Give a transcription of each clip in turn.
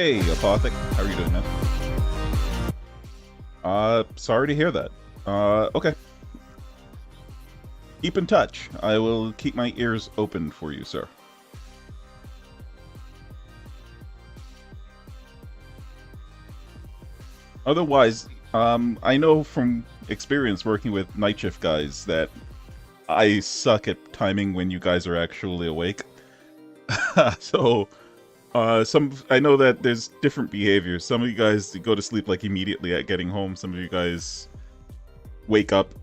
Hey, Apothic. How are you doing, man? Sorry to hear that. Okay. Keep in touch. I will keep my ears open for you, sir. Otherwise, I know from experience working with night shift guys that I suck at timing when you guys are actually awake. So, I know that there's different behaviors. Some of you guys go to sleep like immediately at getting home. Some of you guys wake up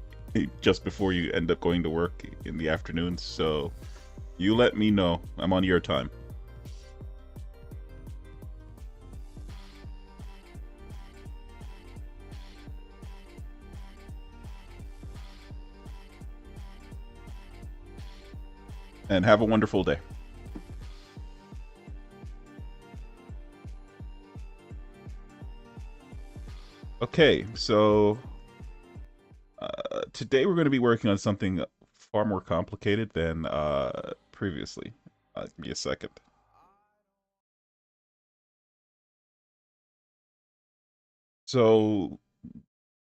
just before you end up going to work in the afternoons. So, you let me know. I'm on your time. And have a wonderful day. Okay, so today we're going to be working on something far more complicated than previously. Give me a second. So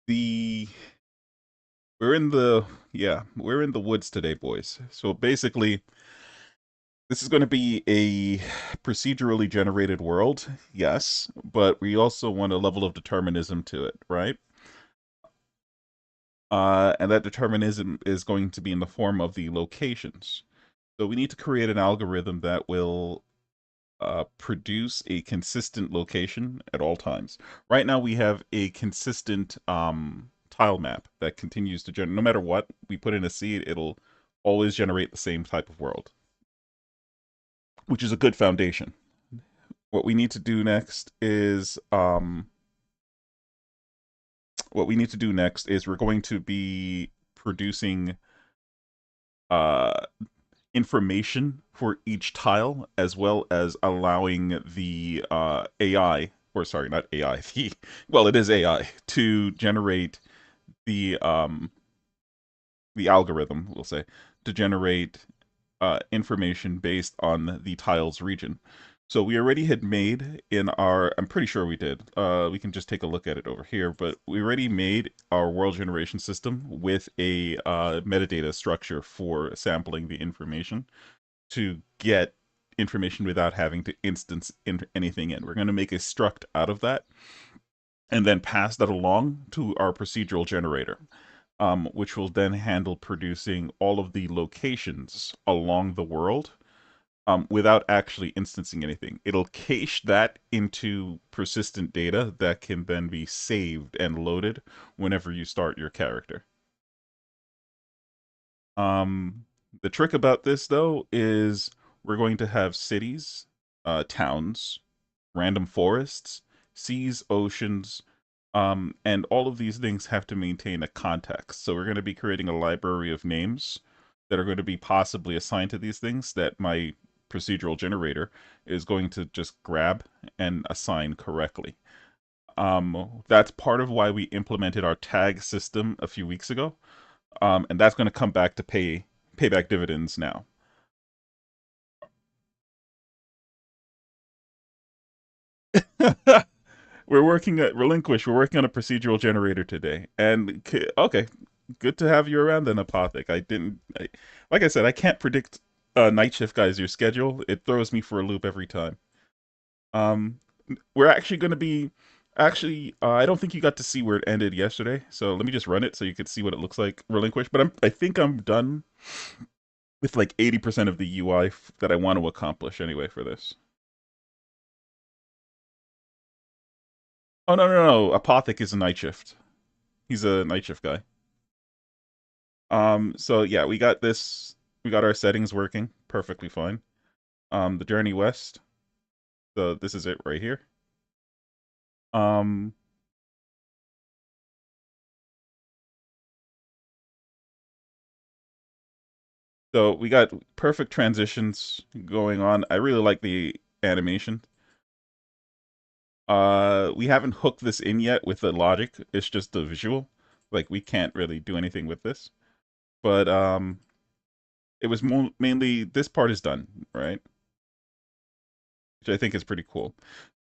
the we're in the we're in the woods today, boys. So basically, this is going to be a procedurally generated world, yes, but we also want a level of determinism to it, right? And that determinism is going to be in the form of the locations. So we need to create an algorithm that will produce a consistent location at all times. Right now, we have a consistent tile map that continues to generate. No matter what we put in a seed, it'll always generate the same type of world, which is a good foundation. What we need to do next is we're going to be producing uh, information for each tile, as well as allowing the AI, or sorry, not AI, well, it is AI, to generate the the algorithm, we'll say, to generate information based on the tile's region. So we already had made in our, I'm pretty sure we did, we can just take a look at it over here, but we already made our world generation system with a metadata structure for sampling the information to get information without having to instance anything in. We're going to make a struct out of that and then pass that along to our procedural generator, which will then handle producing all of the locations along the world without actually instancing anything. It'll cache that into persistent data that can then be saved and loaded whenever you start your character. Um, the trick about this, though, is we're going to have cities, towns, random forests, seas, oceans, and all of these things have to maintain a context. So we're going to be creating a library of names that are going to be possibly assigned to these things that my procedural generator is going to just grab and assign correctly. That's part of why we implemented our tag system a few weeks ago, and that's going to come back to pay back dividends now. We're working at Relinquish. We're working on a procedural generator today, and okay, good to have you around then, Apothic. Like I said, I can't predict night shift guys your schedule. It throws me for a loop every time. Um, we're actually going to be I don't think you got to see where it ended yesterday, so let me just run it so you could see what it looks like Relinquish. But I think I'm done with like 80% of the UI that I want to accomplish anyway for this. Oh no, Apothic is a night shift. He's a night shift guy. So yeah, we got this. We got our settings working perfectly fine. The journey west. So this is it right here. Um, so we got perfect transitions going on. I really like the animation. We haven't hooked this in yet with the logic. It's just the visual. Like we can't really do anything with this. But it was mainly this part is done, right? Which I think is pretty cool.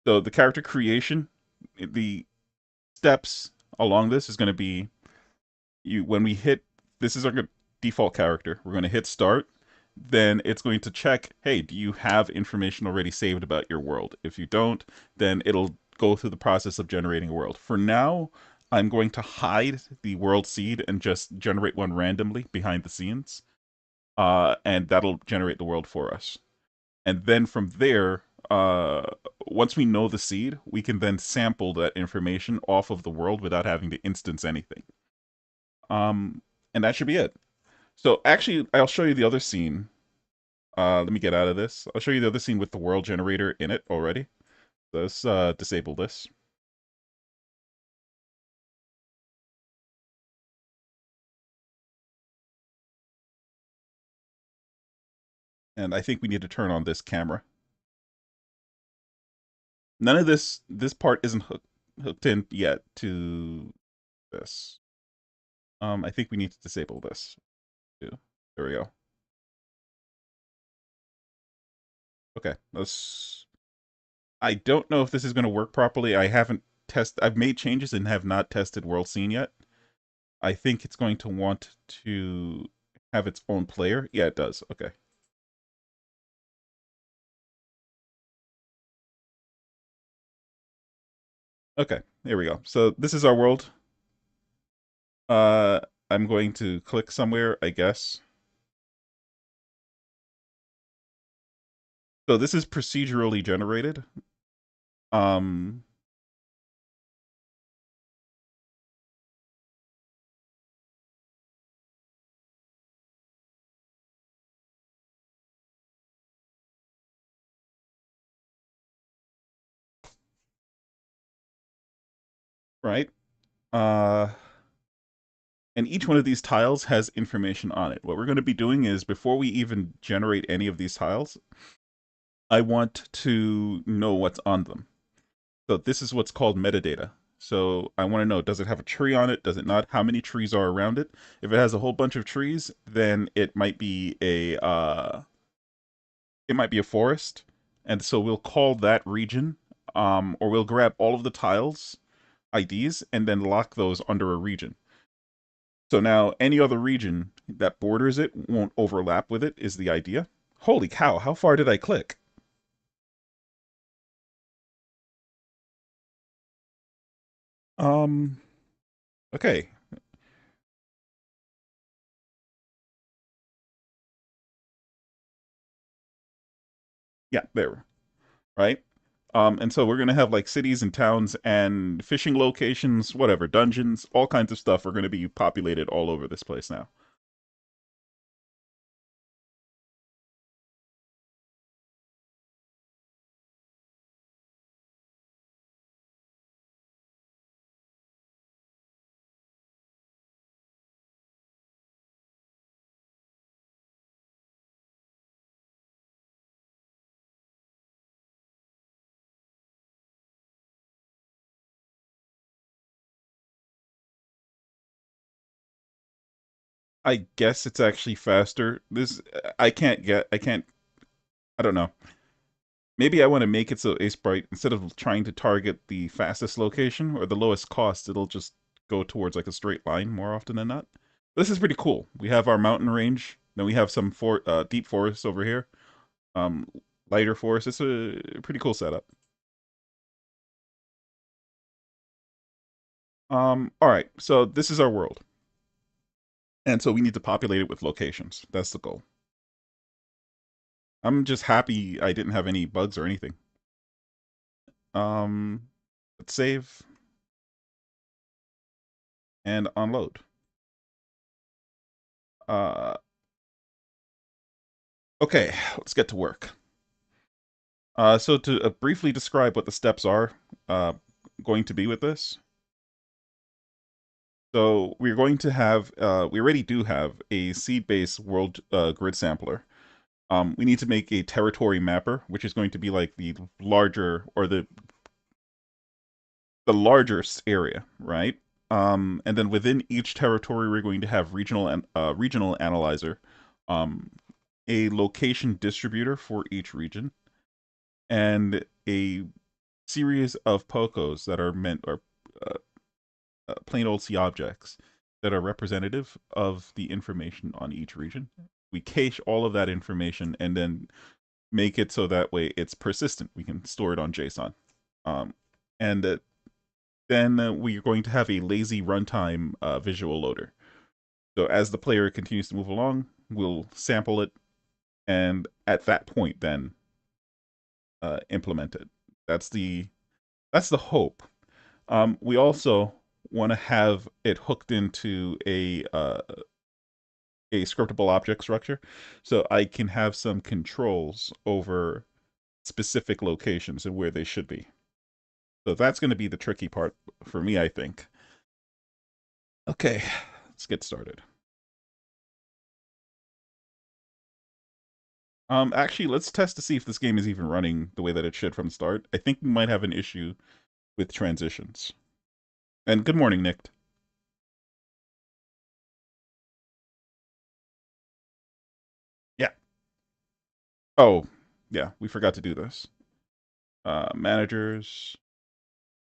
So the character creation, the steps along this is going to be you when we hit this is our default character. We're going to hit start. Then it's going to check, hey, do you have information already saved about your world? If you don't, then it'll go through the process of generating a world. For now, I'm going to hide the world seed and just generate one randomly behind the scenes. And that'll generate the world for us. And then from there, once we know the seed, we can then sample that information off of the world without having to instance anything. Um, and that should be it. So actually, I'll show you the other scene. Let me get out of this. I'll show you the other scene with the world generator in it already. Let's disable this. And I think we need to turn on this camera. None of this part isn't hooked in yet to this. I think we need to disable this too. There we go. Okay, let's. I don't know if this is going to work properly. I haven't tested. I've made changes and have not tested world scene yet. I think it's going to want to have its own player. Yeah, it does. Okay. Okay, there we go. So this is our world. Uh, I'm going to click somewhere, I guess. So this is procedurally generated. Um, right. Uh, and each one of these tiles has information on it. What we're going to be doing is before we even generate any of these tiles, I want to know what's on them. So this is what's called metadata. So I want to know, does it have a tree on it? Does it not? How many trees are around it? If it has a whole bunch of trees, then it might be a forest. And so we'll call that region, or we'll grab all of the tiles IDs and then lock those under a region. So now any other region that borders it won't overlap with it is the idea. Holy cow, how far did I click? Um, okay. Yeah, there. Right? And so we're gonna have like cities and towns and fishing locations, whatever, dungeons, all kinds of stuff are gonna be populated all over this place now. I guess it's actually faster. I can't, I don't know. Maybe I want to make it so Ace Bright, instead of trying to target the fastest location or the lowest cost, it'll just go towards like a straight line more often than not. This is pretty cool. We have our mountain range, then we have some deep forests over here, um, lighter forest. It's a pretty cool setup. All right, so this is our world, and so we need to populate it with locations. That's the goal. I'm just happy I didn't have any bugs or anything. Um, let's save and unload. Uh, okay, let's get to work. So to briefly describe what the steps are going to be with this. So we're going to have, we already do have a seed-based world grid sampler. We need to make a territory mapper, which is going to be like the larger or the largest area, right? And then within each territory, we're going to have regional analyzer, um, a location distributor for each region, and a series of POCOs that are meant, or uh, plain old C objects that are representative of the information on each region. We cache all of that information and then make it so that way it's persistent. We can store it on JSON. And then we're going to have a lazy runtime visual loader. So as the player continues to move along, we'll sample it, and at that point, then implement it. That's the hope. We also want to have it hooked into a scriptable object structure, so I can have some controls over specific locations and where they should be. So that's going to be the tricky part for me, I think. Okay, let's get started. Actually, let's test to see if this game is even running the way that it should from the start. I think we might have an issue with transitions. And good morning, Nick. Yeah. Oh, yeah, we forgot to do this. Managers.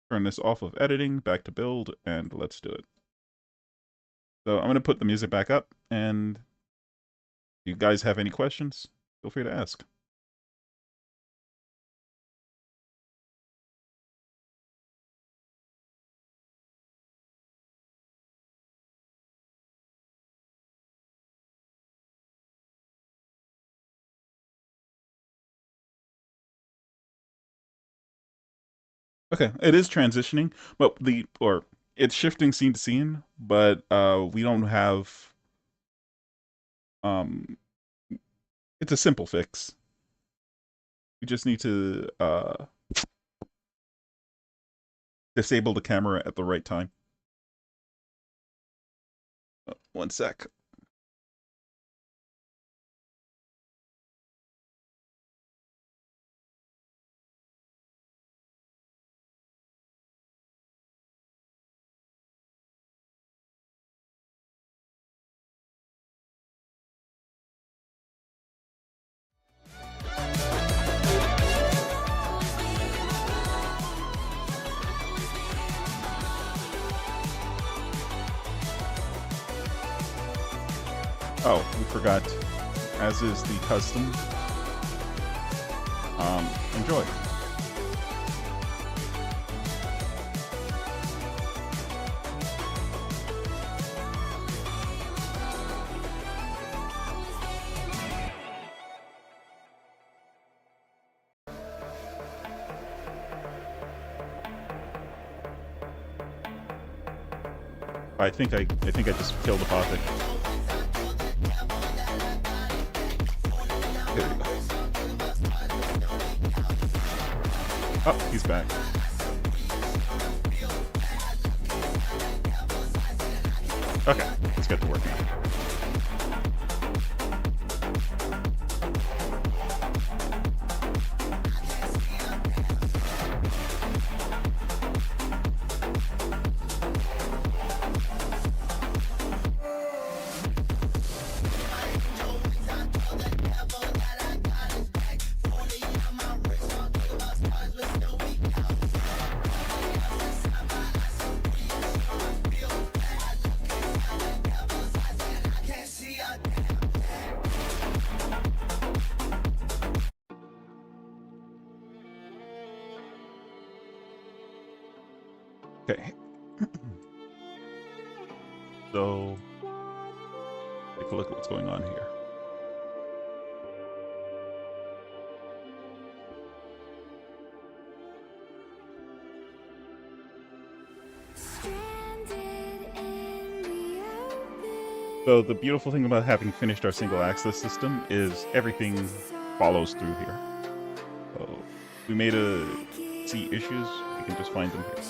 Turn this off of editing, back to build, and let's do it. So I'm going to put the music back up, and if you guys have any questions, feel free to ask. Okay, it is transitioning, but it's shifting scene to scene, but we don't have it's a simple fix. We just need to disable the camera at the right time. One sec. Oh, we forgot. As is the custom. Enjoy. I think I just killed the Pothic. There we go. Oh, he's back. Okay, let's get to work now. Okay. So, take a look at what's going on here. So the beautiful thing about having finished our single access system is everything follows through here. So we made see issues, we can just find them here.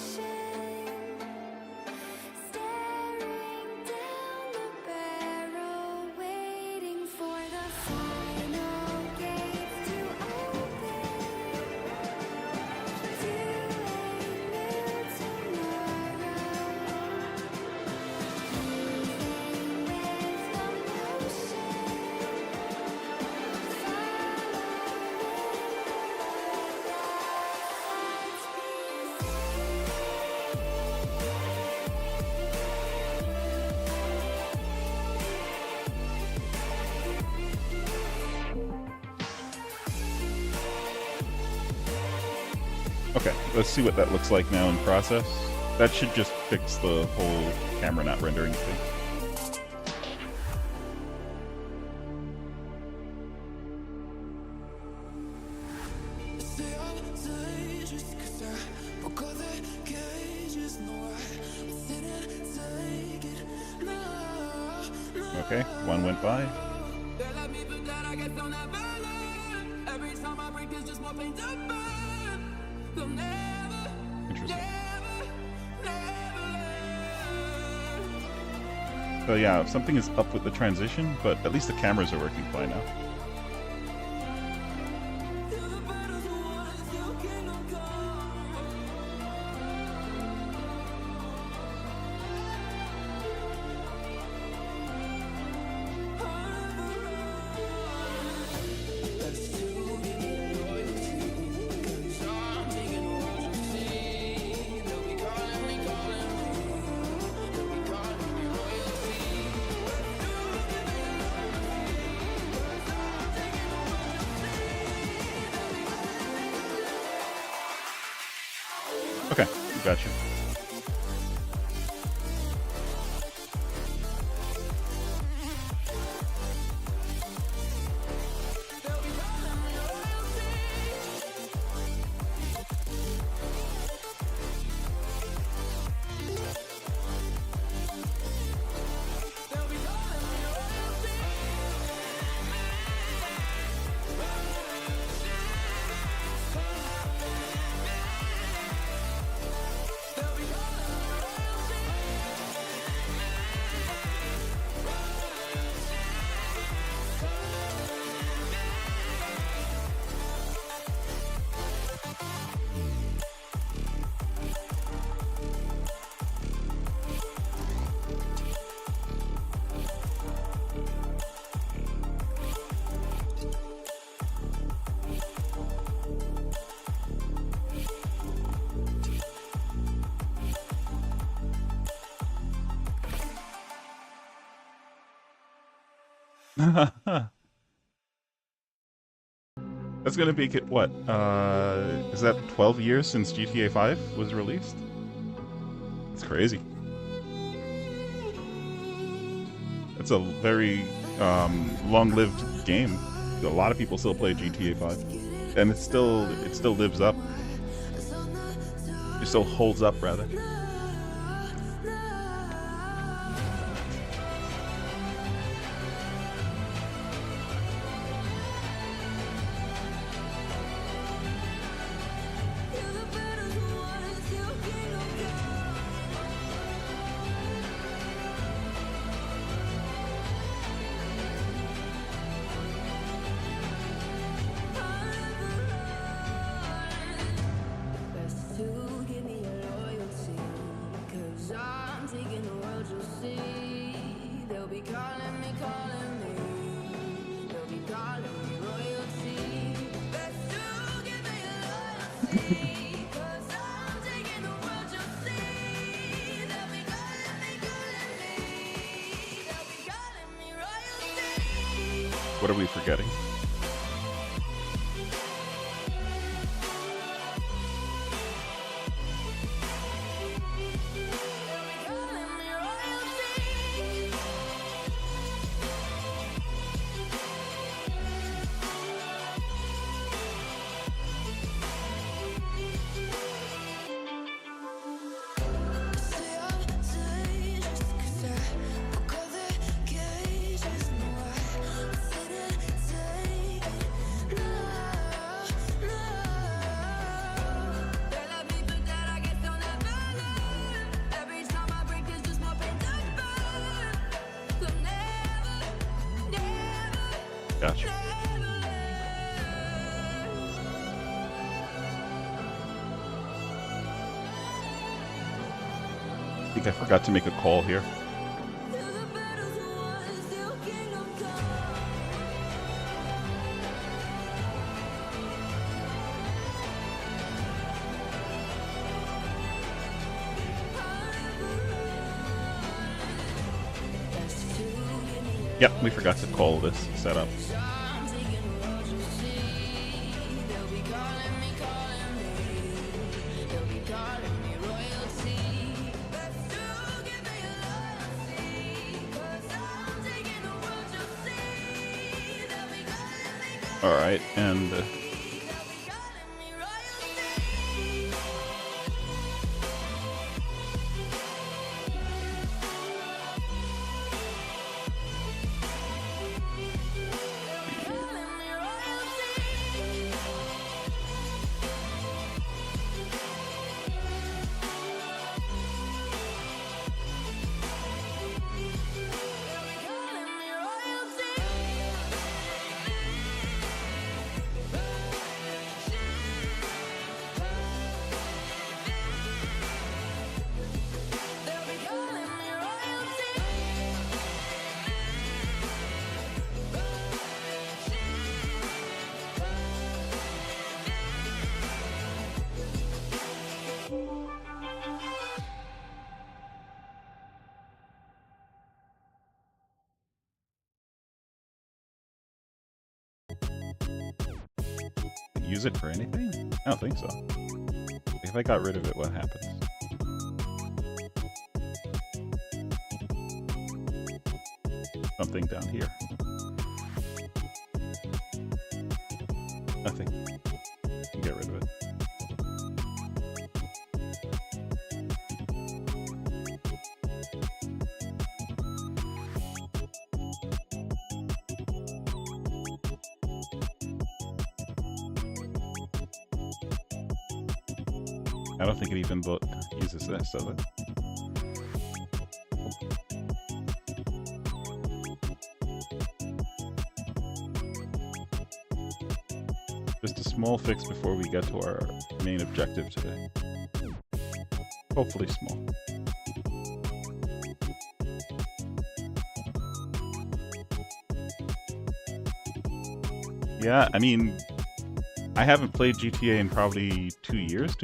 Okay, let's see what that looks like now in process. That should just fix the whole camera not rendering thing. Okay, one went by. Interesting. So yeah, something is up with the transition, but at least the cameras are working fine now. Okay, gotcha. That's gonna make it what? Is that 12 years since GTA 5 was released? It's crazy. It's a very long-lived game. A lot of people still play GTA 5, and it still lives up. It still holds up, rather. What are we forgetting? Gotcha. I think I forgot to make a call here. Yep, we forgot to call this setup. Alright, and... use it for anything? I don't think so. If I got rid of it, what happens? Something down here. Nothing. Get rid of it. I don't think it even uses this, does it? Just a small fix before we get to our main objective today. Hopefully small. Yeah, I mean, I haven't played GTA in probably 3 years.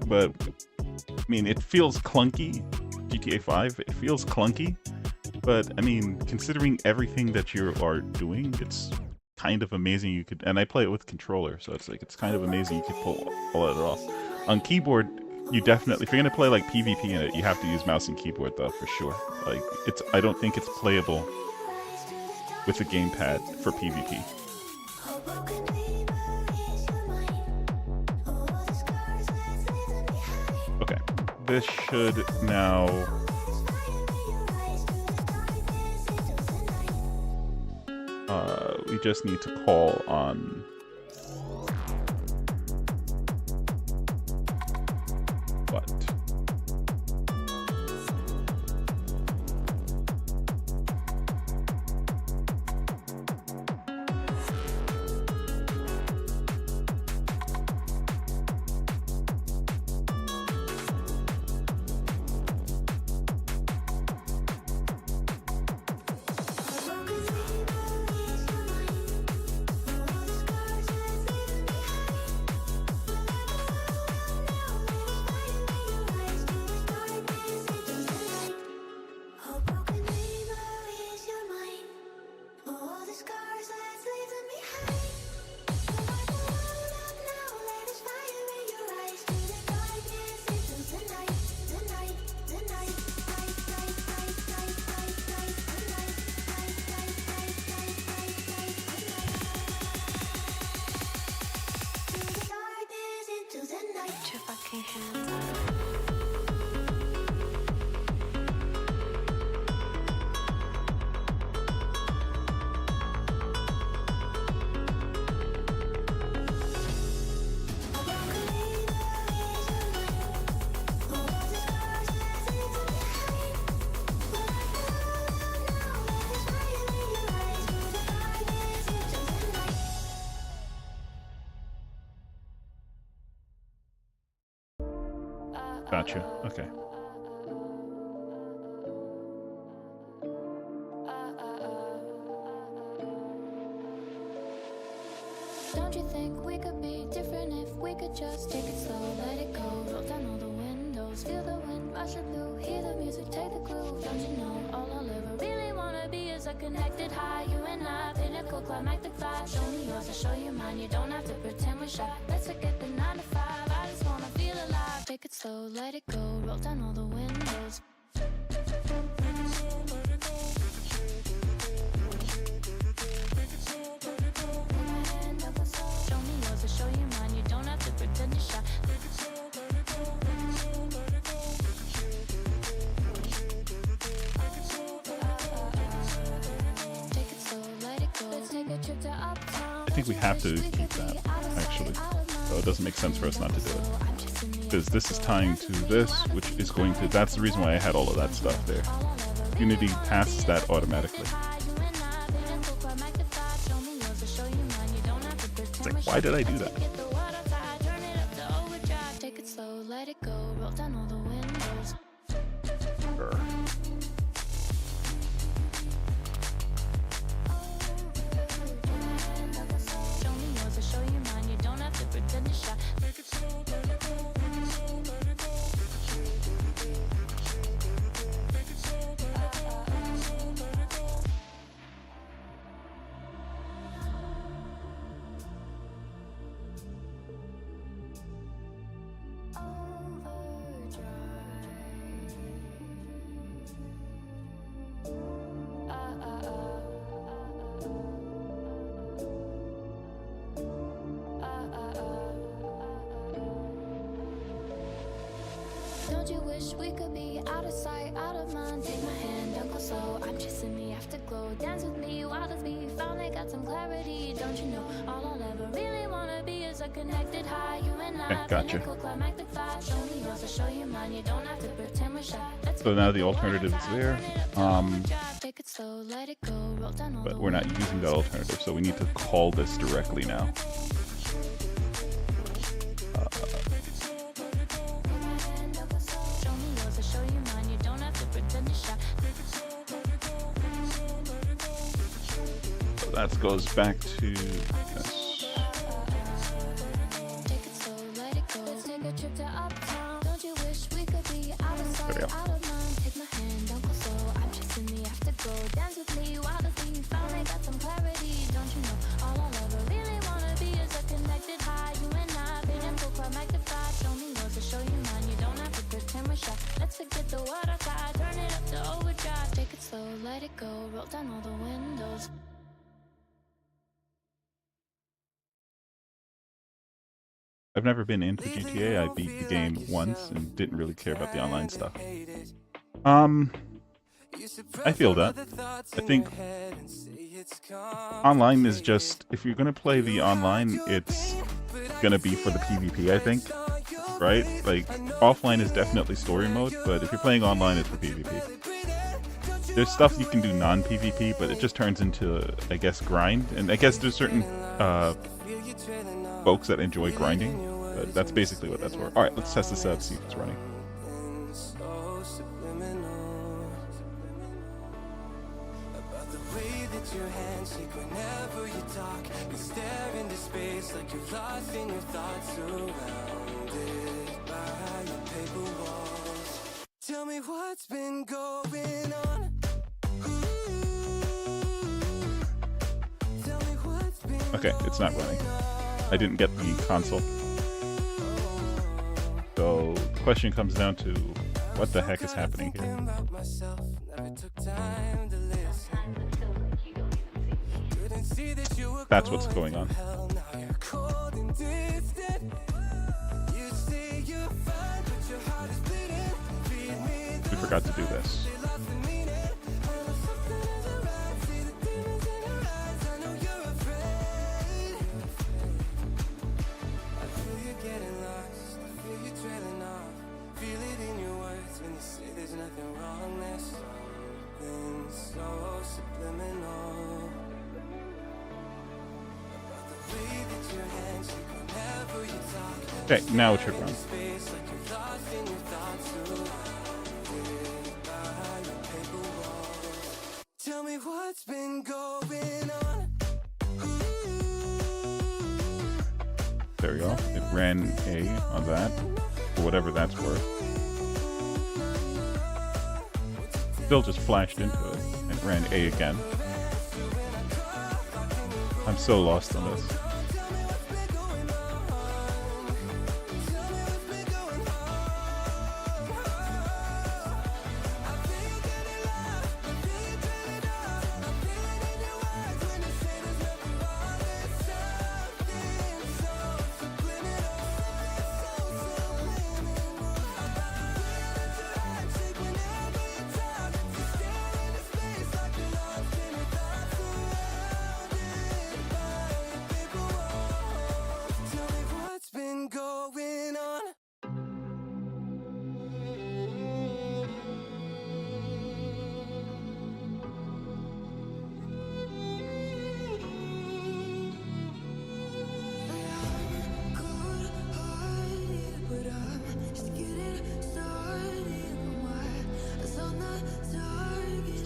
But, I mean, it feels clunky. GTA 5, it feels clunky. But, I mean, considering everything that you are doing, it's kind of amazing you could... And I play it with controller, so it's like, it's kind of amazing you could pull all of it off. On keyboard, you definitely... If you're going to play, like, PvP in it, you have to use mouse and keyboard, though, for sure. Like, it's... I don't think it's playable with a gamepad for PvP. Okay, this should now... we just need to call on... what? Gotcha. Okay. Don't you think we could be different if we could just take it slow, let it go, roll down all the windows, feel the wind rush the blue, hear the music, take the groove. Don't you know all I'll ever really wanna be is a connected high, you and I, pinnacle climactic flash. Show me yours, I'll show you mine. You don't have to pretend we're shy. Let's forget the 9 to 5. I just wanna feel alive. Take it slow, let it go, roll down all the windows. think we have to keep that, actually. So it doesn't make sense for us not to do it. Because this is tying to this, which is going to... That's the reason why I had all of that stuff there. Unity passes that automatically. It's like, why did I do that? Sure. Don't you wish we could be out of sight, out of mind? Take my hand, don't go slow. I'm chasing the afterglow. Dance with me, wild as me. Finally got some clarity. Don't you know? All I'll ever really wanna be is a connected high. You and I. Gotcha. Show me yours, I'll show you mine. You don't have to pretend we're shy. So now the alternative is there. Take it slow, let it go. Roll down all But the we're not using that alternative, so we need to call this directly now. So that goes back to this. There we go. Let's forget the water side, turn it up to overdrive. Take it slow, let it go, roll down all the windows. I've never been into GTA. I beat the game once and didn't really care about the online stuff. I feel that. I think online is just, if you're gonna play the online, it's gonna be for the PvP, I think. Right? Like, offline is definitely story mode, but if you're playing online, it's for PvP. There's stuff you can do non-PvP, but it just turns into, I guess, grind. And I guess there's certain folks that enjoy grinding, but that's basically what that's for. Alright, let's test this out, see if it's running. Tell me what's been going on. Okay, it's not running. I didn't get the console. So the question comes down to what the heck is happening here? That's what's going on. We forgot to do this. Okay, now it should run. Tell me what's been going on. There we go. It ran A on that, for whatever that's worth. Still just flashed into it and ran A again. I'm so lost on this.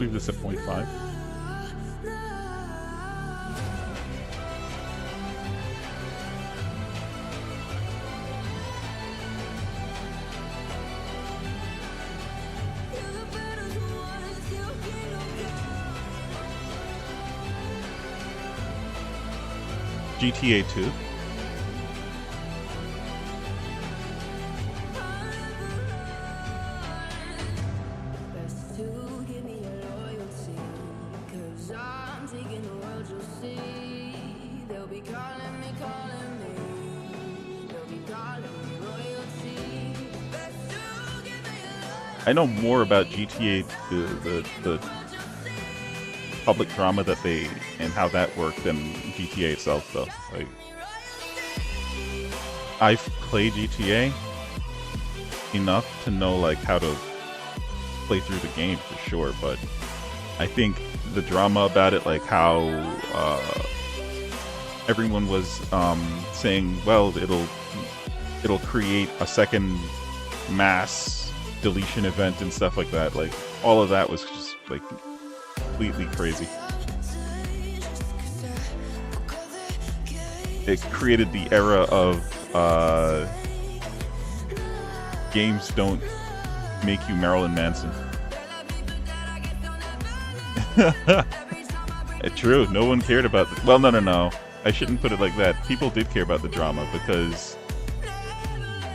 Let's leave this at 0.5. GTA 2. I know more about GTA, the public drama that they and how that worked than GTA itself, though. Like, I've played GTA enough to know like how to play through the game for sure, but I think the drama about it, like how everyone was saying, well, it'll create a second mass deletion event and stuff like that. Like all of that was just like completely crazy. It created the era of games don't make you Marilyn Manson. True, no one cared about the, well, no. I shouldn't put it like that. People did care about the drama because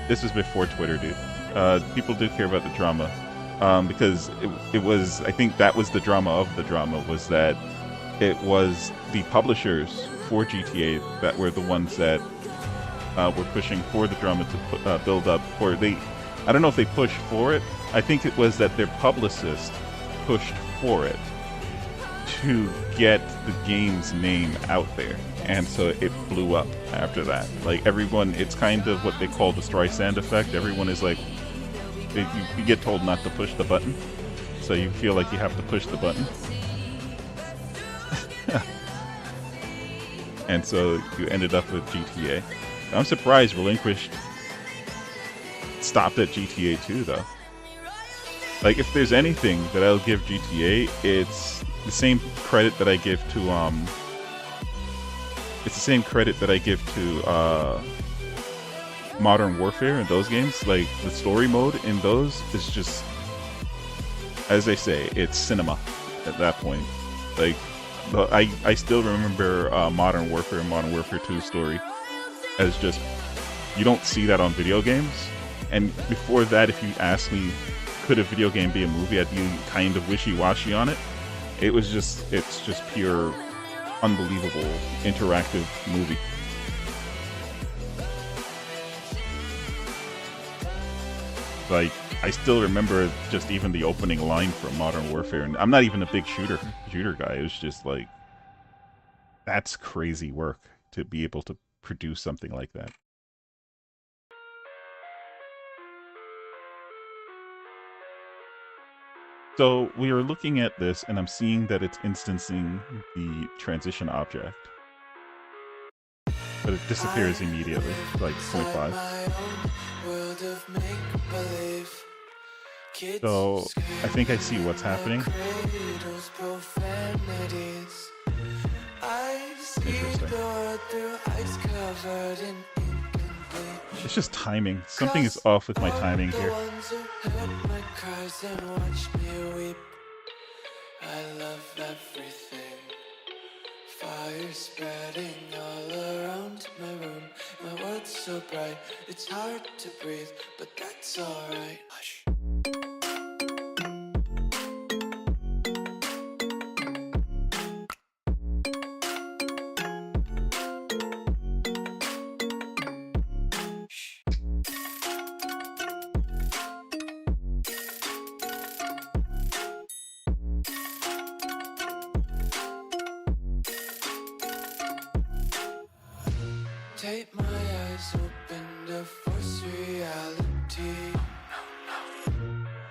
this was before Twitter, dude. People did care about the drama because it was, I think that was the drama of the drama, was that it was the publishers for GTA that were the ones that were pushing for the drama to build up, or they, I don't know if they pushed for it. I think it was that their publicist pushed for it to get the game's name out there, and so it blew up after that. Like everyone, it's kind of what they call the Streisand effect. Everyone is like, you get told not to push the button, so you feel like you have to push the button. And so you ended up with GTA. I'm surprised Relinquished stopped at GTA 2 though. Like if there's anything that I'll give GTA, it's the same credit that I give to Modern Warfare and those games. Like the story mode in those is just, as they say, it's cinema at that point. Like I still remember Modern Warfare and Modern Warfare 2 story as just, you don't see that on video games. And before that, if you asked me, could a video game be a movie, I'd be kind of wishy-washy on it. It's just pure, unbelievable, interactive movie. Like, I still remember just even the opening line from Modern Warfare, and I'm not even a big shooter guy. It was just like, that's crazy work to be able to produce something like that. So we are looking at this, and I'm seeing that it's instancing the transition object, but it disappears immediately, like 0.5. So I think I see what's happening. Interesting. It's just timing. Something is off with my timing here. I love everything. Fire spreading all around my room. My world's so bright, it's hard to breathe, but that's alright. Hush. Take my eyes open to force reality.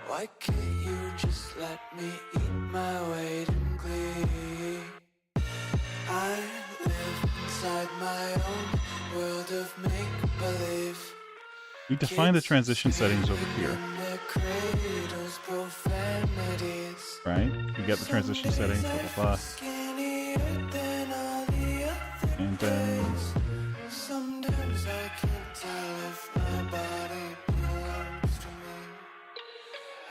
Why can't you just let me eat my weight in glee? I live inside my own world of make-believe. We define the transition settings over here. profanities. Right? You get the transition settings, blah, blah, blah. Skinnier than all the other And then days. Sometimes I can't tell if my body belongs to me.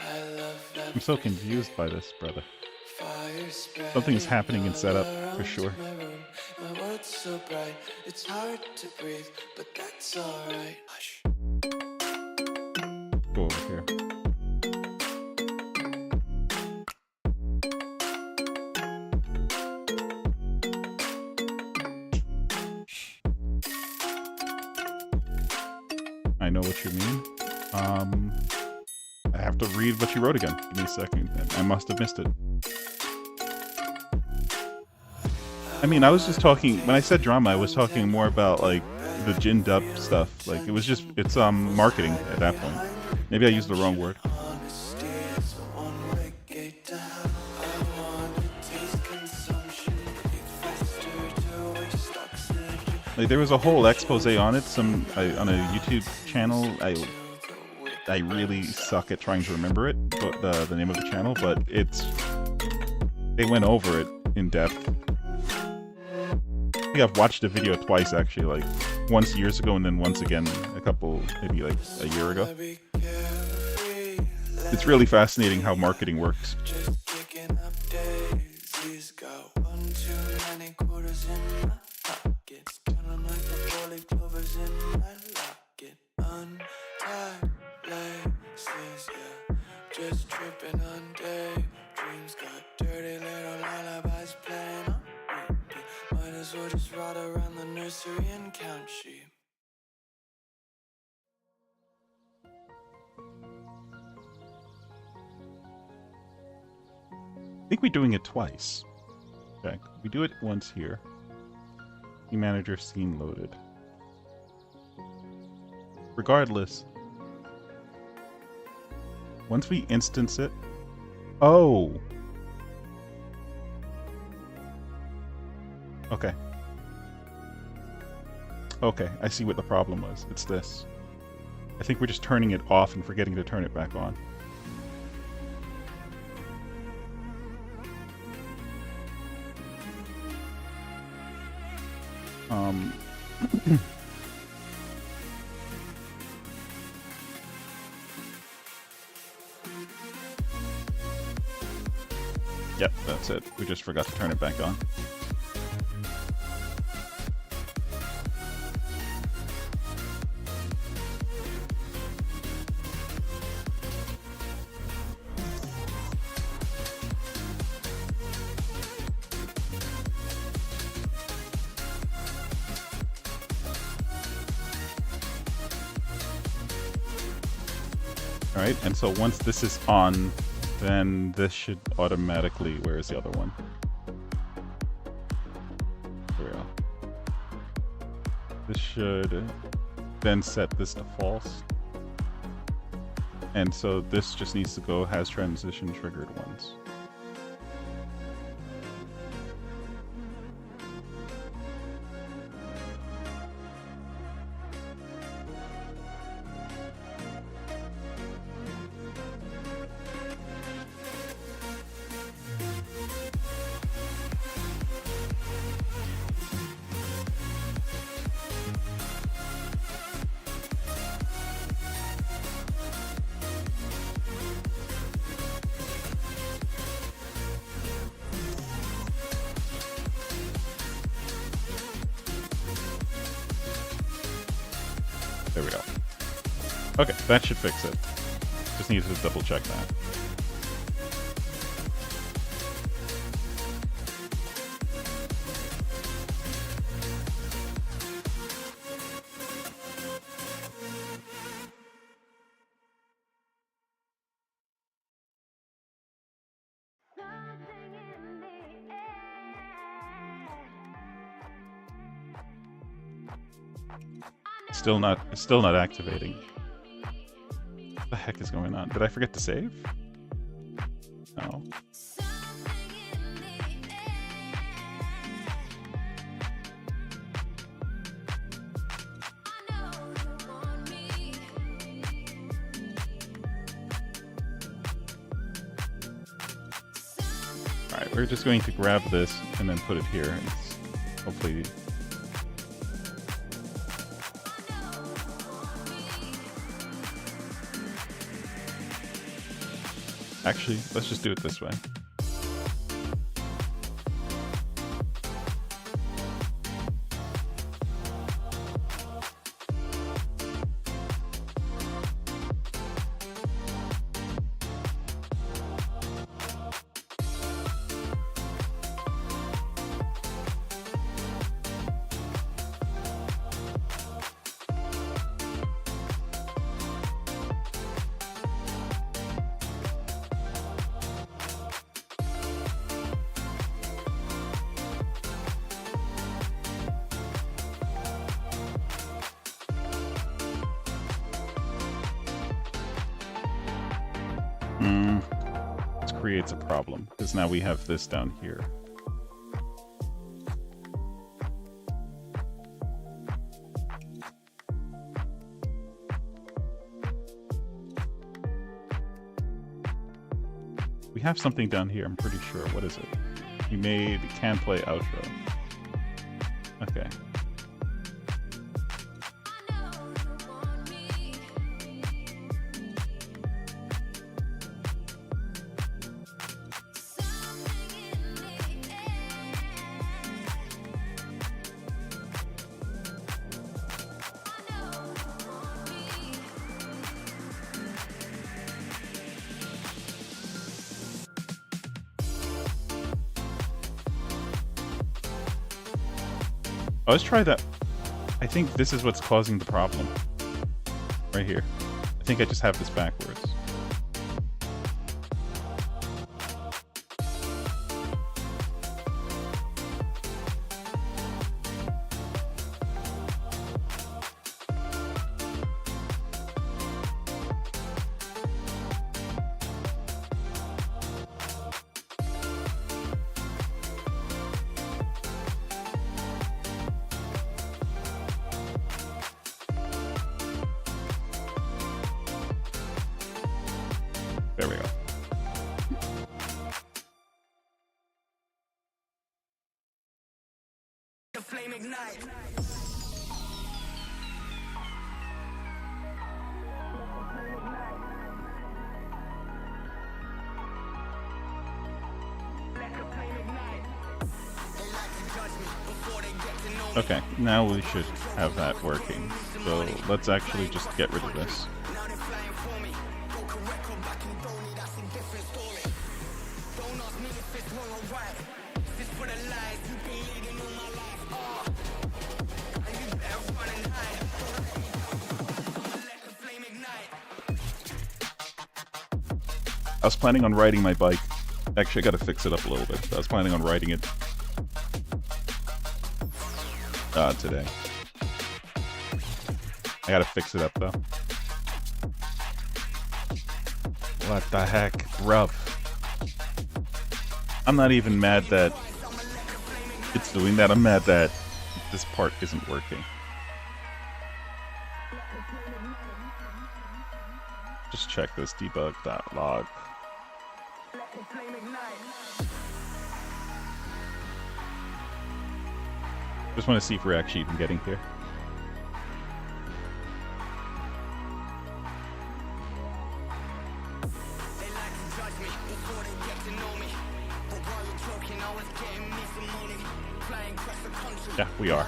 I love that I'm so confused by this, brother. fire Something's happening in all setup for around sure. my room. My world's so bright, it's hard to breathe, but that's alright. Hush. Go over here. I know what you mean. I have to read what you wrote again. Give me a second. I must have missed it. I mean, I was just talking, when I said drama, I was talking more about, like, the gin dub stuff. Like, it was just, it's, marketing at that point. Maybe I used the wrong word. Honesty is a one-way gate to hell. I wanna taste consumption, eat faster to waste oxygen. Like, there was a whole expose on it, on a YouTube channel. I really suck at trying to remember it, but the name of the channel, but they went over it in depth. I think I've watched the video twice, actually, like once years ago and then once again maybe like a year ago. It's really fascinating how marketing works. Just kicking up daisies, got one too many quarters in my pockets. Counting like the four-leaf clovers in my locket. Untied laces, yeah. Just tripping on daydreams. Got dirty little lullabies playing on repeat. Might as well just ride around the nursery and count sheep. I think we're doing it twice. Okay, we do it once here. Scene manager, scene loaded. Regardless, once we instance it, oh, okay. Okay, I see what the problem was. It's this. I think we're just turning it off and forgetting to turn it back on. Yep, that's it. We just forgot to turn it back on. Alright, and so once this is on, then this should automatically... Where is the other one? Here we go. This should then set this to false. And so this just needs to go has transition triggered once. There we go. Okay, that should fix it. Just needed to double check that. Still not activating. What the heck is going on? Did I forget to save? No. Alright, we're just going to grab this and then put it here. And hopefully... Actually, let's just do it this way. This creates a problem, because now we have this down here. We have something down here, I'm pretty sure. What is it? We made can play outro. Okay. Let's try that. I think this is what's causing the problem. Right here. I think I just have this backwards. There we go. The flame ignite. Okay, now we should have that working. So let's actually just get rid of this. I was planning on riding my bike. Actually, I gotta fix it up a little bit. I was planning on riding it today. I gotta fix it up though. What the heck? Rough. I'm not even mad that it's doing that. I'm mad that this part isn't working. Just check this debug.log. Just want to see if we're actually even getting here. Yeah, we are.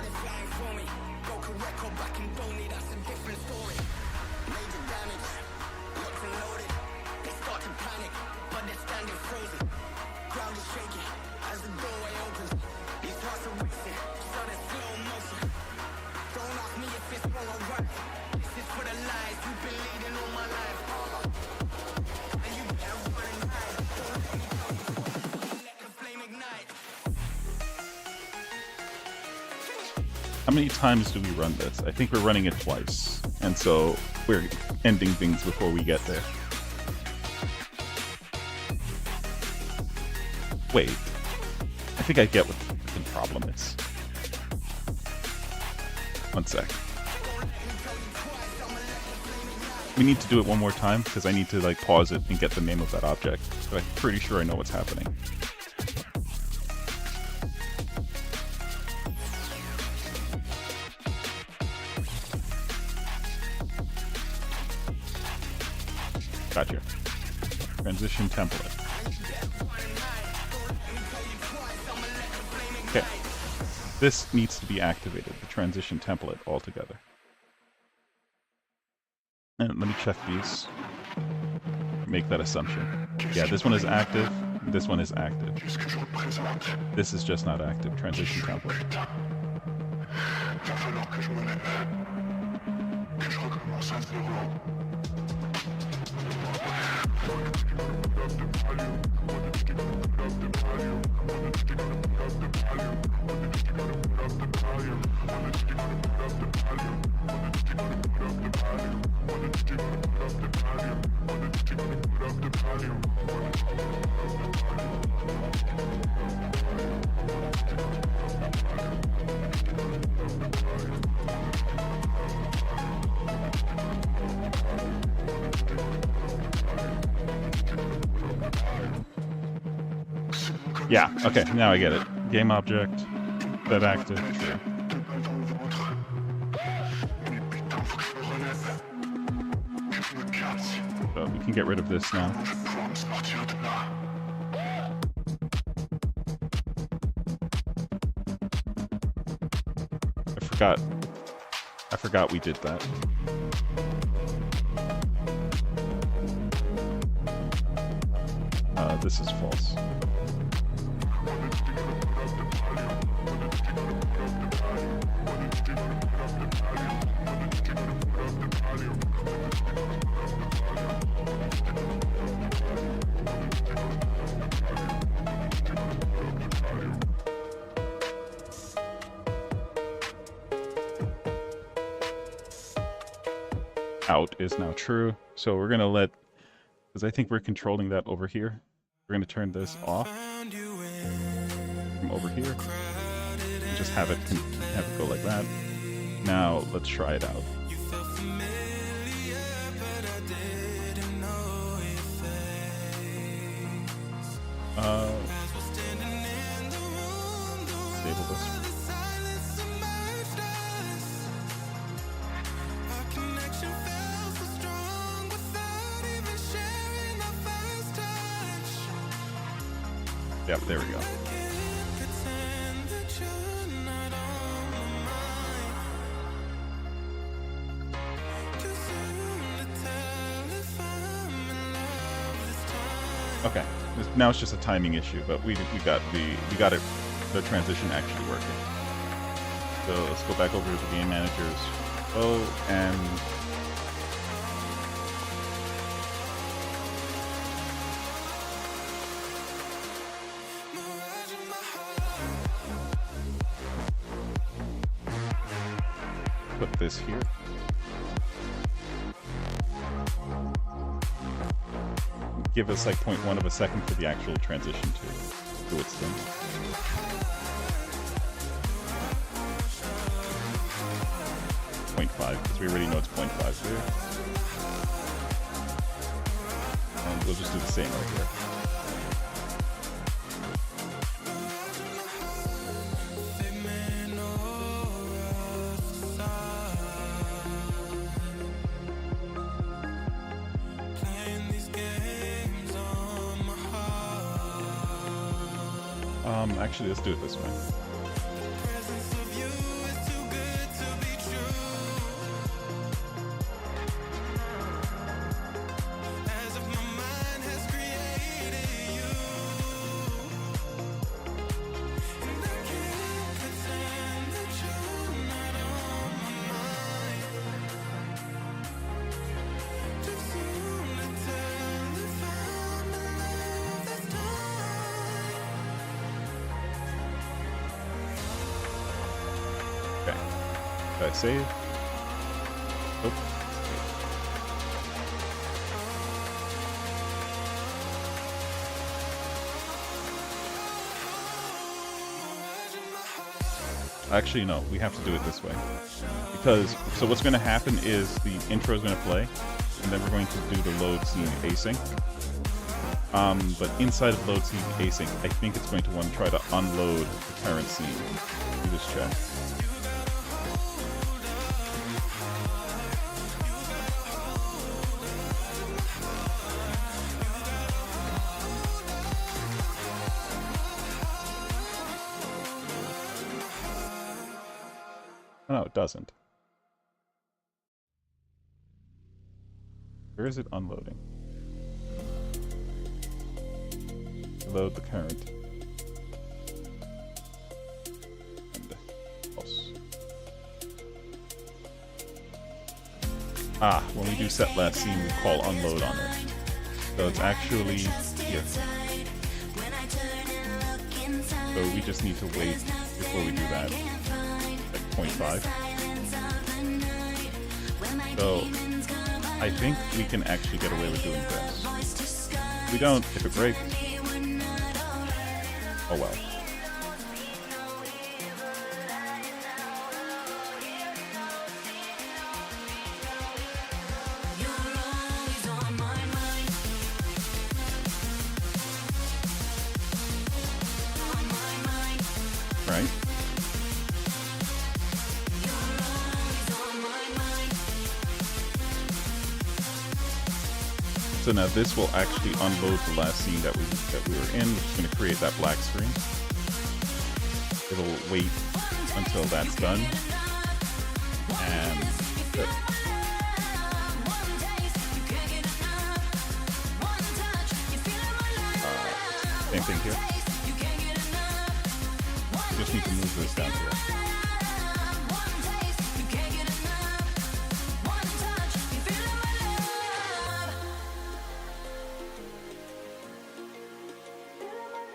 How many times do we run this? I think we're running it twice. And so we're ending things before we get there. Wait. I think I get what the problem is. One sec. We need to do it one more time because I need to like pause it and get the name of that object. But I'm pretty sure I know what's happening. Gotcha. Transition template. Okay. This needs to be activated, the transition template altogether. And let me check these. Make that assumption. Yeah, this one is active. This one is active. This is just not active. Transition template. Yeah, okay, now I get it. Game object, that active, true. So we can get rid of this now. I forgot we did that. This is false. Out is now true, so we're gonna let, because I think we're controlling that over here. We're gonna turn this off from over here and just have it go like that. Now let's try it out. Disable this. Yep, there we go. Okay, now it's just a timing issue, but we got the transition actually working. So let's go back over to the game manager's flow and put this here. Give us like 0.1 of a second for the actual transition to do its thing. Because we already know it's 0.5 here. And we'll just do the same right here. Actually, let's do it this way. Did I save? Nope. Actually, no. We have to do it this way. Because, so what's going to happen is the intro is going to play, and then we're going to do the load scene async. But inside of load scene async, I think it's going to want to try to unload the current scene. Let me just check. Oh, no, it doesn't. Where is it unloading? Load the current. And pulse. Ah, when we do set last scene, we call unload on it. So it's actually here. So we just need to wait before we do that. At 0.5. So I think we can actually get away with doing this. If we don't, if it breaks, oh well. Right? So now this will actually unload the last scene that we were in, which is going to create that black screen. It'll wait until that's done, and good. Same thing here. Just need to move this down here.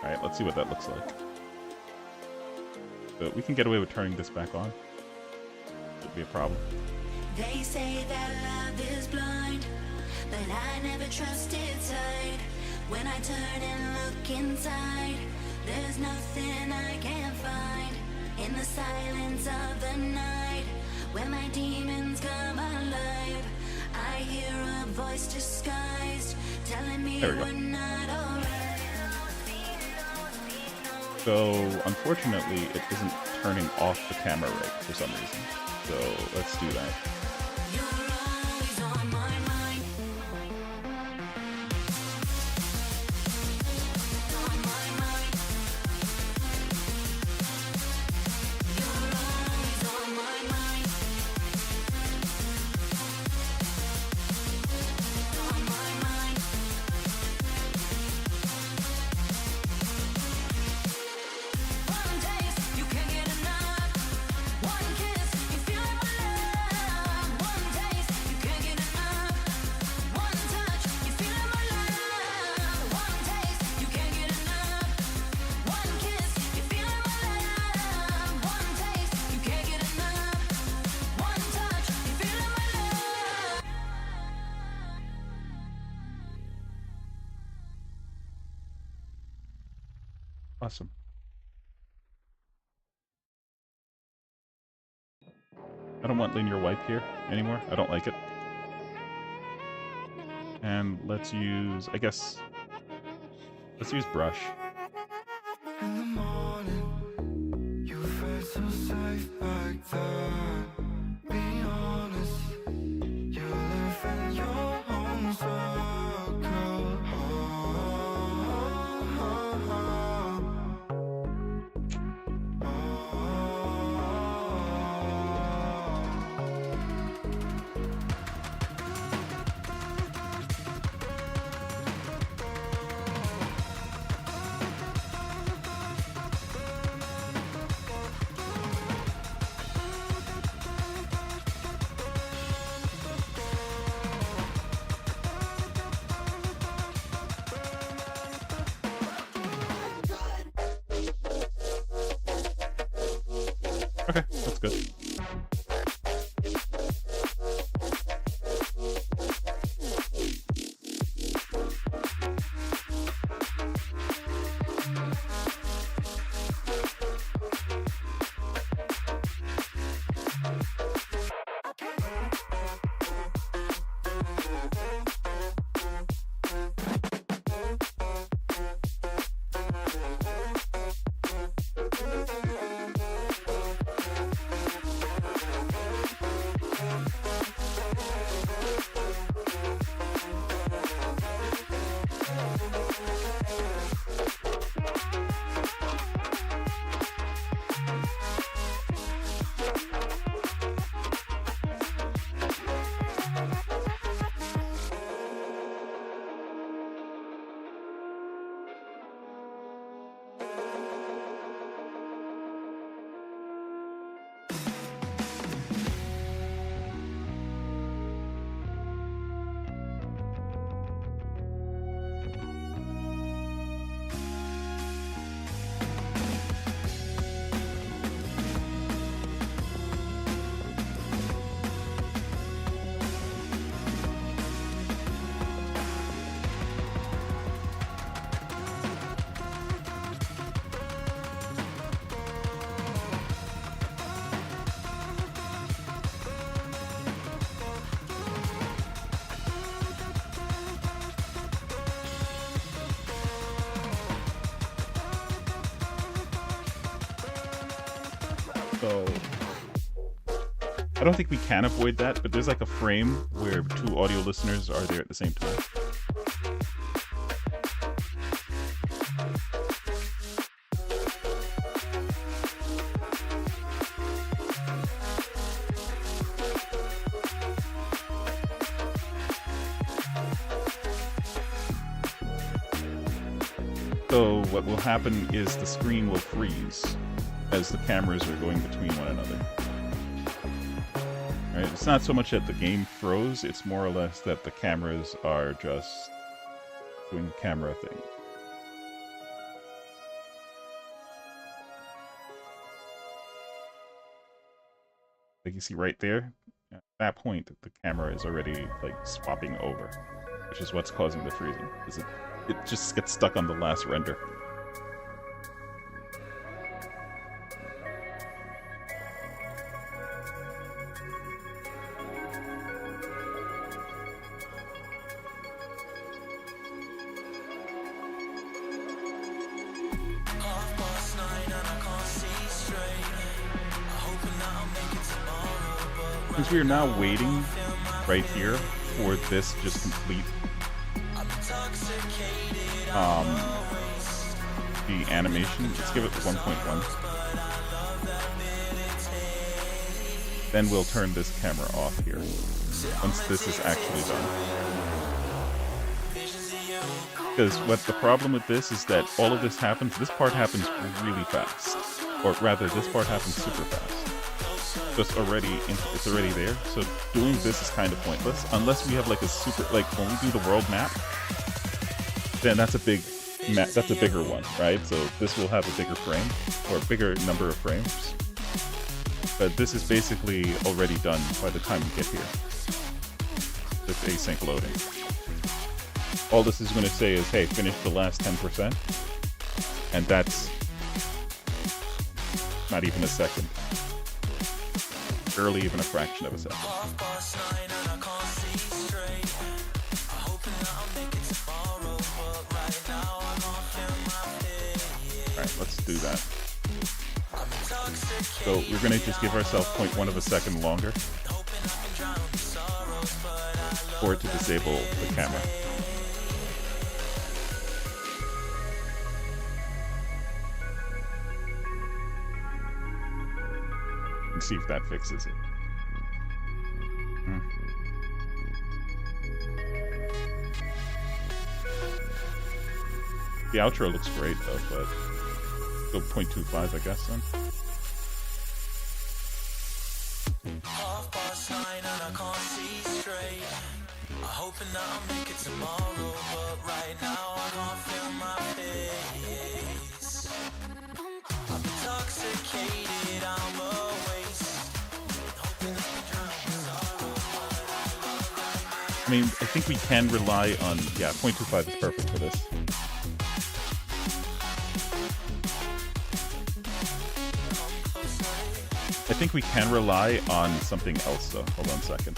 Alright, let's see what that looks like. So we can get away with turning this back on. Should be a problem. They say that love is blind, but I never trusted sight. When I turn and look inside, there's nothing I can find. In the silence of the night, when my demons come alive, I hear a voice disguised, telling me we're not alright. So, unfortunately, it isn't turning off the camera right for some reason. So, let's do that. Awesome. I don't want linear wipe here anymore. I don't like it. And let's use, I guess, let's use brush. In the morning, you felt so safe back then. Be honest, you live in your own circle. Okay, that's good. So I don't think we can avoid that, but there's like a frame where two audio listeners are there at the same time. So what will happen is the screen will freeze as the cameras are going between one another. Right? It's not so much that the game froze, it's more or less that the cameras are just doing camera thing. Like you see right there, at that point the camera is already like swapping over, which is what's causing the freezing. It just gets stuck on the last render. Since we are now waiting right here for this to just complete the animation, let's give it 1.1. Then we'll turn this camera off here once this is actually done. Because what the problem with this is that all of this happens, this part happens really fast. Or rather, this part happens super fast. So it's already there. So doing this is kind of pointless unless we have like a super, like when we do the world map, then that's a bigger one, right? So this will have a bigger frame or a bigger number of frames. But this is basically already done by the time we get here. This async loading. All this is going to say is, hey, finish the last 10%, and that's not even a second. Barely even a fraction of a second. Alright, let's do that. So we're going to just give ourselves 0.1 of a second longer for it to disable the camera. And see if that fixes it. The outro looks great though, but go 0.25 I guess then. I mean, I think we can rely on, yeah, 0.25 is perfect for this. I think we can rely on something else though. Hold on a second.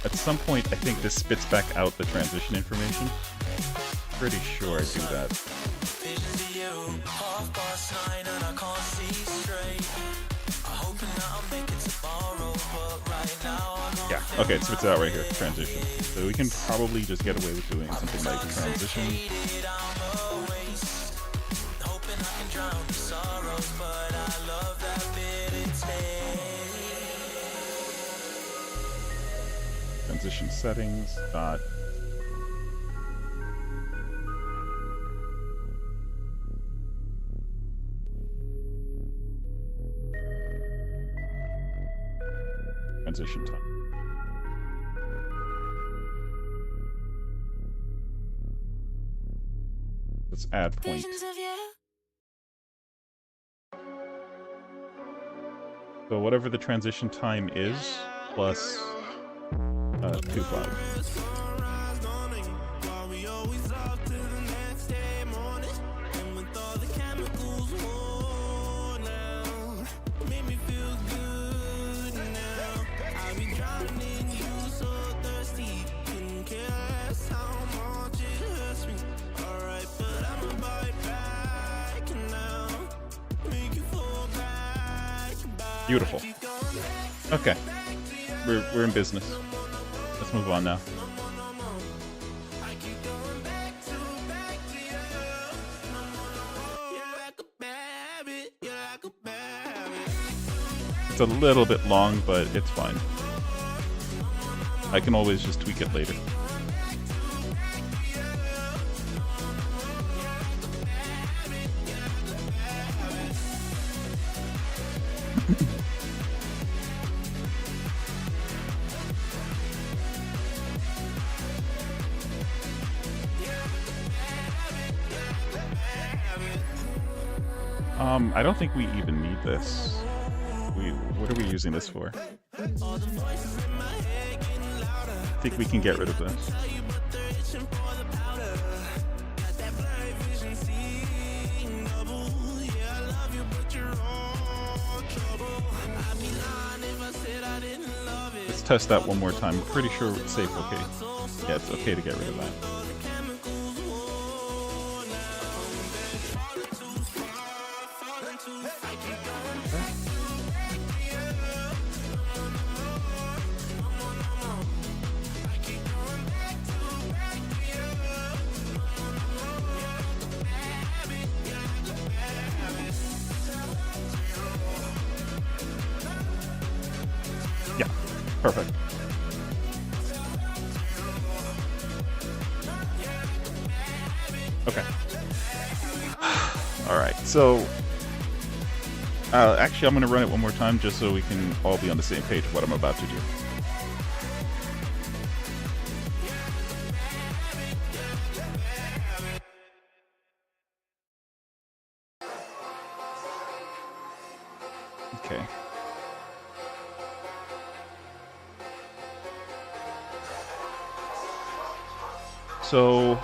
At some point, I think this spits back out the transition information. Pretty sure I do that. Yeah, okay, it spits it out right here, transition. So we can probably just get away with doing something like transition. Transition settings, dot. Transition time. Let's add point. So whatever the transition time is, plus 2.5. Beautiful. Okay. We're in business. Let's move on now. It's a little bit long, but it's fine. I can always just tweak it later. I don't think we even need this. What are we using this for? I think we can get rid of this. Let's test that one more time. I'm pretty sure it's safe, okay? Yeah, it's okay to get rid of that. Perfect. Okay. Alright, so... actually, I'm going to run it one more time just so we can all be on the same page of what I'm about to do. Okay. So,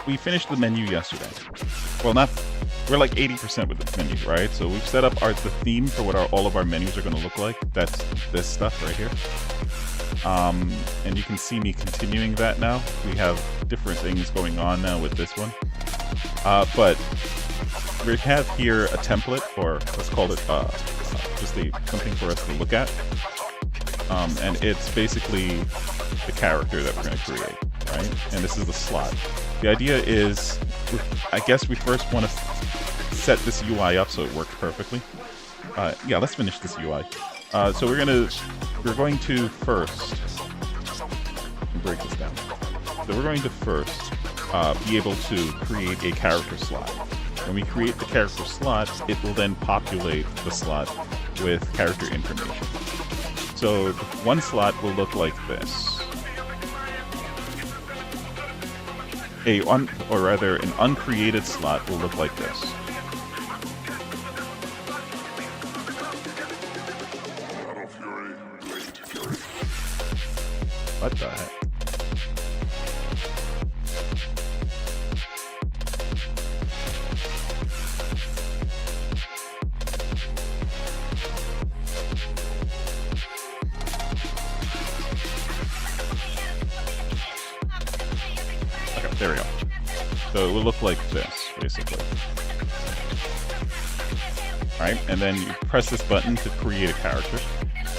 we finished the menu yesterday. Well, we're like 80% with the menu, right? So we've set up the theme for what all of our menus are going to look like. That's this stuff right here. And you can see me continuing that now. We have different things going on now with this one. But we have here a template, or let's call it just something for us to look at. And it's basically the character that we're going to create, right? And this is the slot. The idea is, I guess we first want to set this UI up so it works perfectly. Yeah, let's finish this UI. So we're going to first break this down. So we're going to first be able to create a character slot. When we create the character slot, it will then populate the slot with character information. So one slot will look like this. An uncreated slot will look like this. What the heck? There we go. So it will look like this, basically. Alright, and then you press this button to create a character.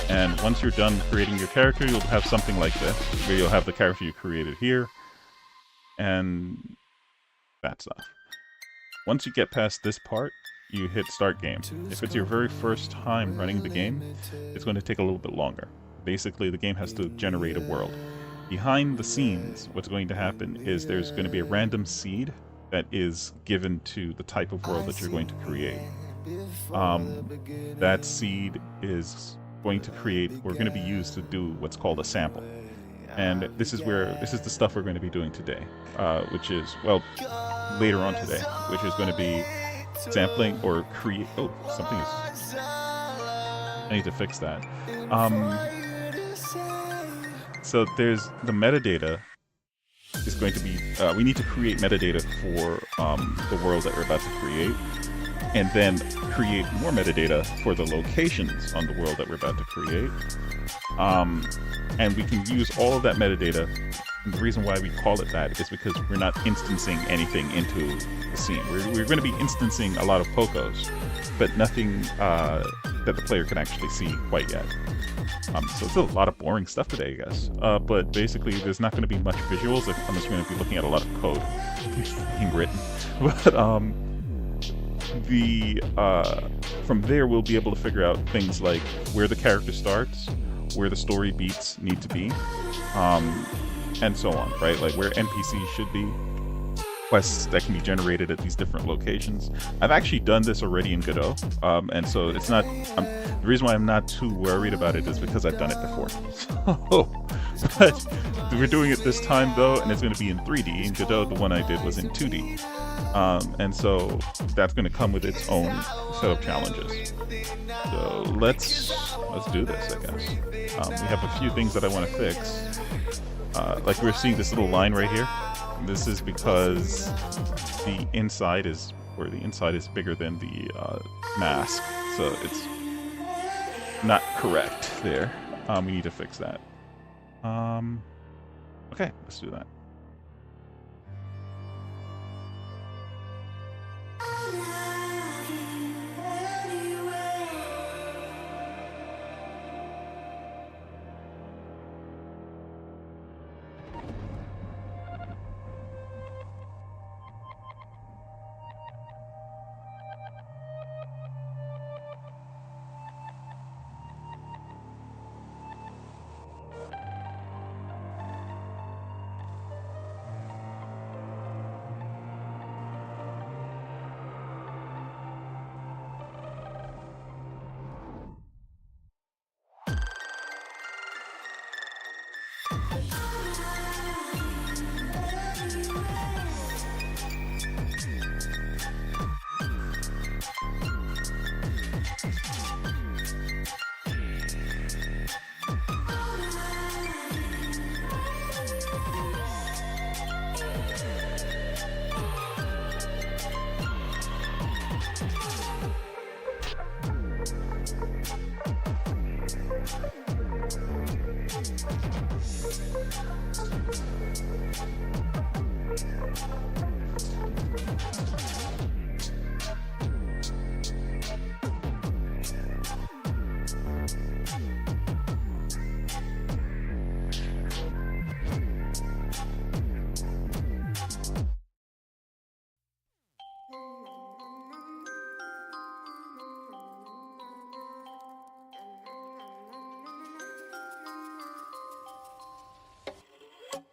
And once you're done creating your character, you'll have something like this, where you'll have the character you created here, and that stuff. Once you get past this part, you hit Start Game. If it's your very first time running the game, it's going to take a little bit longer. Basically, the game has to generate a world. Behind the scenes, what's going to happen is there's going to be a random seed that is given to the type of world that you're going to create. That seed is going to be used to do what's called a sample. And this is the stuff we're going to be doing today, which is, well, later on today, which is going to be sampling or create. Oh, something is. I need to fix that. So there's the metadata is going to be, we need to create metadata for the world that we're about to create, and then create more metadata for the locations on the world that we're about to create. And we can use all of that metadata And the reason why we call it that is because we're not instancing anything into the scene. We're going to be instancing a lot of Pocos, but nothing that the player can actually see quite yet. So it's a lot of boring stuff today, I guess. But basically, there's not going to be much visuals unless we're going to be looking at a lot of code being written. But from there, we'll be able to figure out things like where the character starts, where the story beats need to be, and so on, right? Like where NPCs should be, quests that can be generated at these different locations. I've actually done this already in Godot, and so it's not. The reason why I'm not too worried about it is because I've done it before. So, but we're doing it this time though, and it's going to be in 3D. In Godot, the one I did was in 2D, and so that's going to come with its own set of challenges. So let's do this, I guess. We have a few things that I want to fix. Like we're seeing this little line right here. This is because the inside is bigger than the mask, so it's not correct there. We need to fix that. Okay, let's do that.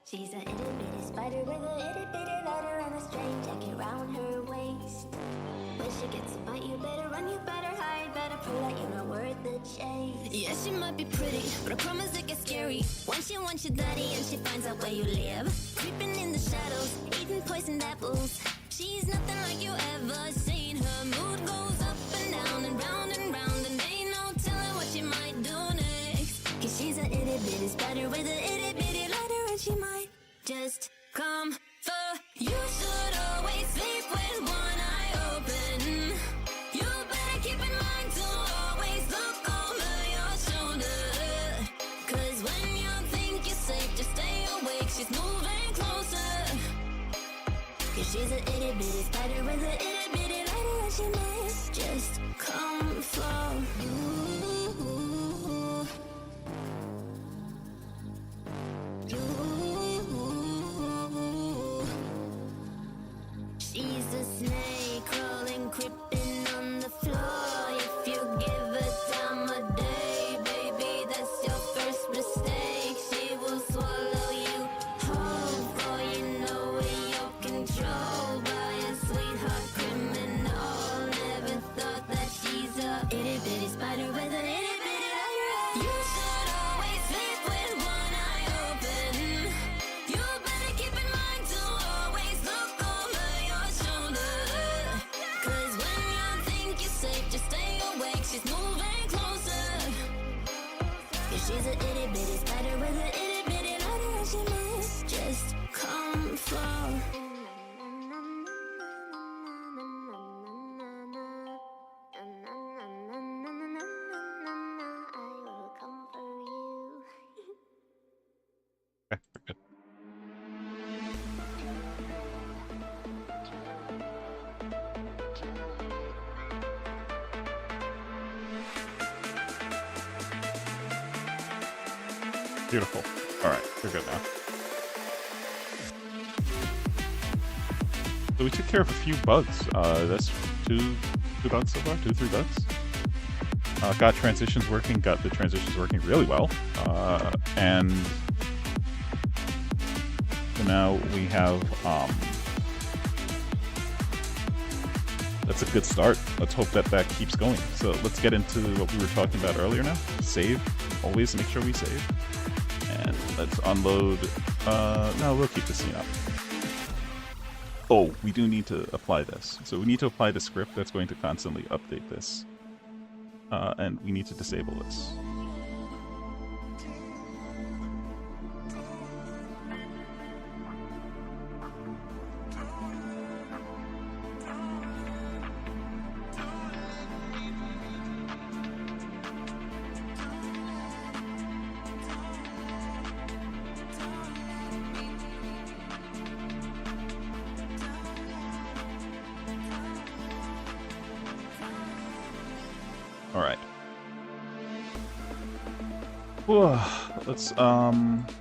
She's a itty bitty spider with a itty bitty ladder and a string jacket round her waist. When she gets a bite, you better run, you better hide, better prove that you're not worth the chase. Yeah, she might be pretty, but I promise it gets scary. Once she wants your daddy and she finds out where you live. Creeping in the shadows, eating poisoned apples. She's nothing like you ever seen. Her mood goes up and down and round and round, and ain't no telling what she might do next. Cause she's a itty bitty spider with a itty bitty ladder, and she might just come for you. Should always sleep with one eye open. You better keep in mind to always look over your shoulder. Cause when you think you're safe, just stay awake. She's moving closer. Cause she's an itty bitty spider with an itty bitty ladder, and she might just come for you. She's a snake crawling, creeping on the floor. If you give her time of day, baby, that's your first mistake. She will swallow you whole, for you know in your control by a sweetheart criminal. Never thought that she's a itty bitty spider with an itty bitty ladder. You should always sleep with one eye open. You better keep in mind to always look over your shoulder. Cause when you think you're safe, just stay awake. She's moving closer. Cause she's an itty bitty spider with an itty bitty ladder, and she might just come for. I will come for you. Okay, we're good. Beautiful. All right, we're good now. So we took care of a few bugs. That's two bugs so far, 3 bugs. Got transitions working, got the transitions working really well. And so now we have, that's a good start. Let's hope that that keeps going. So let's get into what we were talking about earlier now. Save. Always make sure we save. And let's unload. No, we'll keep the scene up. Oh, we do need to apply this. So we need to apply the script that's going to constantly update this. And we need to disable this. All right.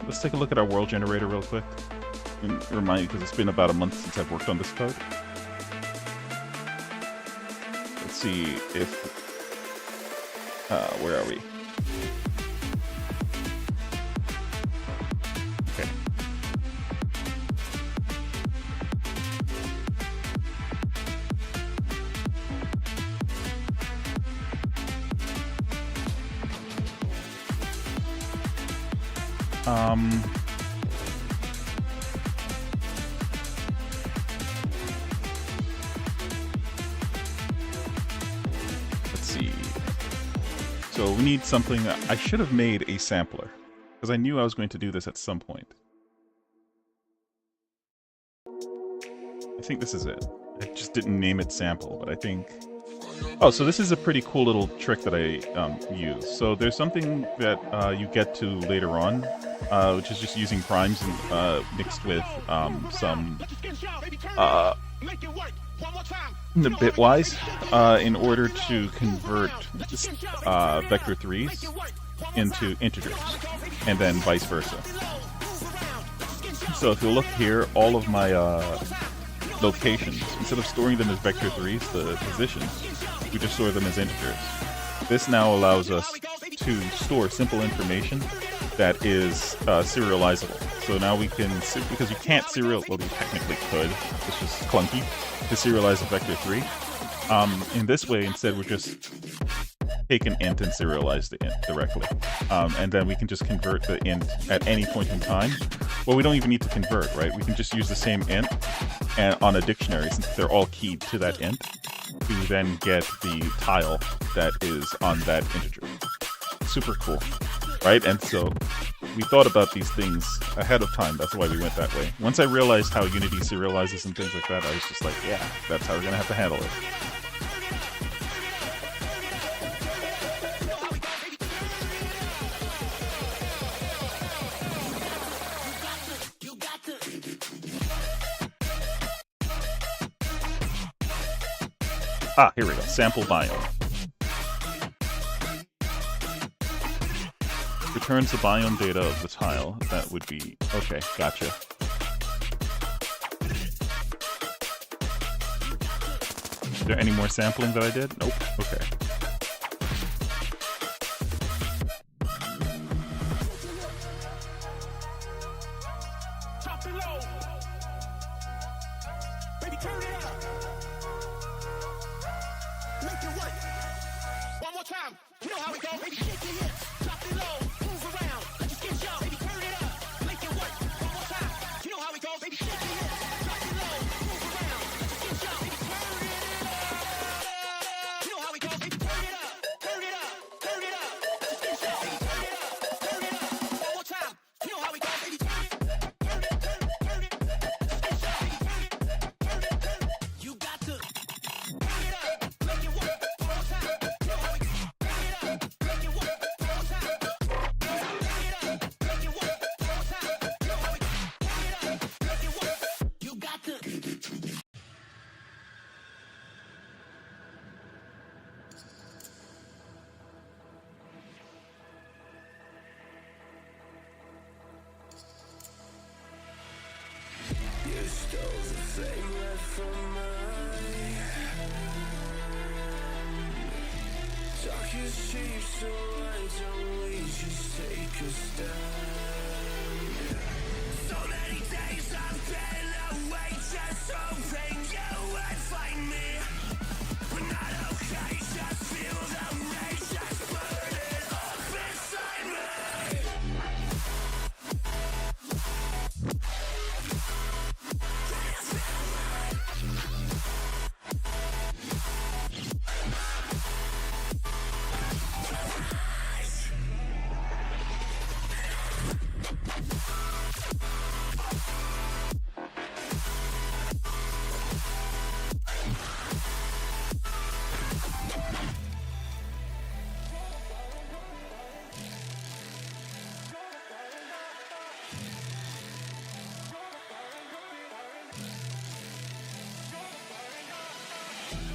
Let's take a look at our world generator real quick. And remind you, because it's been about a month since I've worked on this code. Let's see if where are we? Okay. Let's see. So we need something. I should have made a sampler because I knew I was going to do this at some point. I think this is it. I just didn't name it sample, but I think... Oh, so this is a pretty cool little trick that I use. So there's something that you get to later on, which is just using primes and mixed with some bitwise in order to convert vector 3s into integers, and then vice versa. So if you look here, all of my locations, instead of storing them as vector 3s, the positions, we just store them as integers. This now allows us to store simple information that is serializable. So now we can, because you can't well, we technically could, it's just clunky, to serialize a vector 3. In this way, instead, we're just take an int and serialize the int directly. And then we can just convert the int at any point in time. Well, we don't even need to convert, right? We can just use the same int and on a dictionary, since they're all keyed to that int, to then get the tile that is on that integer. Super cool, right? And so we thought about these things ahead of time. That's why we went that way. Once I realized how Unity serializes and things like that, I was just like, yeah, that's how we're going to have to handle it. Ah, here we go. Sample biome. Returns the biome data of the tile. That would be... Okay, gotcha. Is there any more sampling that I did? Nope. Okay. Stole the flame right from my hand. Talk is cheap, so why don't we just take a stand? So many days I've been away, just hoping you would find me. We're not okay, just feel the rage that's burning up inside me.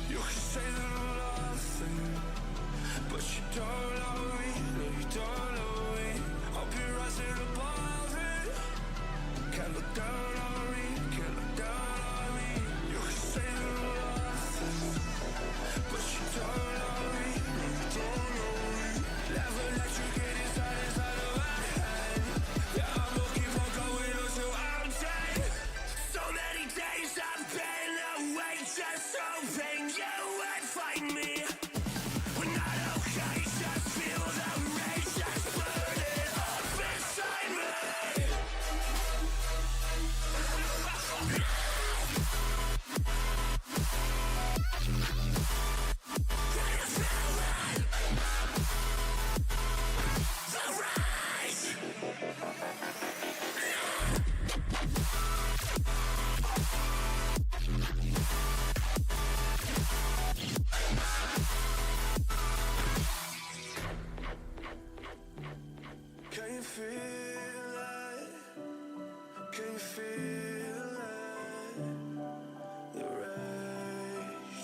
You can say that I'm nothing, but you don't know me, no you don't know me. I'll be rising above it. Can't look down on me, can't look down on me. You can say that I'm nothing, but you don't know me, no you don't know me. Never let you get inside of my head. Yeah, I'm gonna keep on going until I'm dead. So many days I've been away, just hoping you would find me. We're not okay, just feel the rage that's burning up inside me. The rise. Can you feel it? Can you feel it? The rage.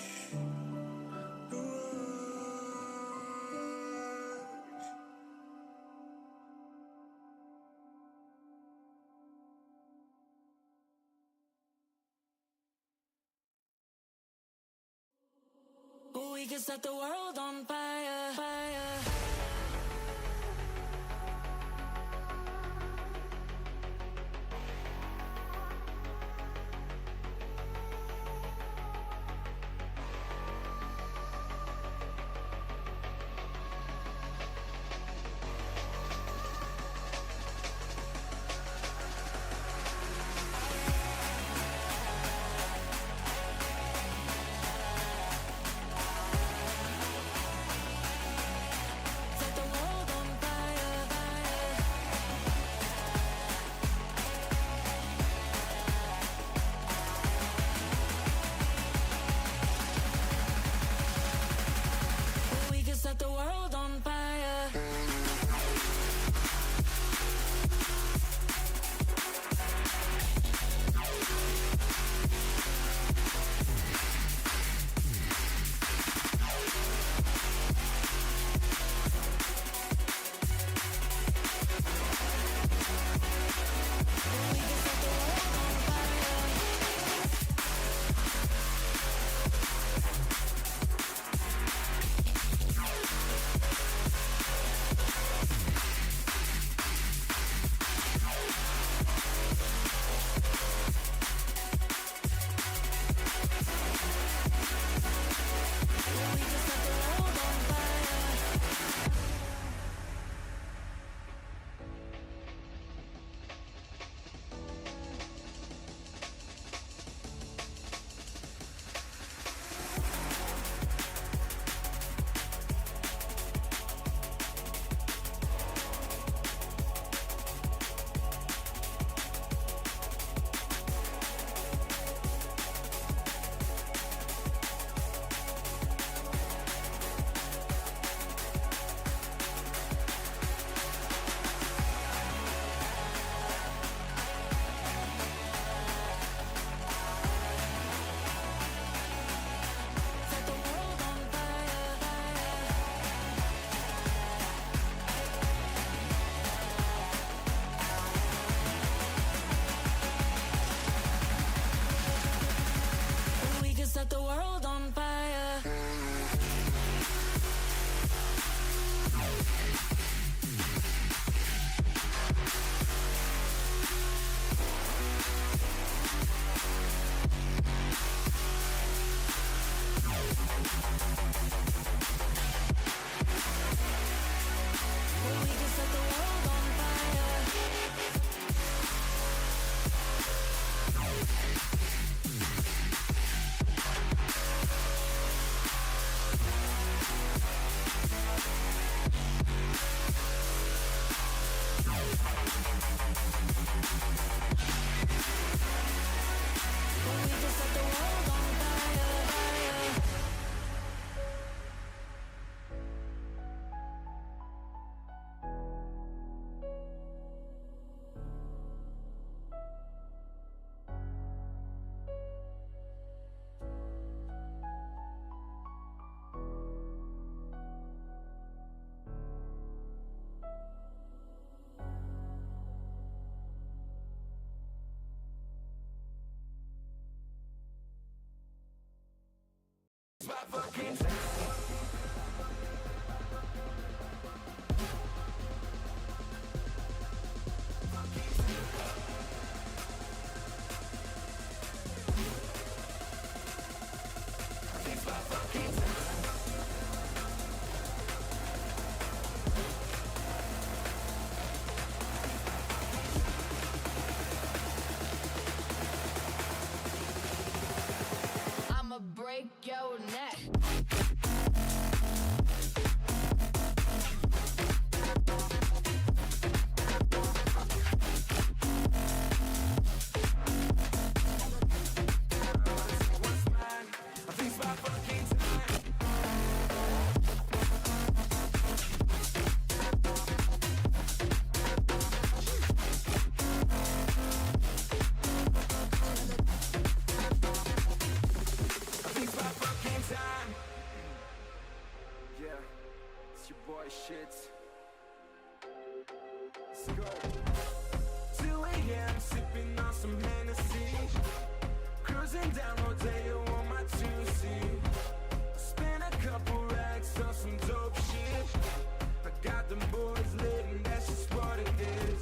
The rage. We can set the world on fire, fire. about fucking time. It's about fucking time. I'ma break your neck. What's mine? I think it's about fucking time. I think it's about fucking time. Yeah, it's your boy Shit. Let's go. 2 a.m. sipping on some Hennessy. Cruising down Rodeo on my 2C. Spent a couple racks on some dope shit. I got them boys lit and that's just what it is.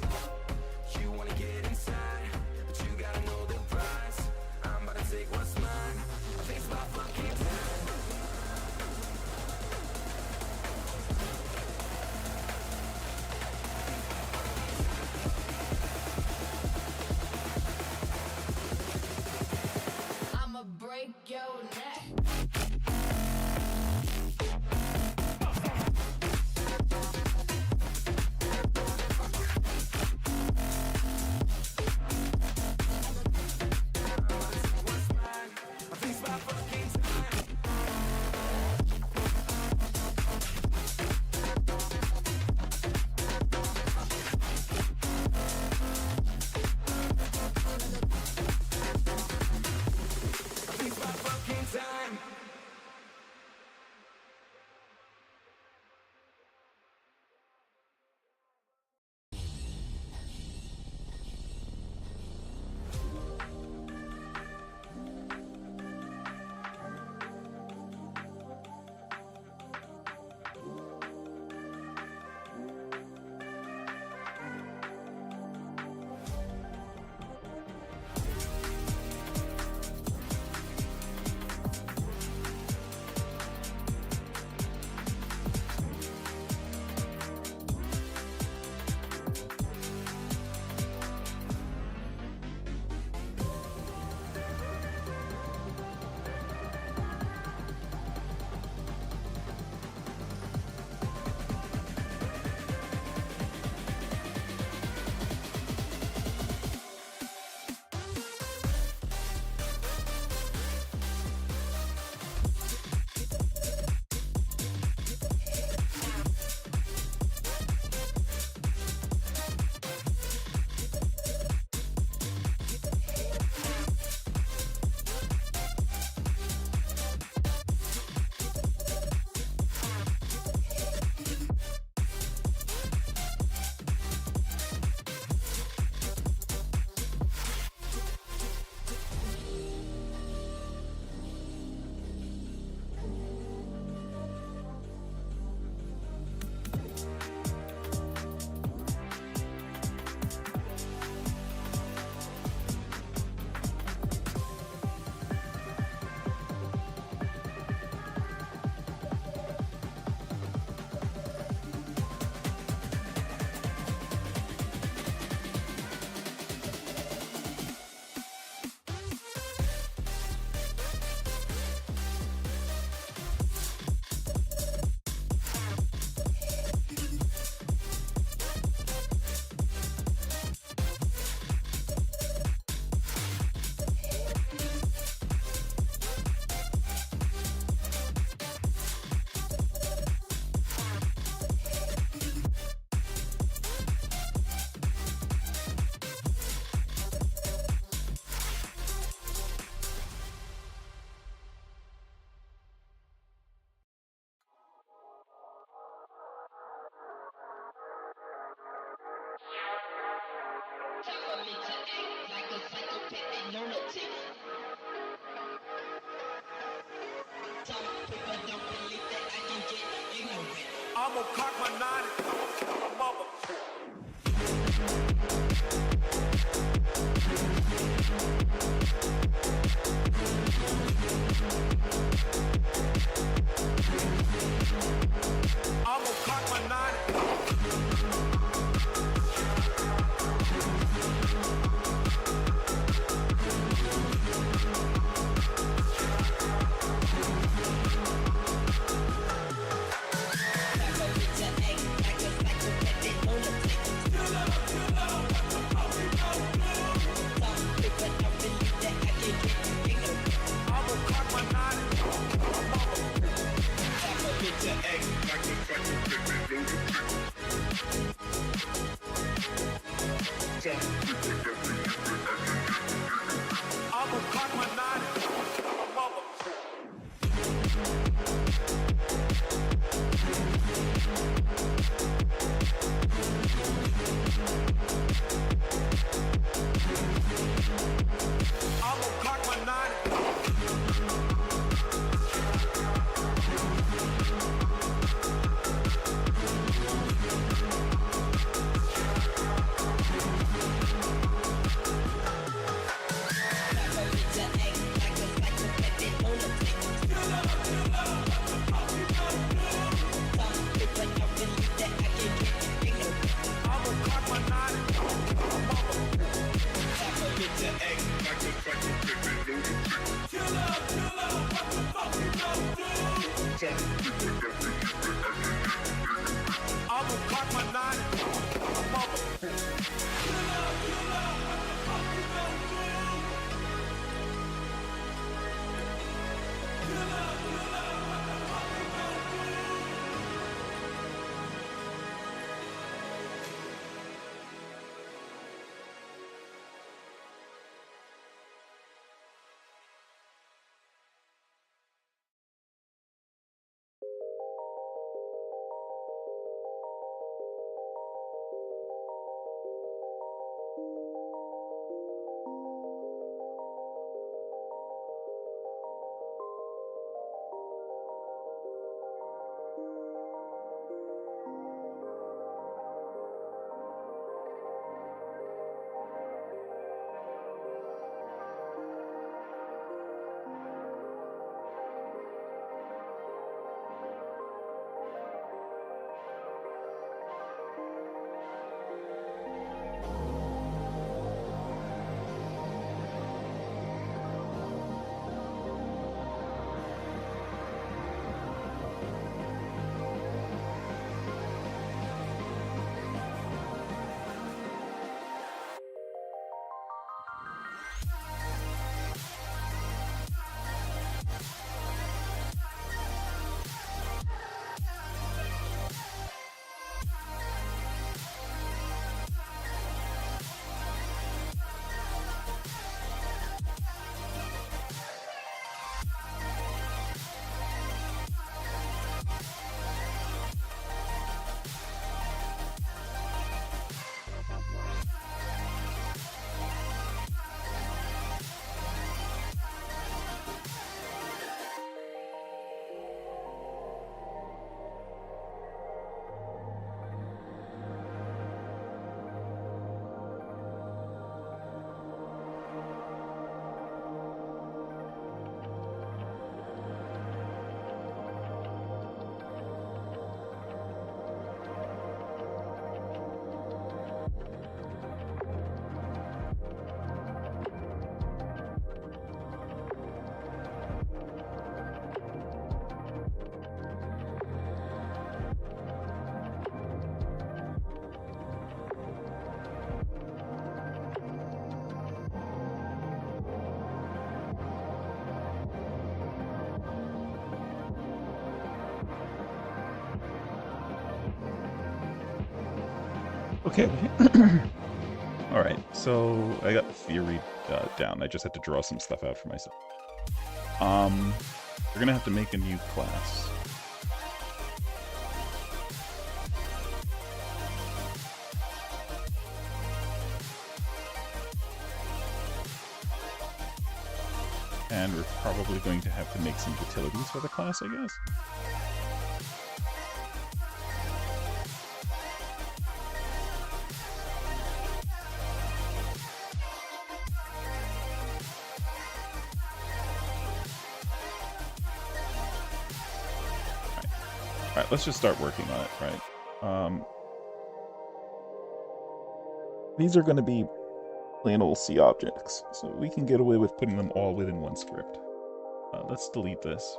You wanna get inside, but you gotta know the price. I'm about to take what's mine. I think it's about fucking time. I'm gonna cock my nine and mother. I'm gonna cock my nine. I'm gonna cock my nine and mother. I'm gonna cock my nine. I'm gonna cock my nine. Okay. All right. So I got the theory down. I just had to draw some stuff out for myself. We're gonna have to make a new class. And we're probably going to have to make some utilities for the class, I guess. Alright, let's just start working on it, right? These are going to be plain old C objects, so we can get away with putting them all within one script. Let's delete this.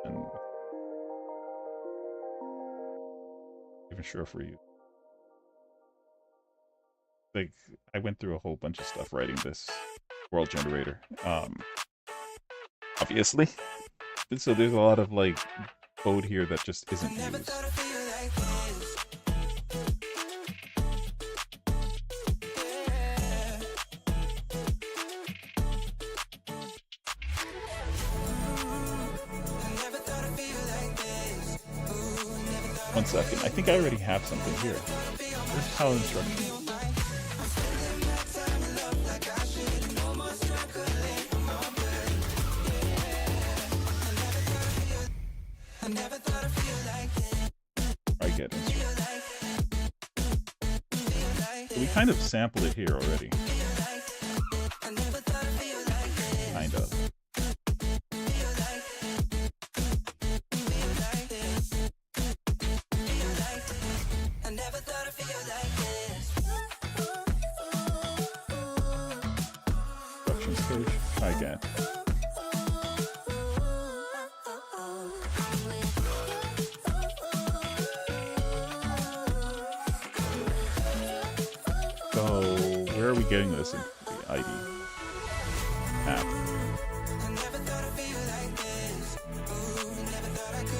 And even sure for you. Like, I went through a whole bunch of stuff writing this world generator. Obviously. So there's a lot of, like, code here that just isn't used. One second. I think I already have something here. Where's Power Instruction? I get it. So we kind of sampled it here already. Kind of. Instructions page. I get. So, where are we getting this in the ID? App.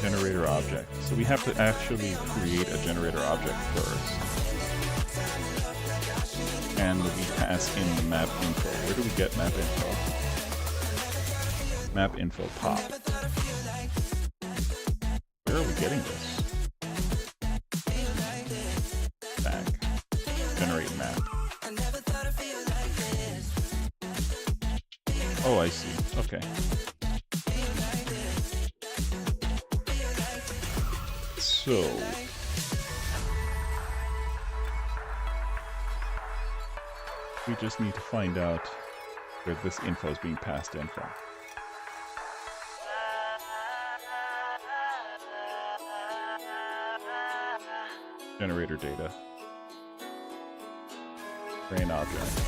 Generator object. So we have to actually create a generator object first. And we pass in the map info. Where do we get map info? Map info pop. Where are we getting this? Back. Generate map. Oh, I see. Okay. So we just need to find out where this info is being passed in from. Generator data. Brain object.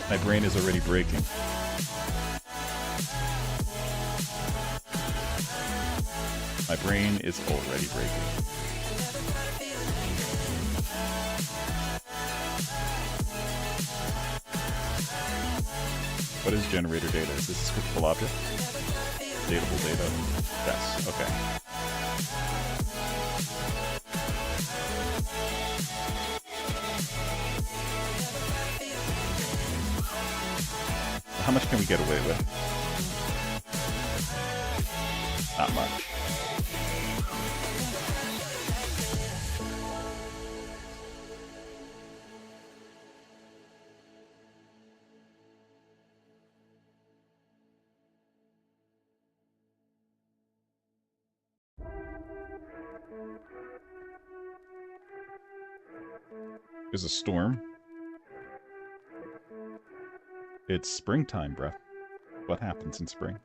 My brain is already breaking. My brain is already breaking. What is generator data? Is this a scriptable object? Datable data? Yes, okay. How much can we get away with? Not much. There's a storm. It's springtime, bruh. What happens in spring?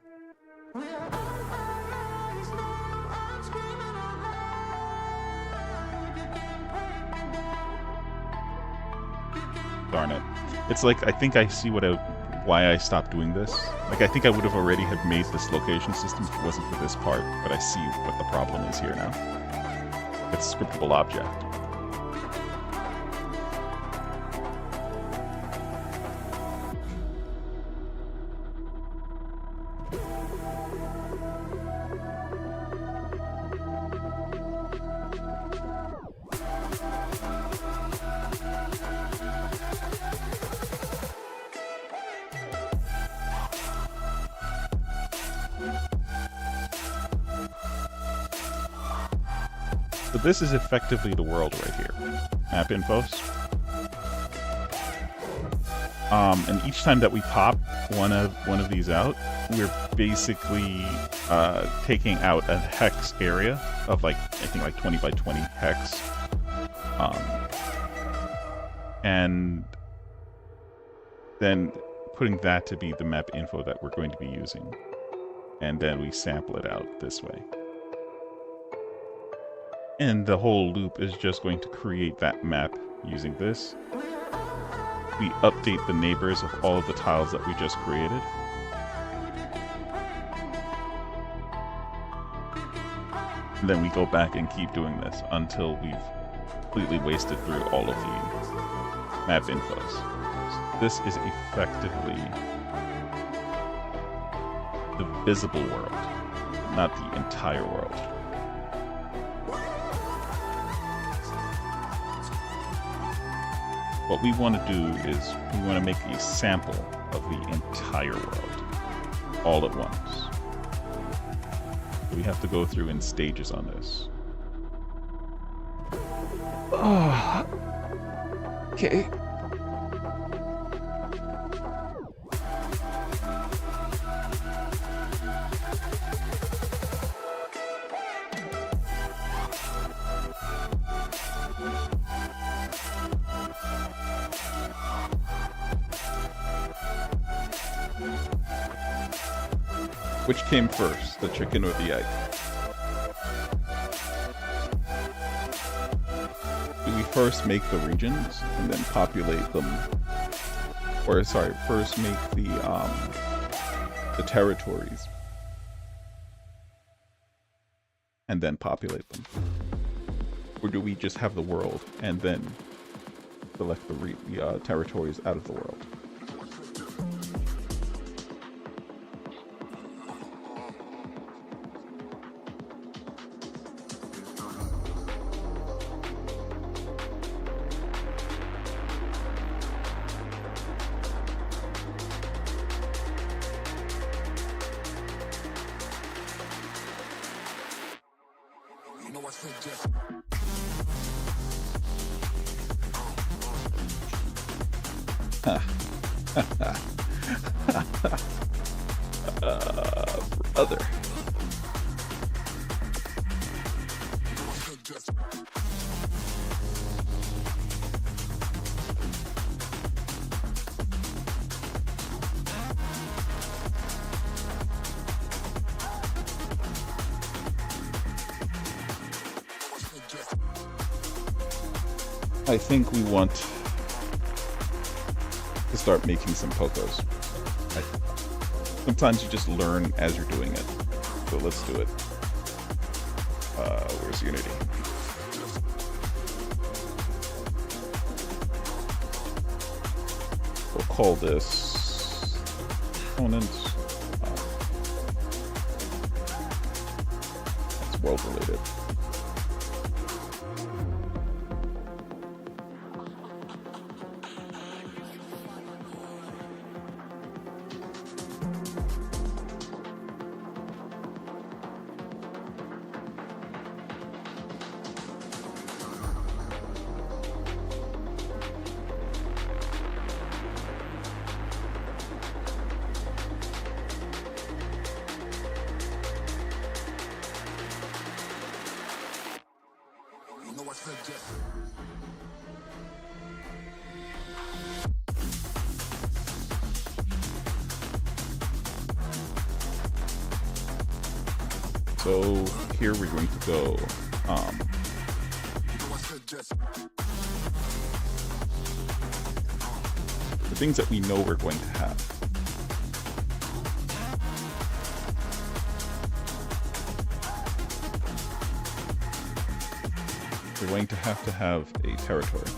Darn it. It's like, I think I see why I stopped doing this. Like, I think I would have already have made this location system if it wasn't for this part, but I see what the problem is here now. It's a scriptable object. So this is effectively the world right here. Map infos. And each time that we pop one of these out, we're basically taking out a hex area of like, I think like 20 by 20 hex. And then putting that to be the map info that we're going to be using. And then we sample it out this way. And the whole loop is just going to create that map using this. We update the neighbors of all of the tiles that we just created. And then we go back and keep doing this until we've completely wasted through all of the map infos. So this is effectively the visible world, not the entire world. What we want to do is we want to make a sample of the entire world all at once. We have to go through in stages on this. Oh, okay. Which came first, the chicken or the egg? Do we first make the regions and then populate them? Or sorry, first make the territories and then populate them? Or do we just have the world and then select the territories out of the world? Brother. I think we want to start making some pocos. Sometimes you just learn as you're doing it. So let's do it. Where's Unity? We'll call this components. That's world related. So here we're going to go the things that we know we're going to have. We're going to have a territory.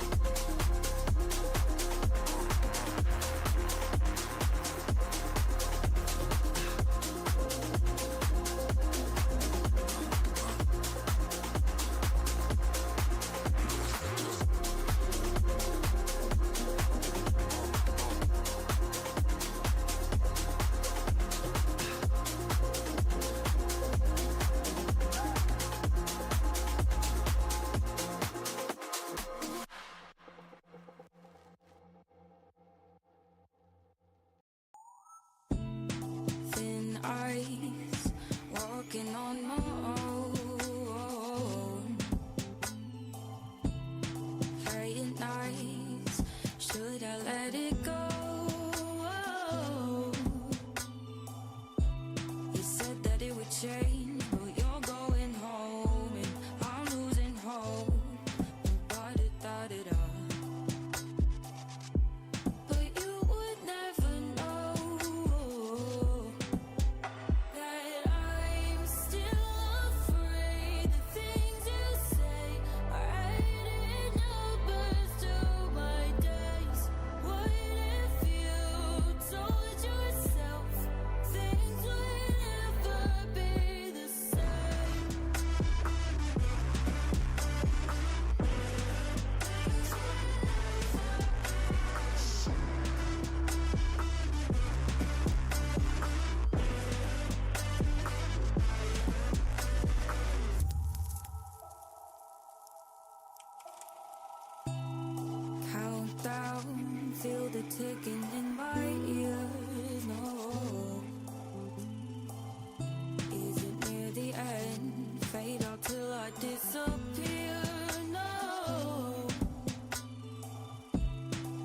change, but you're going home, and I'm losing hope. Nobody thought it up. But you would never know that I'm still afraid. The things you say are adding numbers to my days. What if you told yourself things would never be the same? Countdown, feel the ticking in my ears. No, is it near the end? Fade out till I disappear. No,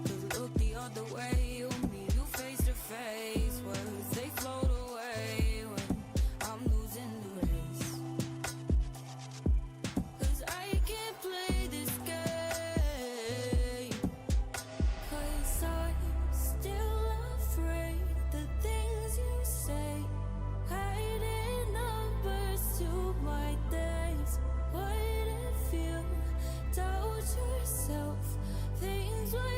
'cause look the other way, you meet you face to face. Words they float away when I'm losing the race. 'Cause I can't play this game. 'Cause I'm still afraid the things you say hiding numbers to my days. What if you doubt yourself? Things will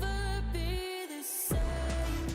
never be the same.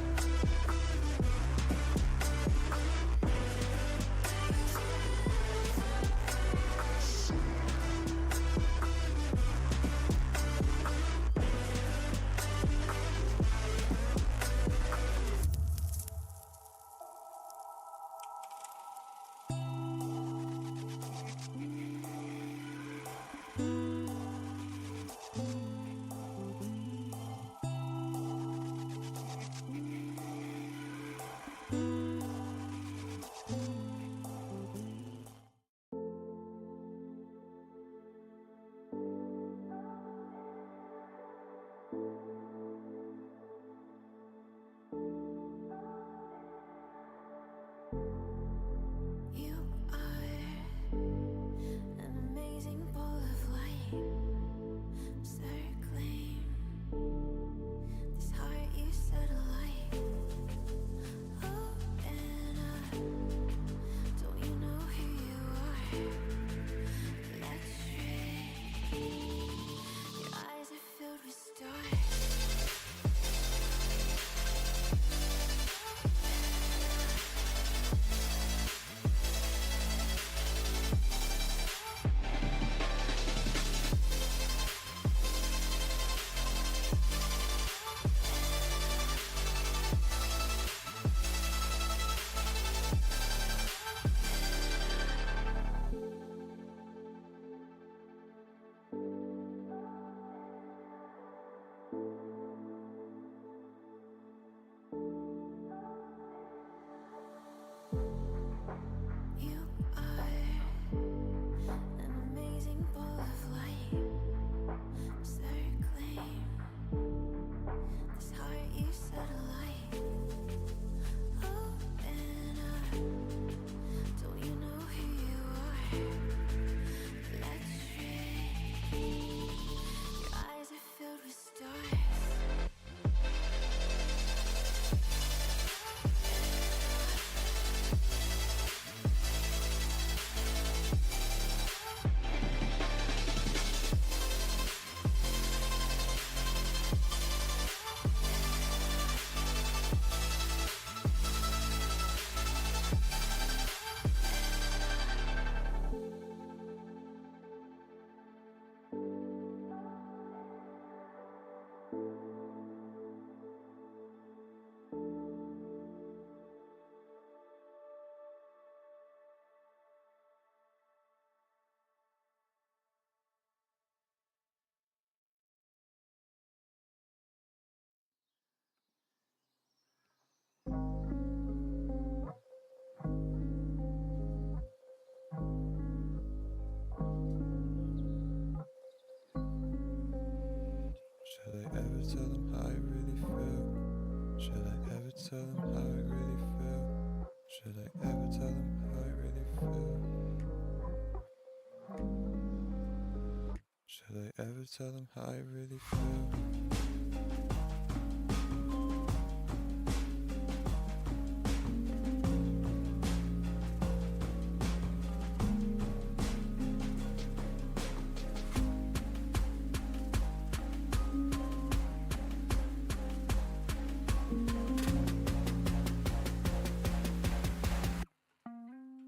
ever tell them how I really feel?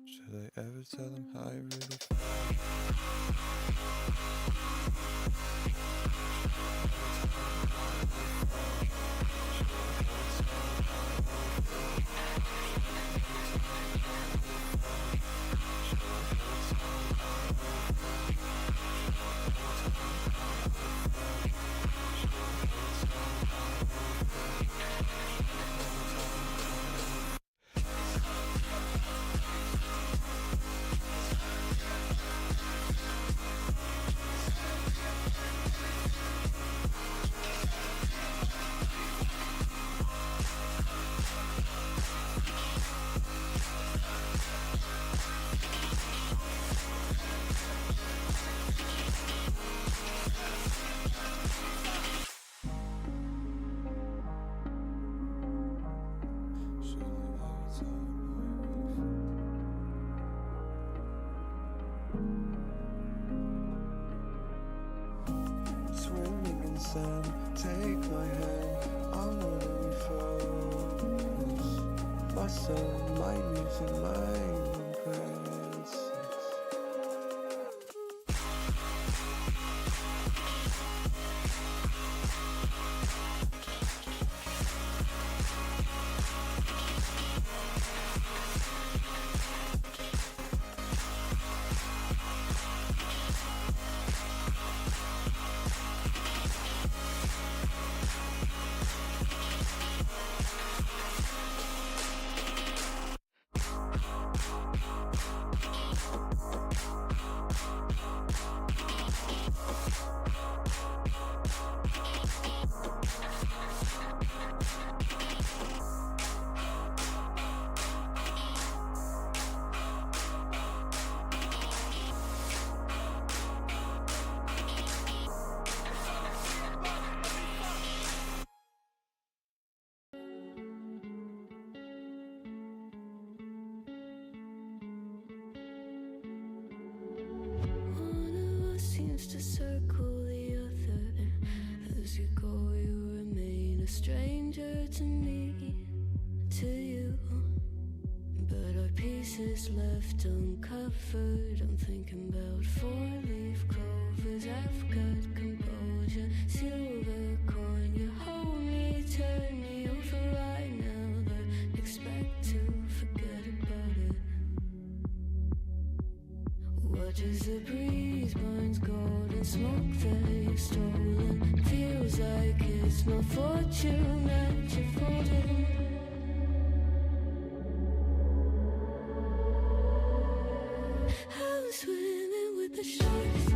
Should I ever tell them how I really feel? Should I ever tell them how I really feel? Swimming in sand, take my hand, I wanna refocus my soul, my music, my regrets. One of us seems to circle the other. As you go, you remain a stranger to me, to you. But our pieces left uncovered. I'm thinking about four-leaf clovers. I've got composure, silver coin. You hold me, turn me over right now. But expect to forget about it. Watches the breeze, burns gold and smoke that you've stolen. Feels like it's my fortune that you're folding. I'm swimming with the sharks.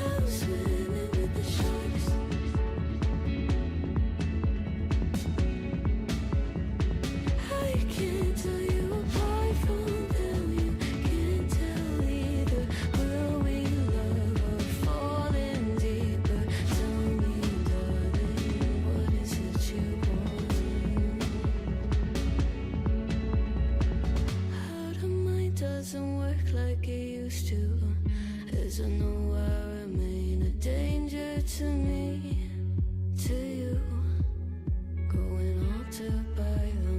I'm swimming with the sharks. I can't tell you apart from them. You can't tell either. Will we love or fall in deeper? Tell me, darling, what is it you want? How the mind doesn't work like it used to. As I know I remain a danger to me, to you. Going altered by the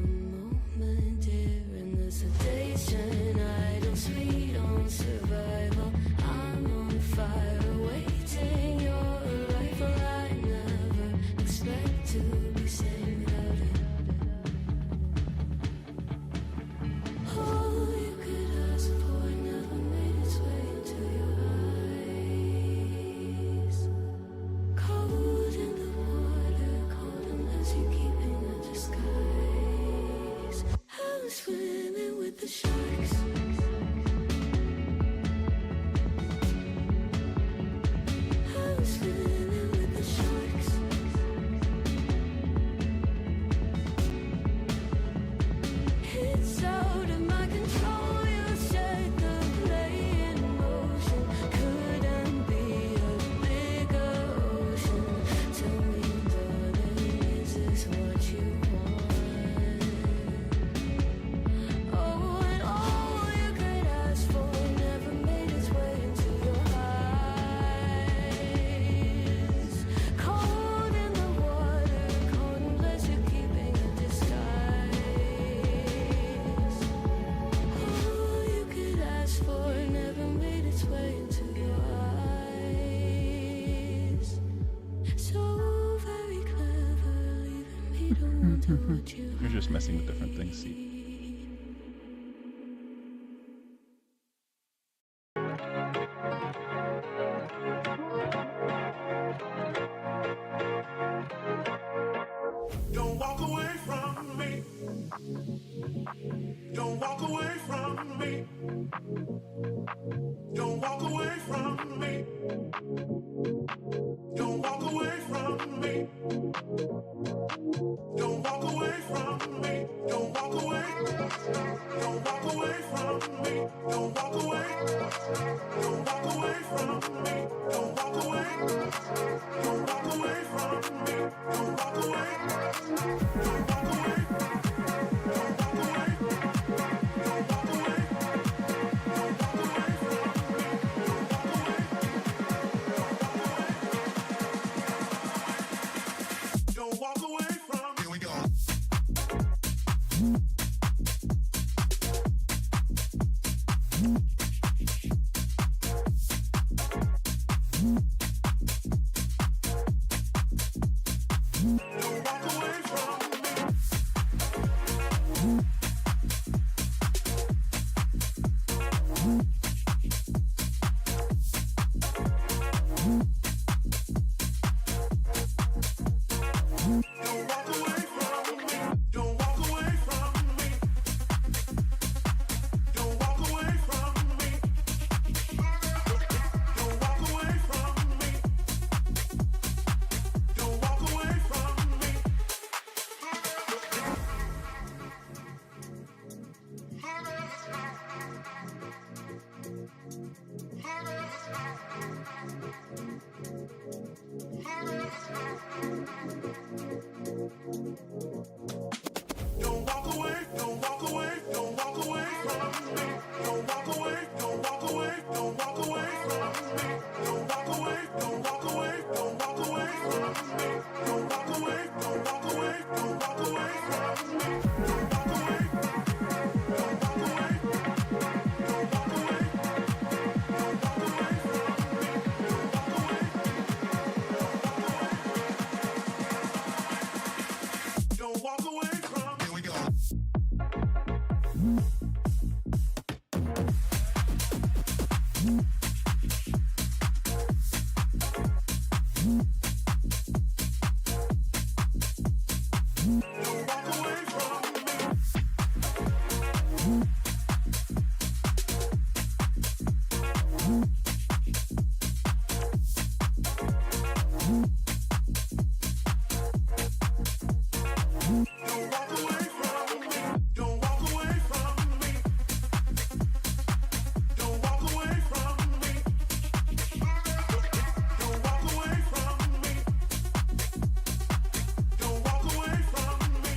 moment, dear, and the sedation. Idle, sweet on survival. I'm on fire, waiting your arrival. I never expect to be saved without it. All you could ask for never made its way into your eyes. Cold in the water, cold unless you keep in the disguise. I'm swimming with the sharks. you want. Oh, and all you could ask for never made its way into your eyes. Cold in the water, cold unless you're keeping a disguise. All you could ask for never made its way into your eyes. So very clever, leaving me to wonder what you You're just messing with different things, see. Don't walk away from me. Don't walk away from me. Don't walk away from me. Don't walk away from me. Don't walk away from me. Don't walk away. Don't walk away from me. Don't walk away. Don't walk away from me. Don't walk away. Don't walk away from me. Don't walk away. Don't walk away. Don't walk away. Don't walk away. Don't walk away from me. Don't walk away. Don't walk away from. Here we go. Don't walk away from me. Don't walk away from me. Don't walk away from me. Don't walk away from me. Don't walk away from me. Don't walk away from me. Don't walk away, don't walk away, don't walk away from me. Don't walk away, don't walk away, don't walk away from me. Don't walk away, don't walk away, don't walk away from me. Don't walk away, don't walk away, don't walk away from me. Don't walk away, don't walk away, don't walk away, don't walk away from me. Don't walk away, don't walk away from. Here we go. Don't walk away from me. Don't walk away from me. Don't walk away from me. Don't walk away from me. Don't walk away from me. Don't walk away from me.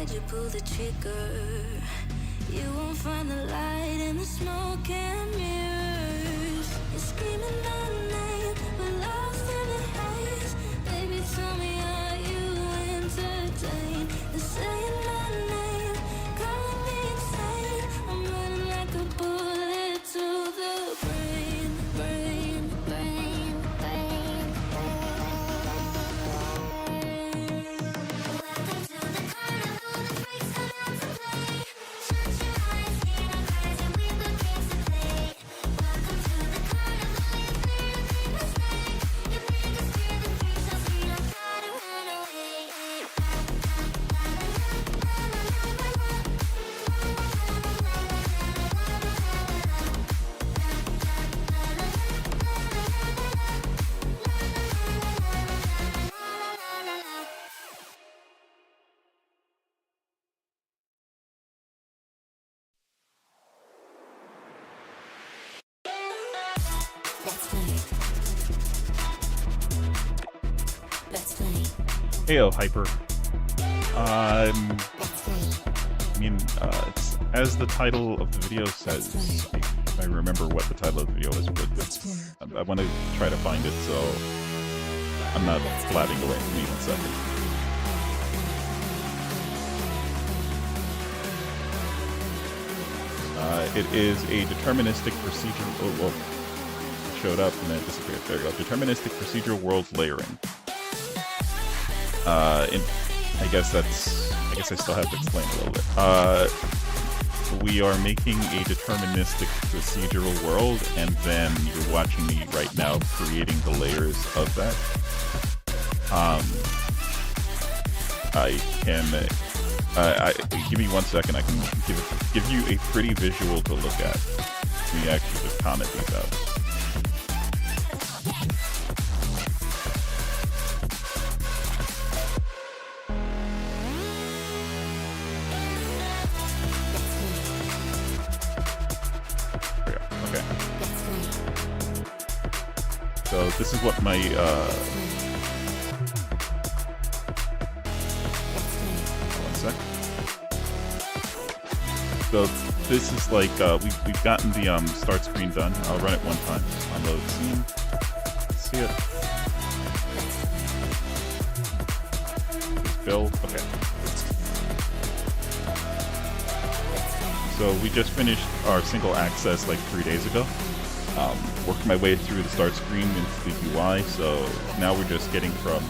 why'd you pull the trigger? You won't find the light in the smoke and mirrors. You're screaming my name, we're lost in the haze. Baby, tell me, are you entertained? They're saying my name, calling me insane. I'm running like a bullet to the brain, brain, brain, brain, Welcome to the carnival, the freaks come out to play. Shut your eyes, hear our cries, and we've got games to play. Welcome to the carnival, you're free to make mistakes. You make us fear the freaks, so we don't gotta run away. Let's play. Let's play. Heyo, Hyper. Let's play. I mean, it's, as the title of the video says, if I remember what the title of the video is, but I want to try to find it so I'm not blabbing away. Give me 1 second. It is a deterministic procedural. Oh, whoa. It showed up and then it disappeared. There we go. Deterministic procedural world layering. I guess that's. I guess I still have to explain a little bit. We are making a deterministic procedural world, and then you're watching me right now creating the layers of that. I can. Give me 1 second. I can give you a pretty visual to look at. Let me actually just comment these out. There we go. Okay. So this is what my So this is like we've gotten the start screen done. I'll run it one time. Unload scene. See it. Just build. Okay. So we just finished our single access like 3 days ago. Working my way through the start screen into the UI. So now we're just getting from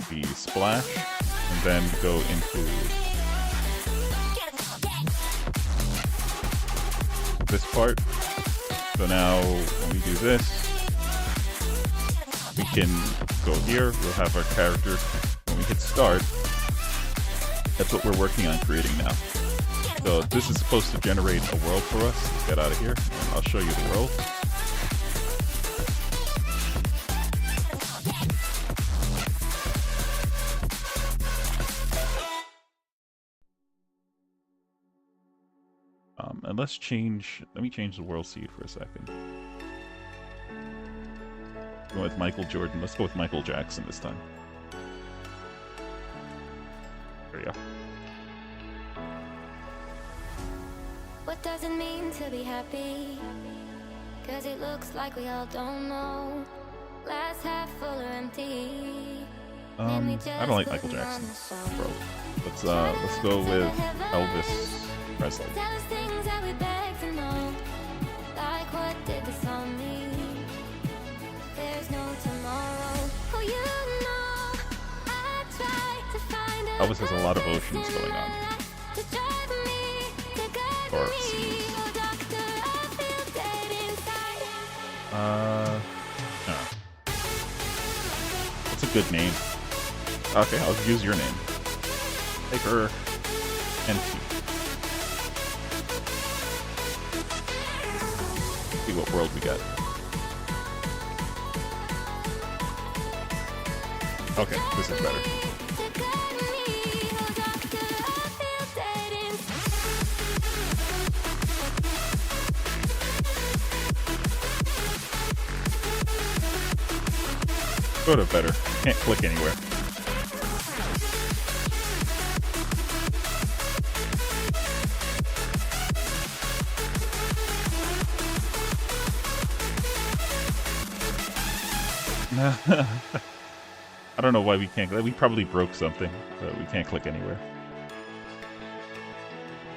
the splash, and then go into this part. So now when we do this, we can go here, we'll have our character. When we hit start, that's what we're working on creating now. So this is supposed to generate a world for us. Let's get out of here, and I'll show you the world. And let me change the world seed for a second. Go with Michael Jordan. Let's go with Michael Jackson this time. There we go. What does it mean to be happy? Cause it looks like we all don't know. Glass half full or empty. I don't like Michael Jackson, bro. Let's go with Elvis Presley. Tell us things that we beg to know. Like what did this all mean? There's no tomorrow. Oh, you know, I try to find Elvis has a lot of oceans going on. to drive me, to guide Or me. seas. Oh, doctor, I feel dead inside. No. That's a good name. Okay, I'll use your name. Take her empty. See what world we get. Okay, this is better. Sort of better. Can't click anywhere. I don't know why we can't. We probably broke something, but we can't click anywhere.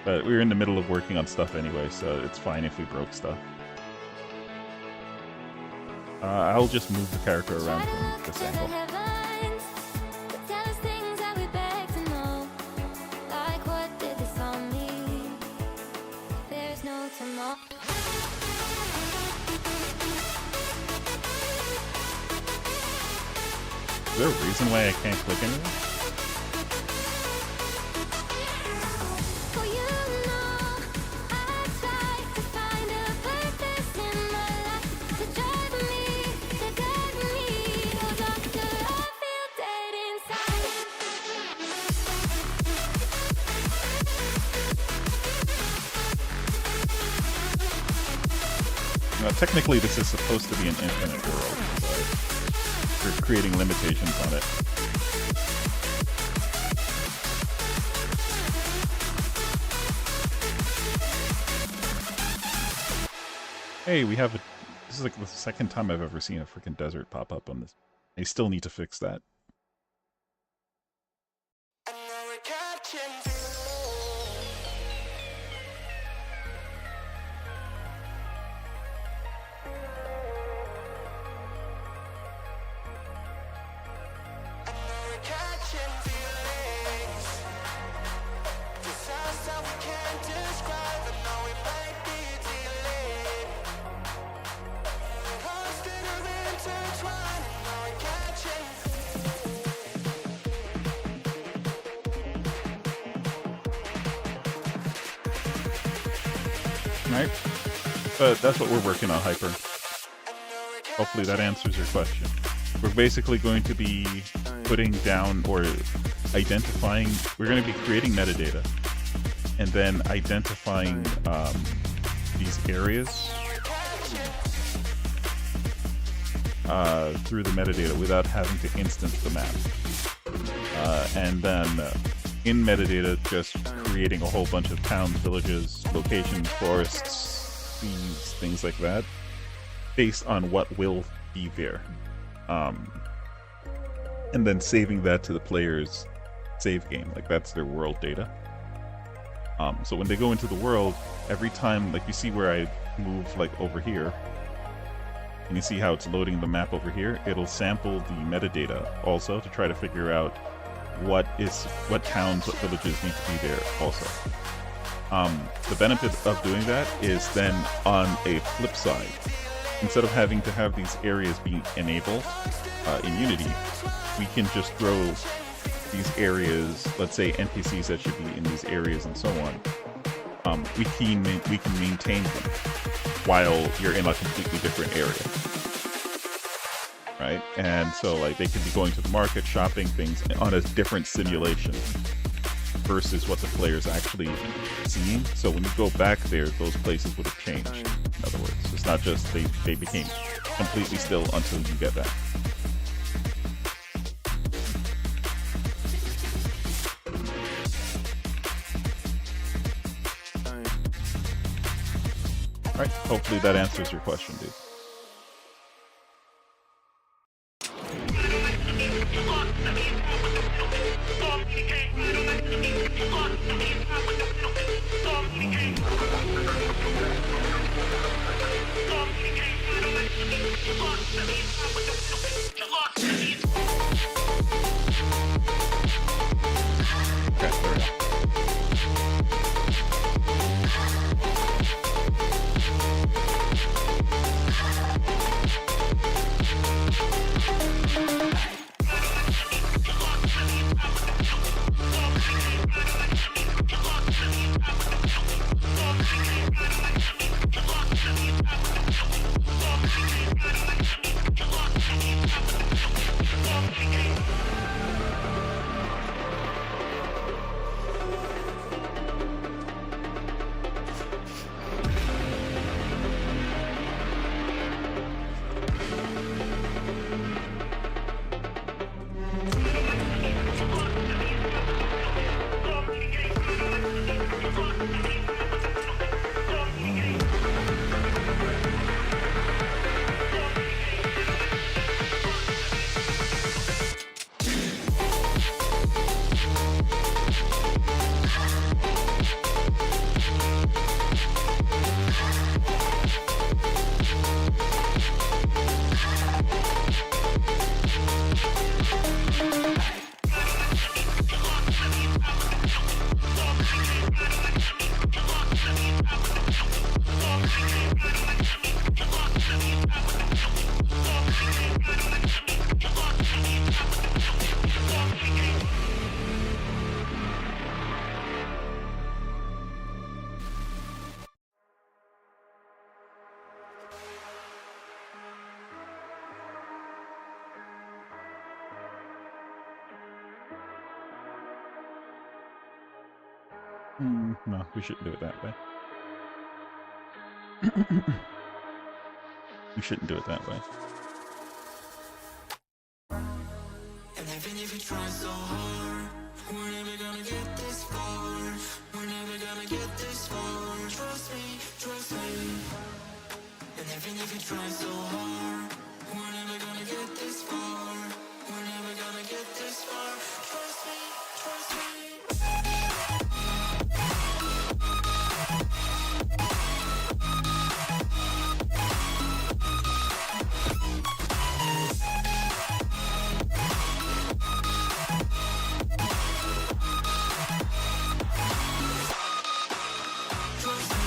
But we were in the middle of working on stuff anyway, so it's fine if we broke stuff. I'll just move the character around from this angle. Is there a reason why I can't click anywhere? Technically, this is supposed to be an infinite world, but we're creating limitations on it. Hey, we have a... This is like the second time I've ever seen a freaking desert pop up on this. They still need to fix that. Right? But that's what we're working on, Hyper. Hopefully that answers your question. We're basically going to be putting down or identifying, we're going to be creating metadata and then identifying these areas through the metadata without having to instance the map. And then in metadata, just creating a whole bunch of towns, villages, locations, forests, seas, things like that, based on what will be there. And then saving that to the player's save game, like that's their world data. So when they go into the world, every time, like you see where I move like over here, and you see how it's loading the map over here, it'll sample the metadata also to try to figure out what towns, what villages need to be there also. The benefit of doing that is then on a flip side, instead of having to have these areas be enabled in Unity, we can just throw these areas, let's say NPCs that should be in these areas and so on. We can maintain them while you're in a completely different area. Right? And so like they could be going to the market, shopping things on a different simulation versus what the player's actually seeing. So when you go back there, those places would have changed. In other words, it's not just they became completely still until you get back. All right, hopefully that answers your question, dude. No, we shouldn't do it that way. We shouldn't do it that way. And even if you try so hard, we're never gonna get this far. We're never gonna get this far. Trust me, trust me. And even if you try so hard, we're never gonna get this far. We're never gonna get this far. Trust me, trust me. Trust me.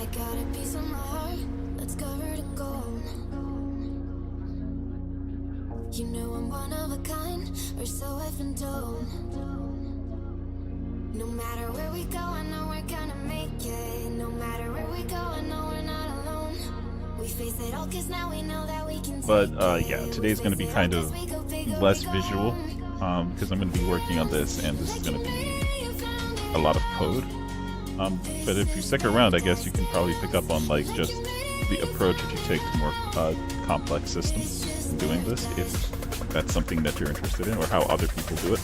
I got a piece of my heart that's covered in gold. You know I'm one of a kind, or so I've been told. No matter where we go, I know we're gonna make it. No matter where we go, I know we're not alone. We face it all 'cause now we know that we can. But yeah, today's going to be kind of less visual because I'm going to be working on this, and this is going to be a lot of code. But if you stick around, I guess you can probably pick up on like just the approach that you take to more complex systems in doing this, if that's something that you're interested in, or how other people do it.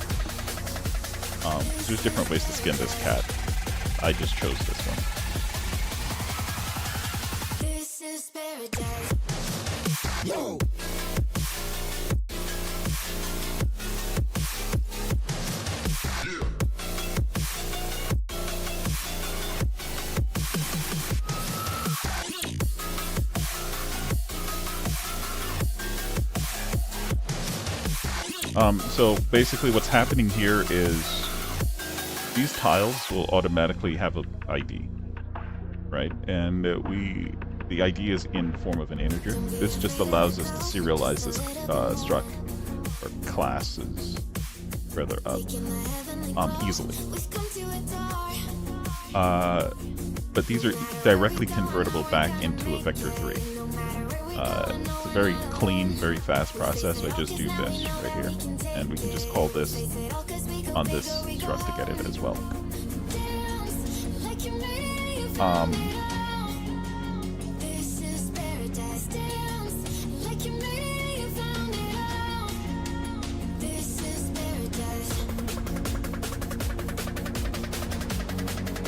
There's different ways to skin this cat. I just chose this one. This is paradise. Yo! So basically what's happening here is these tiles will automatically have an ID, right? And the ID is in form of an integer. This just allows us to serialize this struct, or classes, rather, easily. But these are directly convertible back into a vector 3. It's a very clean, very fast process, so I just do this right here. And we can just call this on this struct to get it as well.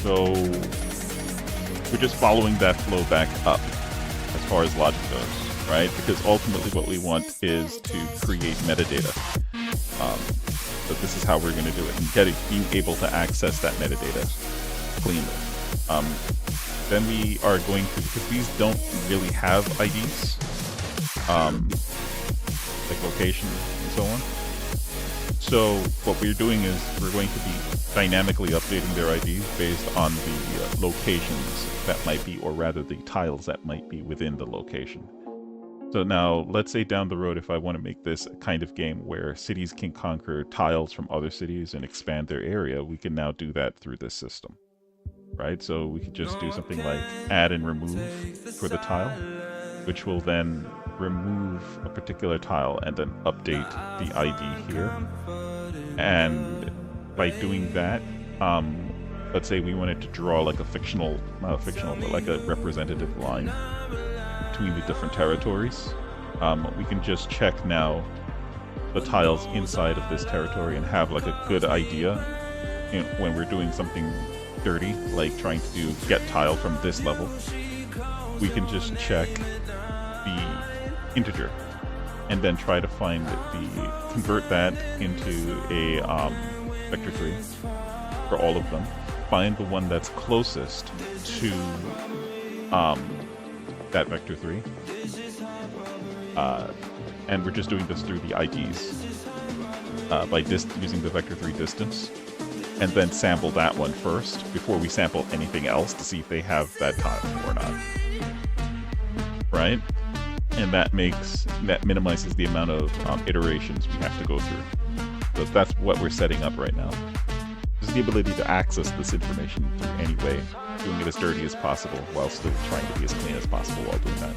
So we're just following that flow back up as far as logic goes, right? Because ultimately what we want is to create metadata. So this is how we're going to do it, and being able to access that metadata cleanly. Then we are going to, because these don't really have IDs, like location and so on. So what we're doing is we're going to be dynamically updating their IDs based on the locations that might be, or rather the tiles that might be within the location. So now, let's say down the road, if I want to make this a kind of game where cities can conquer tiles from other cities and expand their area, we can now do that through this system, right? So we could just do something like add and remove for the tile, which will then remove a particular tile and then update the ID here. And by doing that, let's say we wanted to draw like a fictional, not a fictional, but like a representative line between the different territories. We can just check now the tiles inside of this territory and have like a good idea when we're doing something dirty, like trying to get tile from this level. We can just check the integer and then try to find convert that into a vector 3 for all of them. Find the one that's closest to that vector 3. And we're just doing this through the IDs by using the vector 3 distance, and then sample that one first before we sample anything else to see if they have that tile or not. Right? And that minimizes the amount of iterations we have to go through. So that's what we're setting up right now. Just the ability to access this information through any way, doing it as dirty as possible while still trying to be as clean as possible while doing that.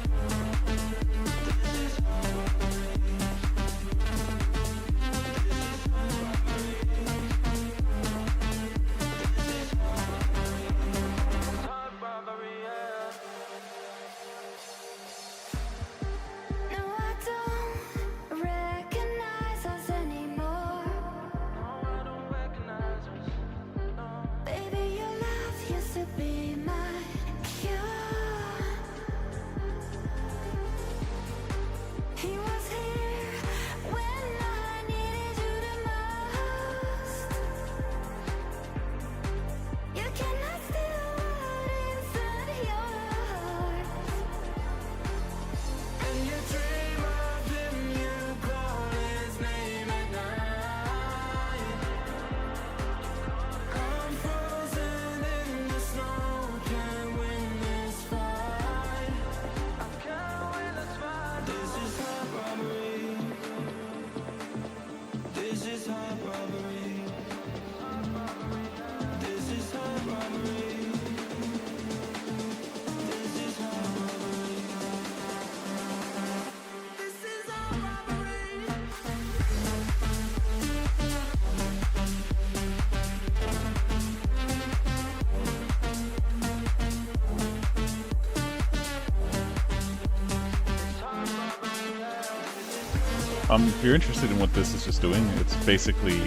if you're interested in what this is just doing, it's basically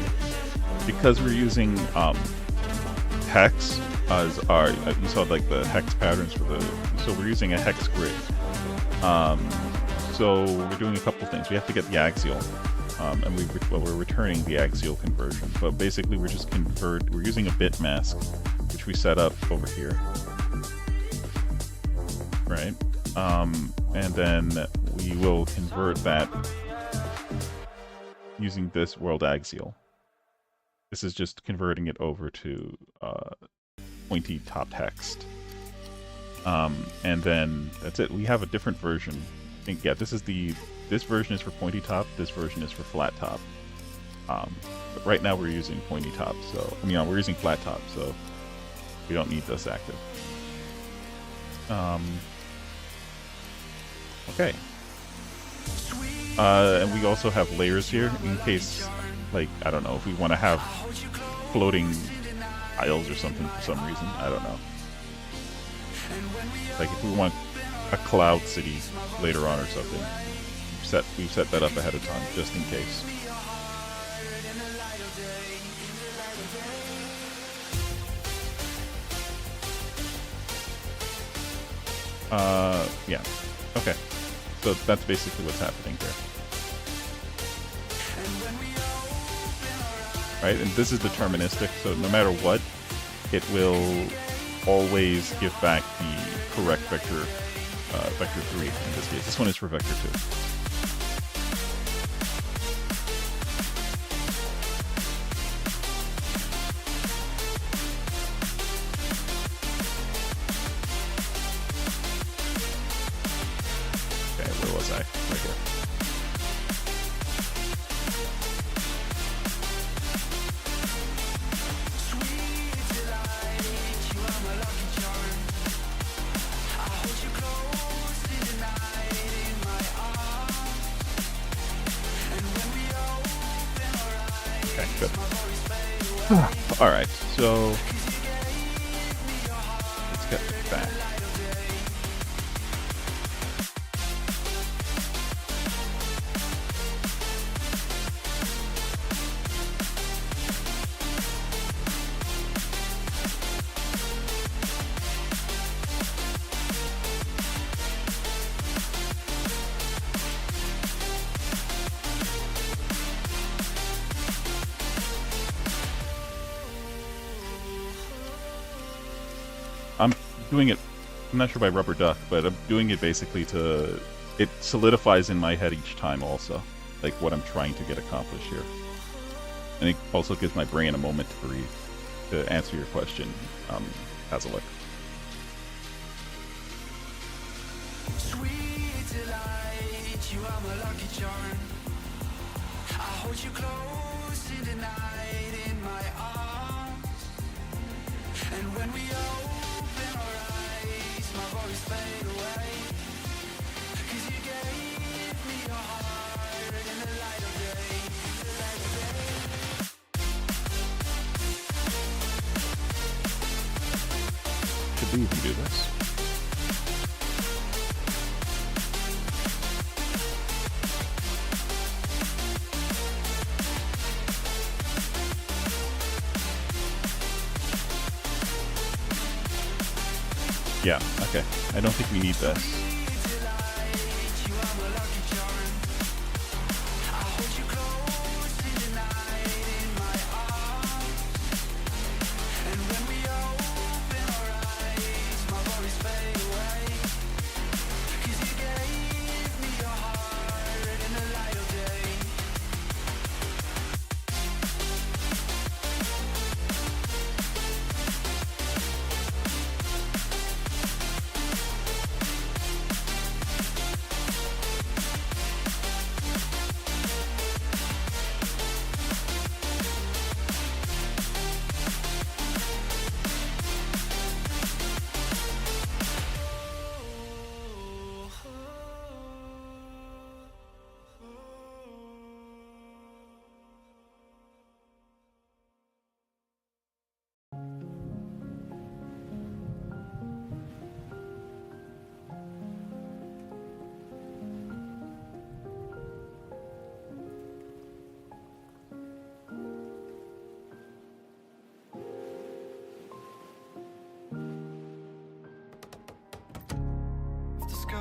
because we're using hex as our, you saw like the hex patterns for the, so we're using a hex grid. So we're doing a couple things. We have to get the axial, and we're returning the axial conversion. But basically, we're just we're using a bit mask, which we set up over here, right? And then we will convert that using this world axial. This is just converting it over to pointy top text. And then that's it. We have a different version. I think, yeah, this version is for pointy top, this version is for flat top. But right now we're using pointy top, so, we're using flat top, so we don't need this active. Okay. And we also have layers here, in case, like, I don't know, if we want to have floating tiles or something for some reason, I don't know. Like if we want a cloud city later on or something, we've set that up ahead of time, just in case. Yeah. Okay. So that's basically what's happening here. Right, and this is deterministic, so no matter what, it will always give back the correct vector, vector 3 in this case. This one is for vector 2. Okay, where was I? Right here. Alright, so let's get back. I'm doing it, I'm not sure by rubber duck, but I'm doing it basically to, it solidifies in my head each time also, like what I'm trying to get accomplished here. And it also gives my brain a moment to breathe, to answer your question, Hazelik. Sweet delight, you are my lucky charm. I hold you close in the night in my arms. And when we open our eyes, my worries fade away. 'Cause you gave me your heart in the light of day. The light of day. Should we even do this? Yeah, okay. I don't think we need this.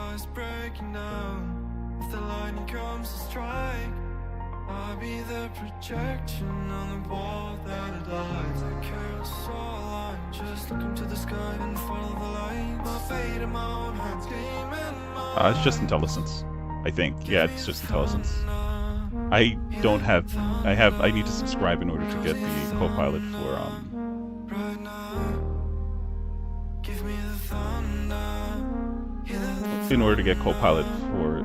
voice breaking down. If the lightning comes to strike, I'll be the projection on the wall that it lights. I can't so line, just look into the sky and follow the light. My fate in my own hands, demon. It's just intelligence, I think. Yeah, it's just intelligence. I don't have. I need to subscribe in order to get the Copilot for Right now, give me the thunder. in order to get Copilot for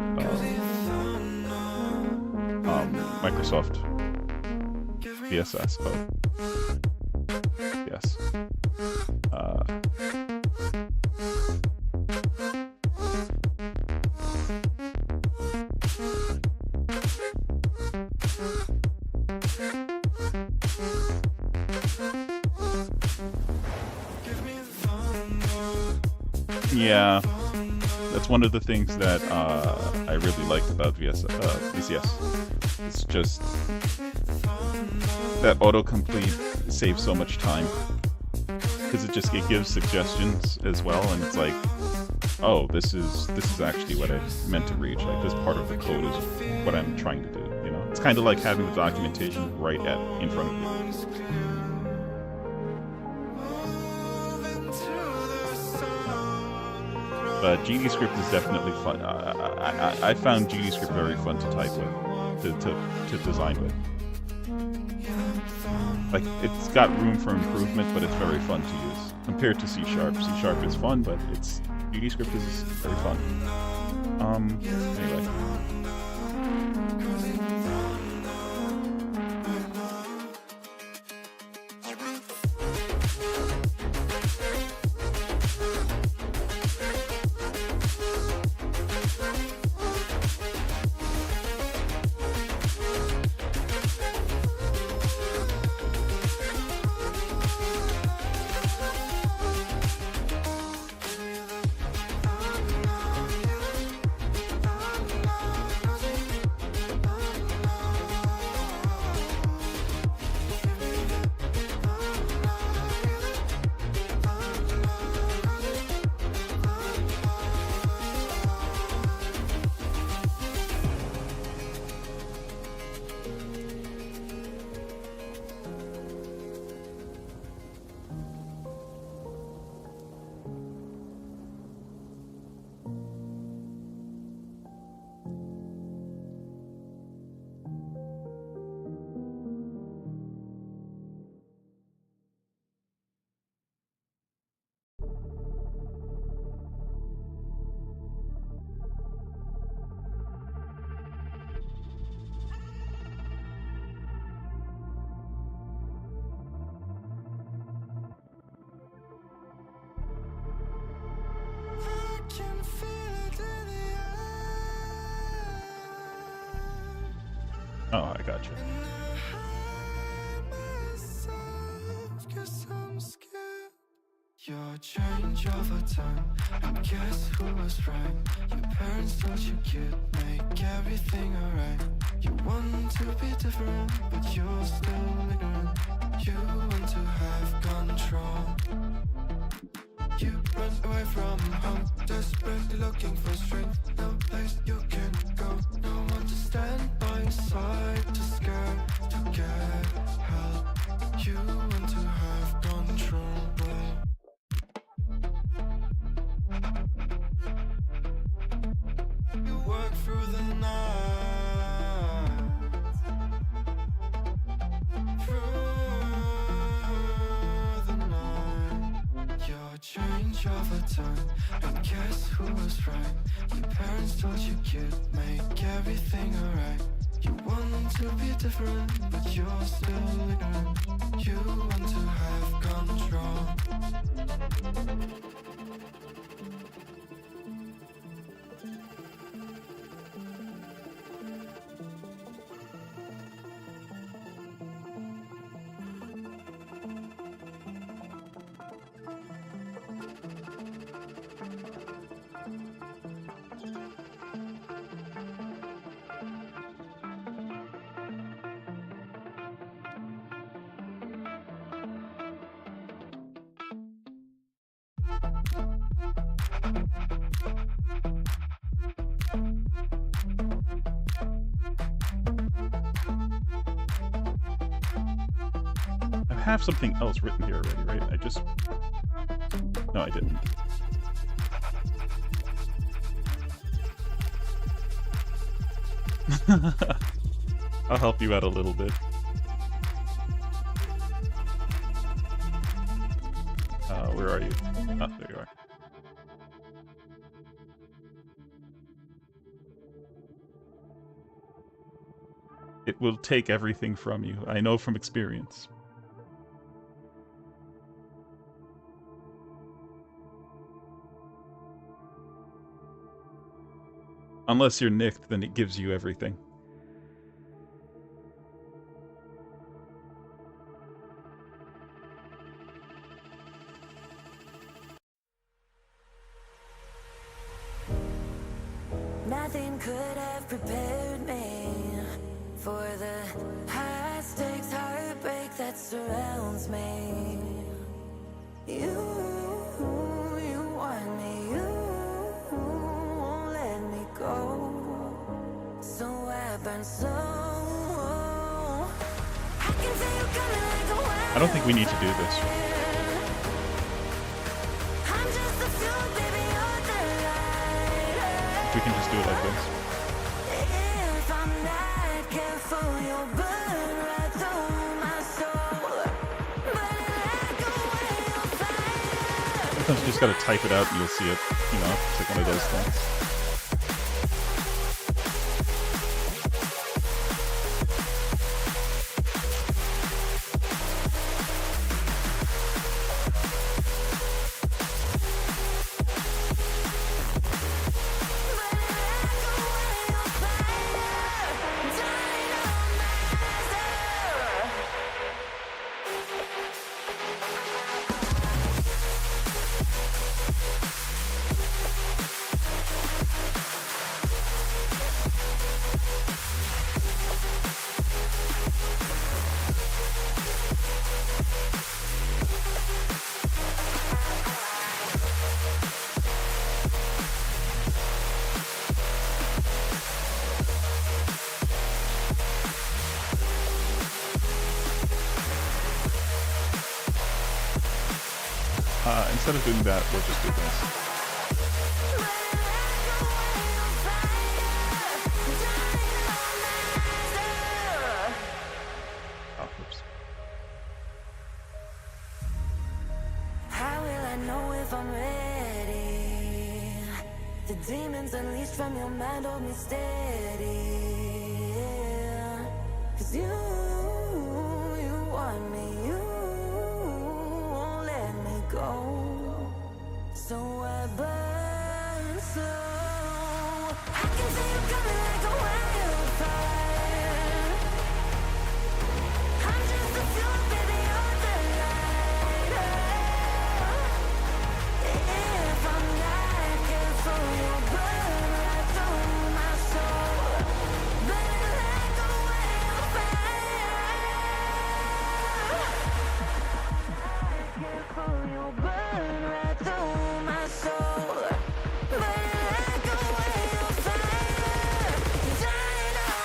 Microsoft VSS. Oh, yes. Yeah, that's one of the things that I really liked about VCS. It's just that autocomplete saves so much time because it gives suggestions as well, and it's like, oh, this is actually what I meant to reach. Like, this part of the code is what I'm trying to do. You know, it's kind of like having the documentation right in front of you. But GDScript is definitely fun. I found GDScript very fun to type with, to design with. Like, it's got room for improvement, but it's very fun to use compared to C#. C# is fun, but GDScript is very fun. Anyway. Oh, I got you. Your change over time, and guess who was right? Your parents told you could make everything alright. You want to be different, but you're still ignorant. You want to have control. You run away from home, desperately looking for strength. No place you can go, no one to stand by your side. Too scared to get help. You want to have control. You work through the night, Your change over time, and guess who was right? Your parents told you could make everything alright. You want to be different, but you're still ignorant. You want to have control. have something else written here already, right? I just... No, I didn't. I'll help you out a little bit. Where are you? Ah, there you are. It will take everything from you. I know from experience. Unless you're nicked, then it gives you everything. Nothing could have prepared me for the high stakes heartbreak that surrounds me. You want me, you won't let me go. So I burn so I can feel you coming like a wild. I don't think we need to do this. I'm just a fuel, baby, you're the light. We can just do it like this. If I'm not careful, you'll burn right through my soul. Burning like a wildfire. Sometimes you just gotta type it out and you'll see it. You know, it's like one of those things. Instead of doing that, we'll just do this. Oh, oops. How will I know if I'm ready? The demons unleashed from your mind hold me steady. 'Cause you want me, you won't let me go. So I burn slow. I can see you coming like a wildfire. I'm just a fuel, baby, you're the light. If I'm not careful, you'll burn right through my soul. Burning like a wildfire. Not careful, you'll burn right through my soul. Burning like a wildfire. Dynamizer.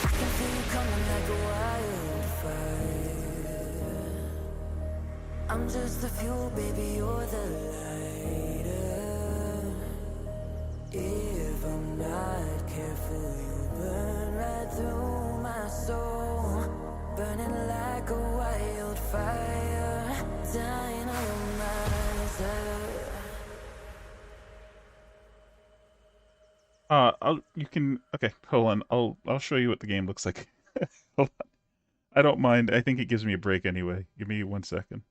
I can feel you coming like a wildfire. I'm just the fuel, baby, you're the lighter. If I'm not careful, you'll burn right through my soul. Burning like a wildfire. Dynamizer. You can, okay, hold on. I'll show you what the game looks like. Hold on. I don't mind. I think it gives me a break anyway. Give me 1 second.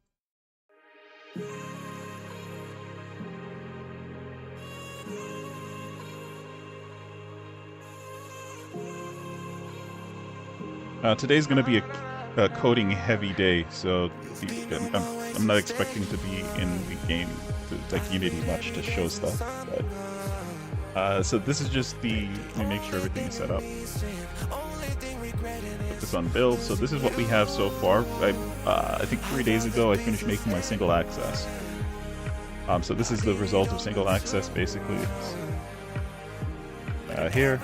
Today's going to be a coding heavy day, so I'm not expecting to be in the game, like Unity, much to show stuff. But, so this is just let me make sure everything is set up. Put this on build. So this is what we have so far. I think 3 days ago I finished making my single access. So this is the result of single access, basically. Here.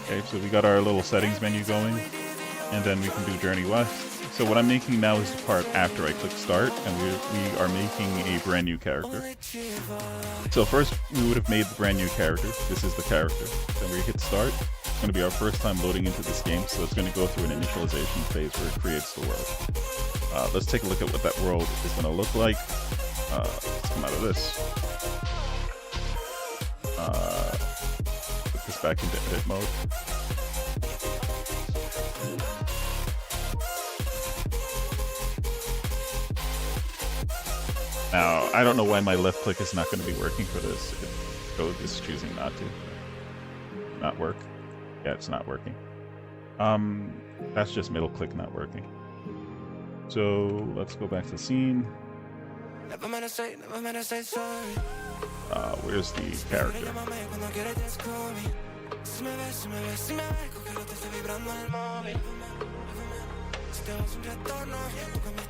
Okay, so we got our little settings menu going, and then we can do Journey West. So what I'm making now is the part after I click start, and we are making a brand new character. So first we would have made the brand new character. This is the character. Then we hit start. It's going to be our first time loading into this game, so it's going to go through an initialization phase where it creates the world. Let's take a look at what that world is going to look like. Let's come out of this. Put this back into edit mode. Now, I don't know why my left click is not going to be working for this. Code is choosing not to. Not work. Yeah, it's not working. That's just middle click not working. So let's go back to the scene. Where's the character?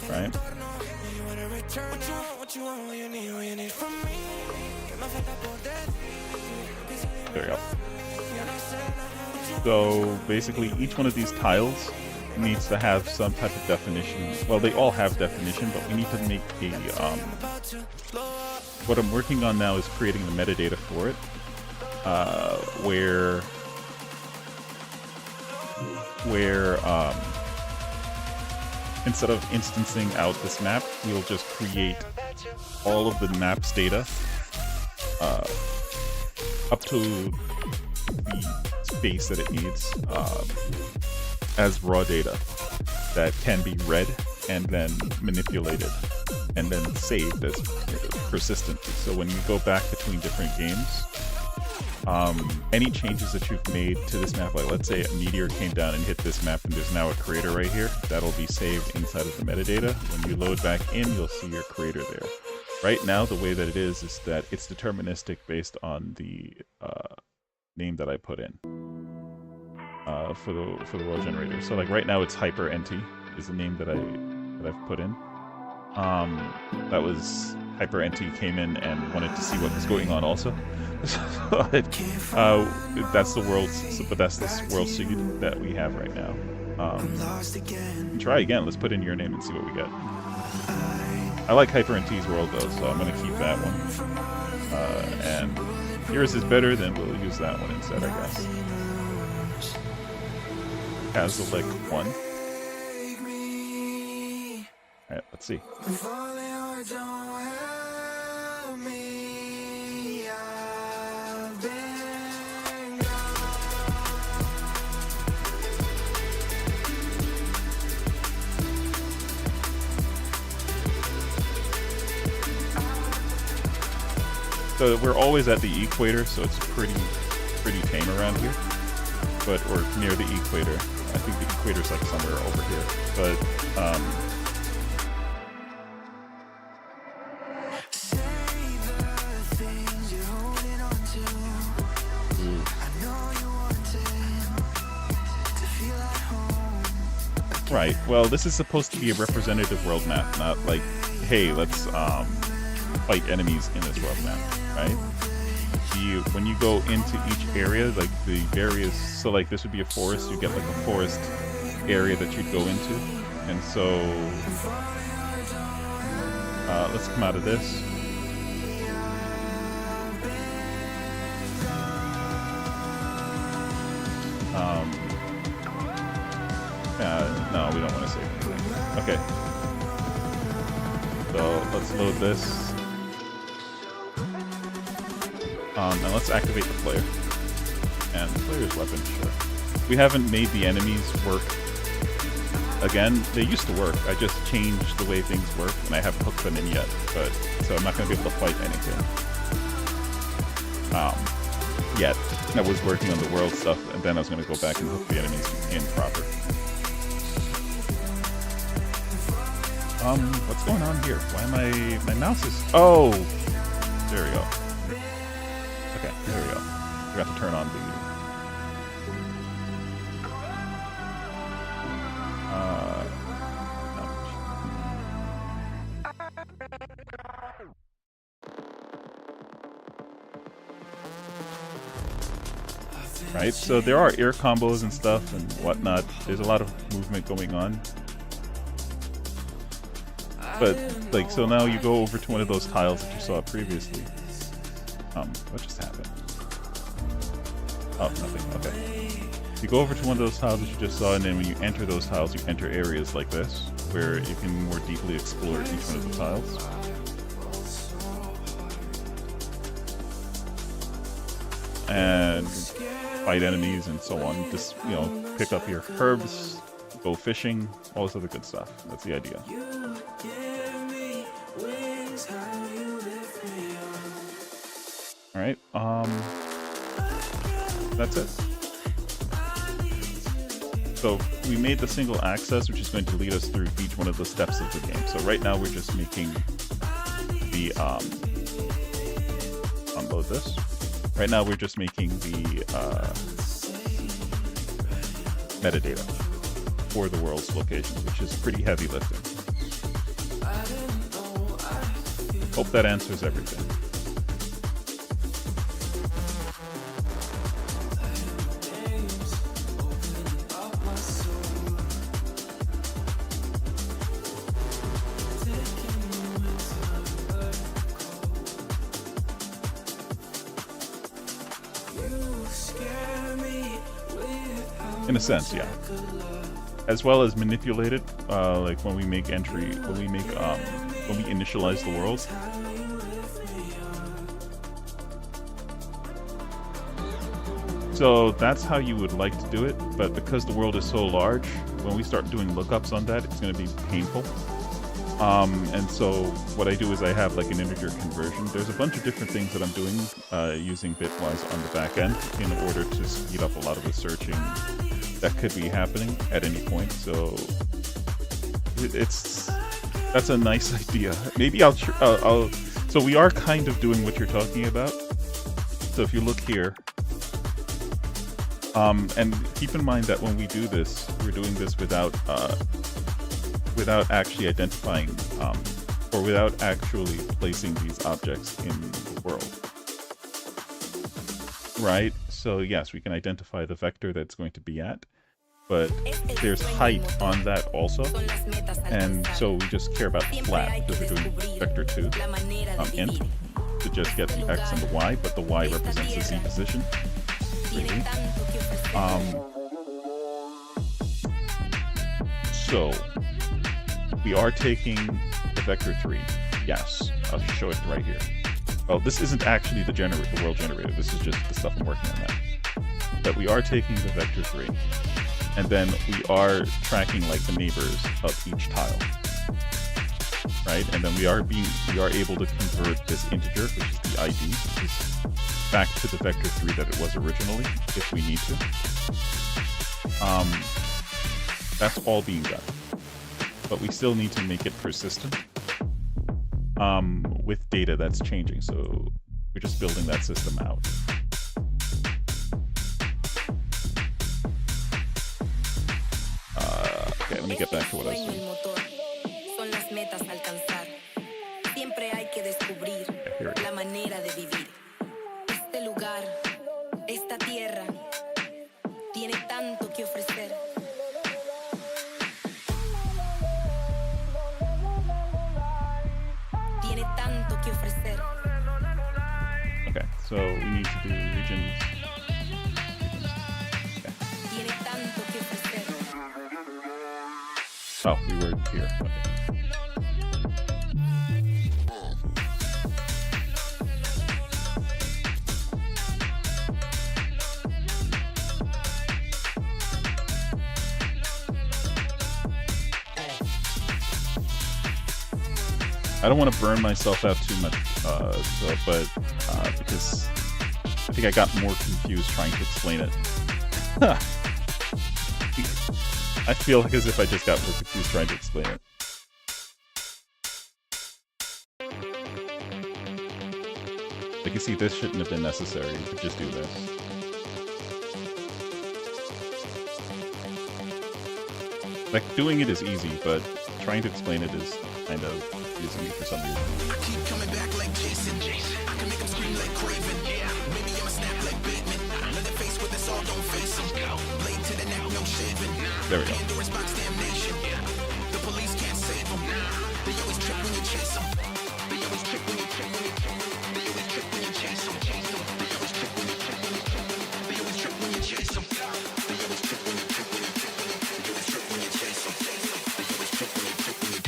Right? There we go. So basically each one of these tiles needs to have some type of definition. Well, they all have definition, but we need to make a what I'm working on now is creating the metadata for it, where instead of instancing out this map, we'll just create all of the map's data up to the space that it needs as raw data that can be read and then manipulated and then saved as persistently. So when you go back between different games, any changes that you've made to this map, like let's say a meteor came down and hit this map and there's now a crater right here, that'll be saved inside of the metadata. When you load back in, you'll see your crater there. Right now, the way that it is that it's deterministic based on the name that I put in for the world generator. So like right now, it's HyperNT is the name that I've put in. That was HyperNT came in and wanted to see what was going on also. So that's the world, but that's this world seed that we have right now. Try again. Let's put in your name and see what we get. I like HyperNT's world though, so I'm gonna keep that one. And if yours is better, then we'll use that one instead, I guess. Kazalek 1. Alright, let's see. So we're always at the equator, so it's pretty tame around here. But we're near the equator. I think the equator's like somewhere over here. But right. Well, this is supposed to be a representative world map, not like, hey, let's fight enemies in this world map, right? When you go into each area, like the various, so like this would be a forest, you get like a forest area that you'd go into, and so let's come out of this. No, we don't want to save anything. Okay. So let's load this. And let's activate the player. And the player's weapon, sure. We haven't made the enemies work again, they used to work. I just changed the way things work, and I haven't hooked them in yet. But so I'm not going to be able to fight anything yet. I was working on the world stuff, and then I was going to go back and hook the enemies in proper. What's going on here? Why am my mouse is... Oh! There we go. Okay, there we go. Forgot to turn on the... Right, so there are air combos and stuff and whatnot. There's a lot of movement going on. But, like, so now you go over to one of those tiles that you saw previously. What just happened? Oh, nothing, okay. You go over to one of those tiles that you just saw, and then when you enter those tiles, you enter areas like this, where you can more deeply explore each one of the tiles. And fight enemies and so on. Just, you know, pick up your herbs, go fishing, all this other good stuff. That's the idea. Alright, that's it. So we made the single access, which is going to lead us through each one of the steps of the game. So right now we're just making the, unload this. Right now we're just making the metadata for the world's locations, which is pretty heavy lifting. Hope that answers everything. In a sense, yeah. As well as manipulate it, like when we make when we initialize the world. So that's how you would like to do it, but because the world is so large, when we start doing lookups on that, it's going to be painful. And so what I do is I have like an integer conversion. There's a bunch of different things that I'm doing using bitwise on the back end in order to speed up a lot of the searching that could be happening at any point. So that's a nice idea. Maybe so we are kind of doing what you're talking about. So if you look here, and keep in mind that when we do this, we're doing this without actually identifying or without actually placing these objects in the world. Right? So yes, we can identify the vector that's going to be at, but there's height on that also. And so we just care about the flat because we're doing vector 2 int to just get the x and the y, but the y represents the z position. Really. So we are taking the vector 3. Yes, I'll show it right here. Well, this isn't actually the world generator. This is just the stuff I'm working on now. But we are taking the vector 3, and then we are tracking like the neighbors of each tile, right? And then we are able to convert this integer, which is the ID, back to the vector 3 that it was originally, if we need to. That's all being done. But we still need to make it persistent with data that's changing. So we're just building that system out. Okay, let me get back to what I was saying. Yeah, here it is. Okay, so we need to do regions. Okay. Oh, we were here. Okay. I don't want to burn myself out too much, because I think I got more confused trying to explain it. I feel like as if I just got more confused trying to explain it. Like, you see, this shouldn't have been necessary. You could just do this. Like, doing it is easy, but trying to explain it is kind of confusing me for some reason. I keep coming back like Jason. I can make him scream like Craven. Maybe I'm a snap like Batman. Another face with this all don't face him. Blade to the neck, no shaving. There we go. Pandora's box damnation. The police can't save him. They always trip when you chase them. They always trip when you trip when you They always trip when you chase them. They always trip when you trip when you They always trip when you chase them. They always trip when you trip when you They always trip when you chase them. They always trip when you trip when you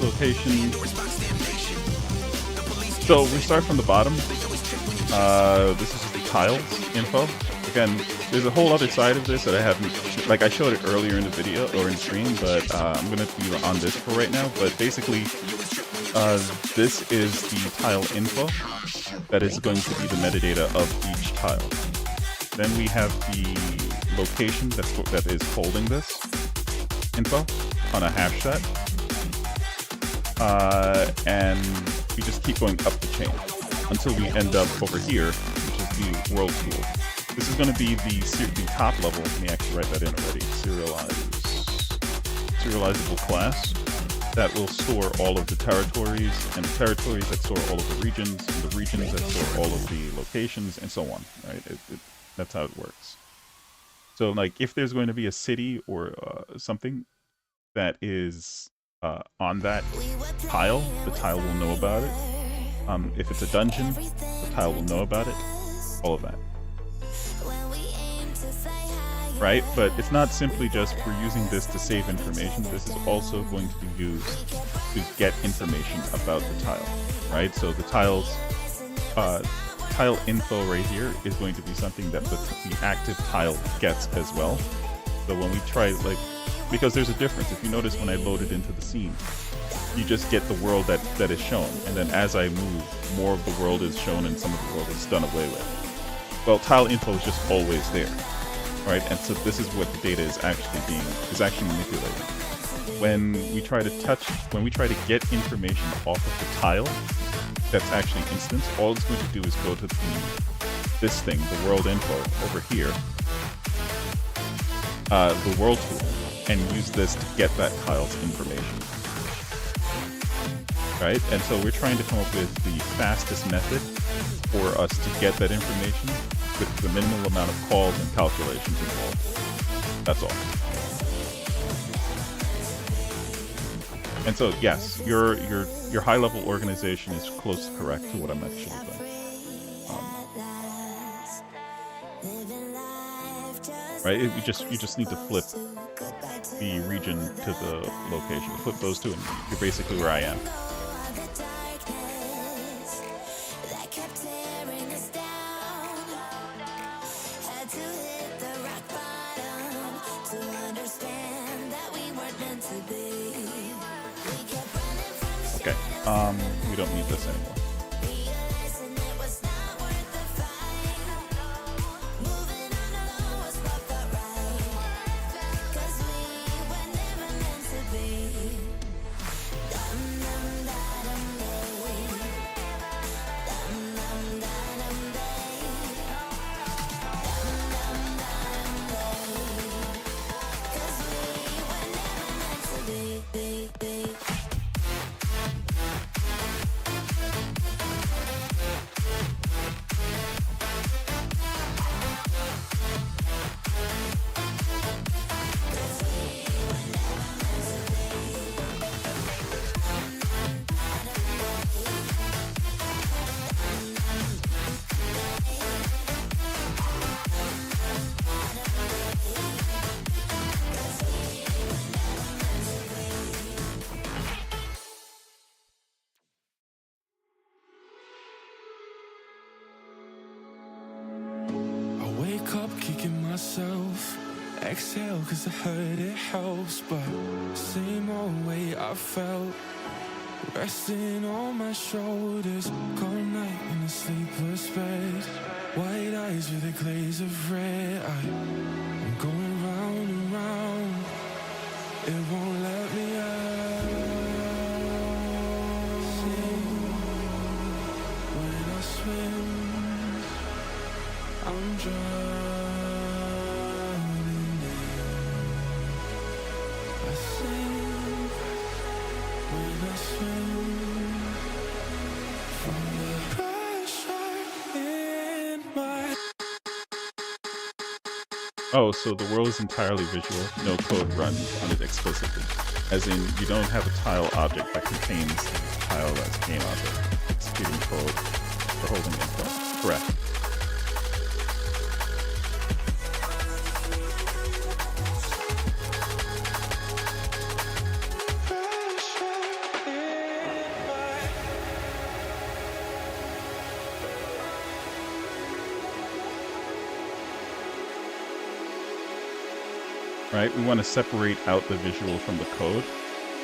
Location. So we start from the bottom. This is just the tiles info. Again, there's a whole other side of this that I haven't, like I showed it earlier in the video or in stream, but I'm gonna be on this for right now. But basically, this is the tile info that is going to be the metadata of each tile. Then we have the location that is holding this info on a hash set. And we just keep going up the chain until we end up over here, which is the world tool. This is going to be the top level. Let me actually write that in already. Serializable class that will store all of the territories, and the territories that store all of the regions, and the regions that store all of the locations, and so on. Right? That's how it works. So, like, if there's going to be a city or something that is on that tile, the tile will know about it. If it's a dungeon, the tile will know about it. All of that. Right? But it's not simply just we're using this to save information. This is also going to be used to get information about the tile. Right? So the tile info right here is going to be something that the active tile gets as well. So when we try, like, because there's a difference. If you notice when I load it into the scene, you just get the world that is shown. And then as I move, more of the world is shown and some of the world is done away with. Well, tile info is just always there. Right? And so this is what the data is actually manipulated. When we try to get information off of the tile that's actually instanced, all it's going to do is go to this thing, the world info over here, the world tool, and use this to get that tile's information. Right? And so we're trying to come up with the fastest method for us to get that information with the minimal amount of calls and calculations involved. That's all. And so, yes, your high-level organization is close to correct to what I'm actually doing. Right? You just need to flip the region to the location. Flip those two, and you're basically where I am. Okay, we don't need this anymore. myself. Exhale cause I heard it helps, but same old way I felt. Resting on my shoulders, cold night in a sleepless bed. White eyes with a glaze of red. I'm going round and round. It won't let me out. Sing when I swim. I'm drowning in. I sing when I swim from the pressure in my. Oh, so the world is entirely visual. No code runs on it explicitly. As in, you don't have a tile object that contains the tile as game object, executing code or holding info. Correct. Right? We want to separate out the visual from the code,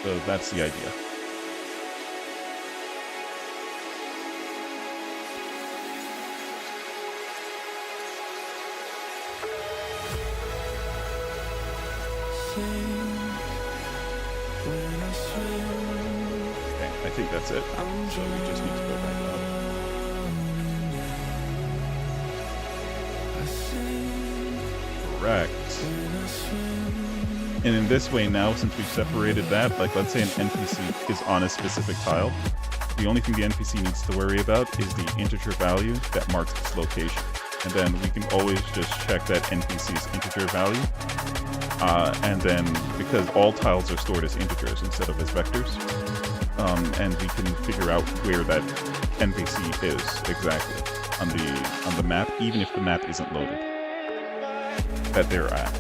so that's the idea. Okay, I think that's it. So we just need to go back up. Correct. And in this way now, since we've separated that, like let's say an NPC is on a specific tile, the only thing the NPC needs to worry about is the integer value that marks its location. And then we can always just check that NPC's integer value. And then, because all tiles are stored as integers instead of as vectors, and we can figure out where that NPC is exactly on the map, even if the map isn't loaded, that they're at.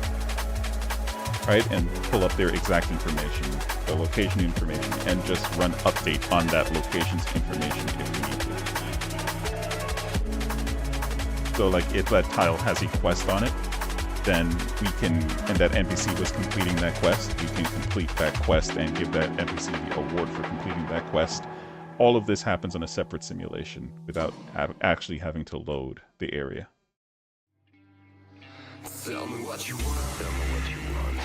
Right, and pull up their exact information, the location information, and just run update on that location's information if we need to. So like if that tile has a quest on it, then we can, and that NPC was completing that quest, we can complete that quest and give that NPC the award for completing that quest. All of this happens on a separate simulation without actually having to load the area. Tell me what you want. Tell me what you want.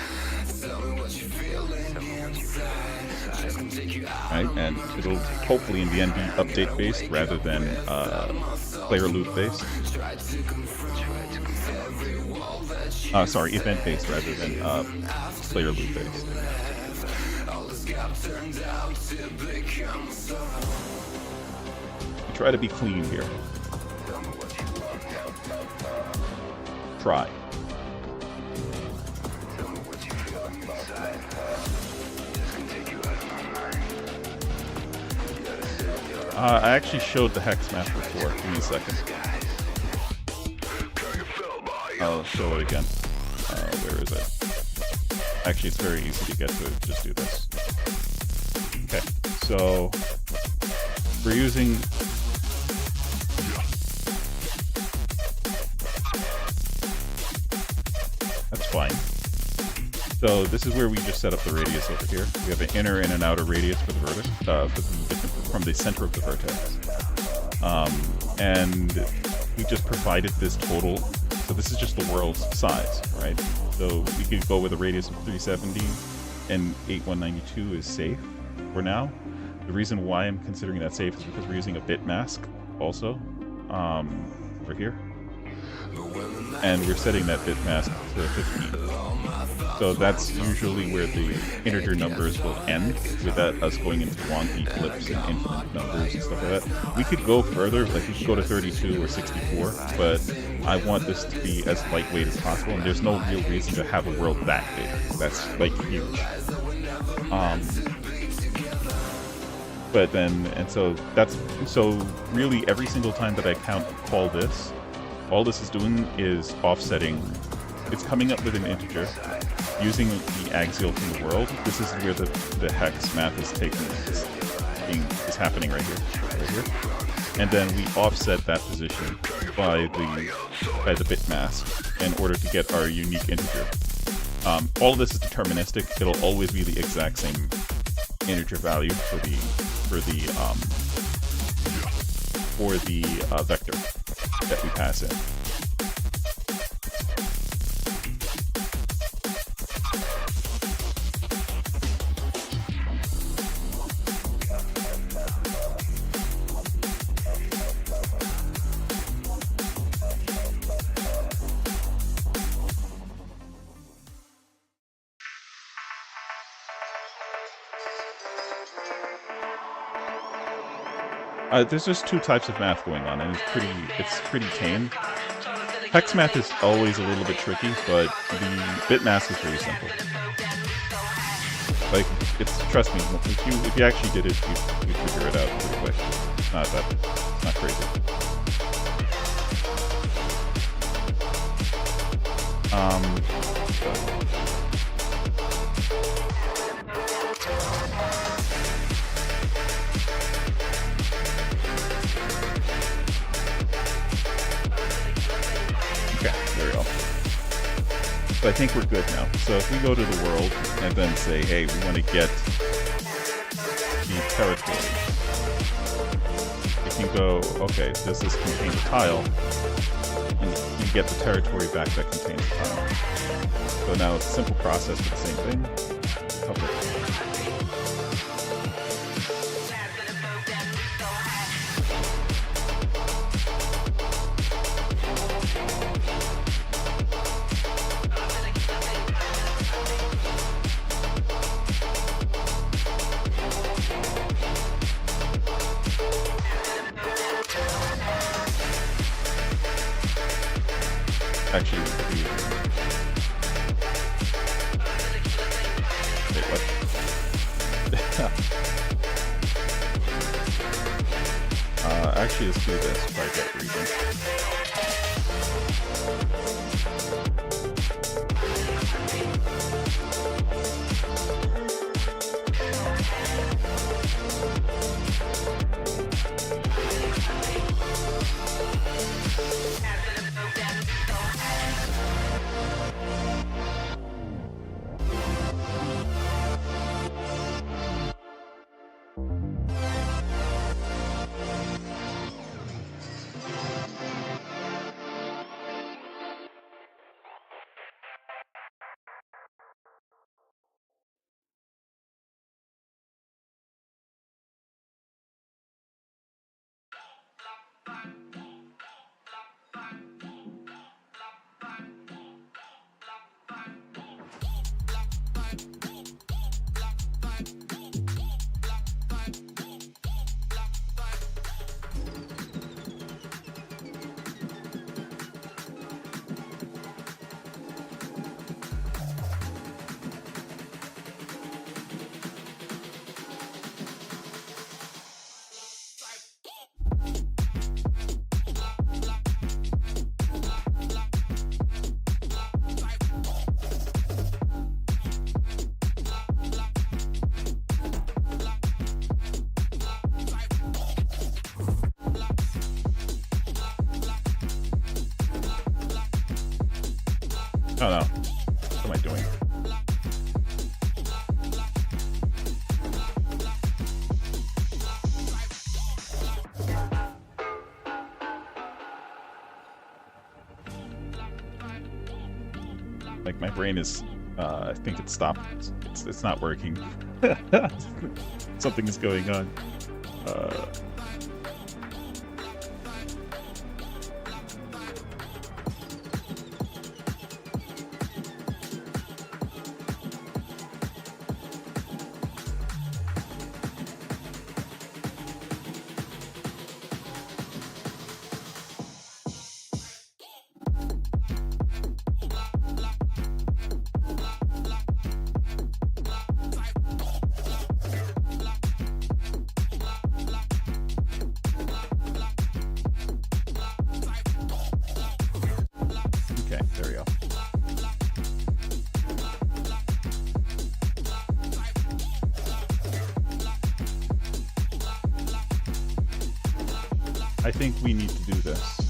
Tell me what you're feeling inside. Just gonna take you out. Right, and it'll hopefully in the end be update based rather than player loop based. Sorry, event based rather than player loop based. Try to be clean here. Try. I actually showed the hex map before. Give me a second. I'll show it again. Where is it? Actually, it's very easy to get to. Just do this. Okay, so we're using. That's fine. So this is where we just set up the radius over here. We have an inner and an outer radius for the vertex, from the center of the vertex. And we just provided this total. So this is just the world's size, right? So we could go with a radius of 370, and 8192 is safe for now. The reason why I'm considering that safe is because we're using a bit mask also over here. And we're setting that bit mask to 15. So that's usually where the integer numbers will end, without us going into wonky flips and infinite numbers and stuff like that. We could go further, like we could go to 32 or 64, but I want this to be as lightweight as possible, and there's no real reason to have a world that big. That's like huge. But then, and so that's, so really every single time that I call this, all this is doing is offsetting. It's coming up with an integer using the axial from the world. This is where the hex math is is happening right here. And then we offset that position by the bit mask. in order to get our unique integer. All of this is deterministic. It'll always be the exact same integer value for the vector that we pass in. There's just two types of math going on, and it's pretty tame. Hex math is always a little bit tricky, but the bit math is very simple. Like, trust me, if you actually did it, you figure it out pretty quick. It's not crazy. I think we're good now. So if we go to the world and then say, hey, we want to get the territory, if you go, okay, does this contain a tile? And you get the territory back that contains the tile. So now it's a simple process for the same thing. Public. Actually, wait, what? Actually, let's do this by get region. Oh no. What am I doing? Like, my brain is, I think it stopped. It's not working. Something is going on. I think we need to do this.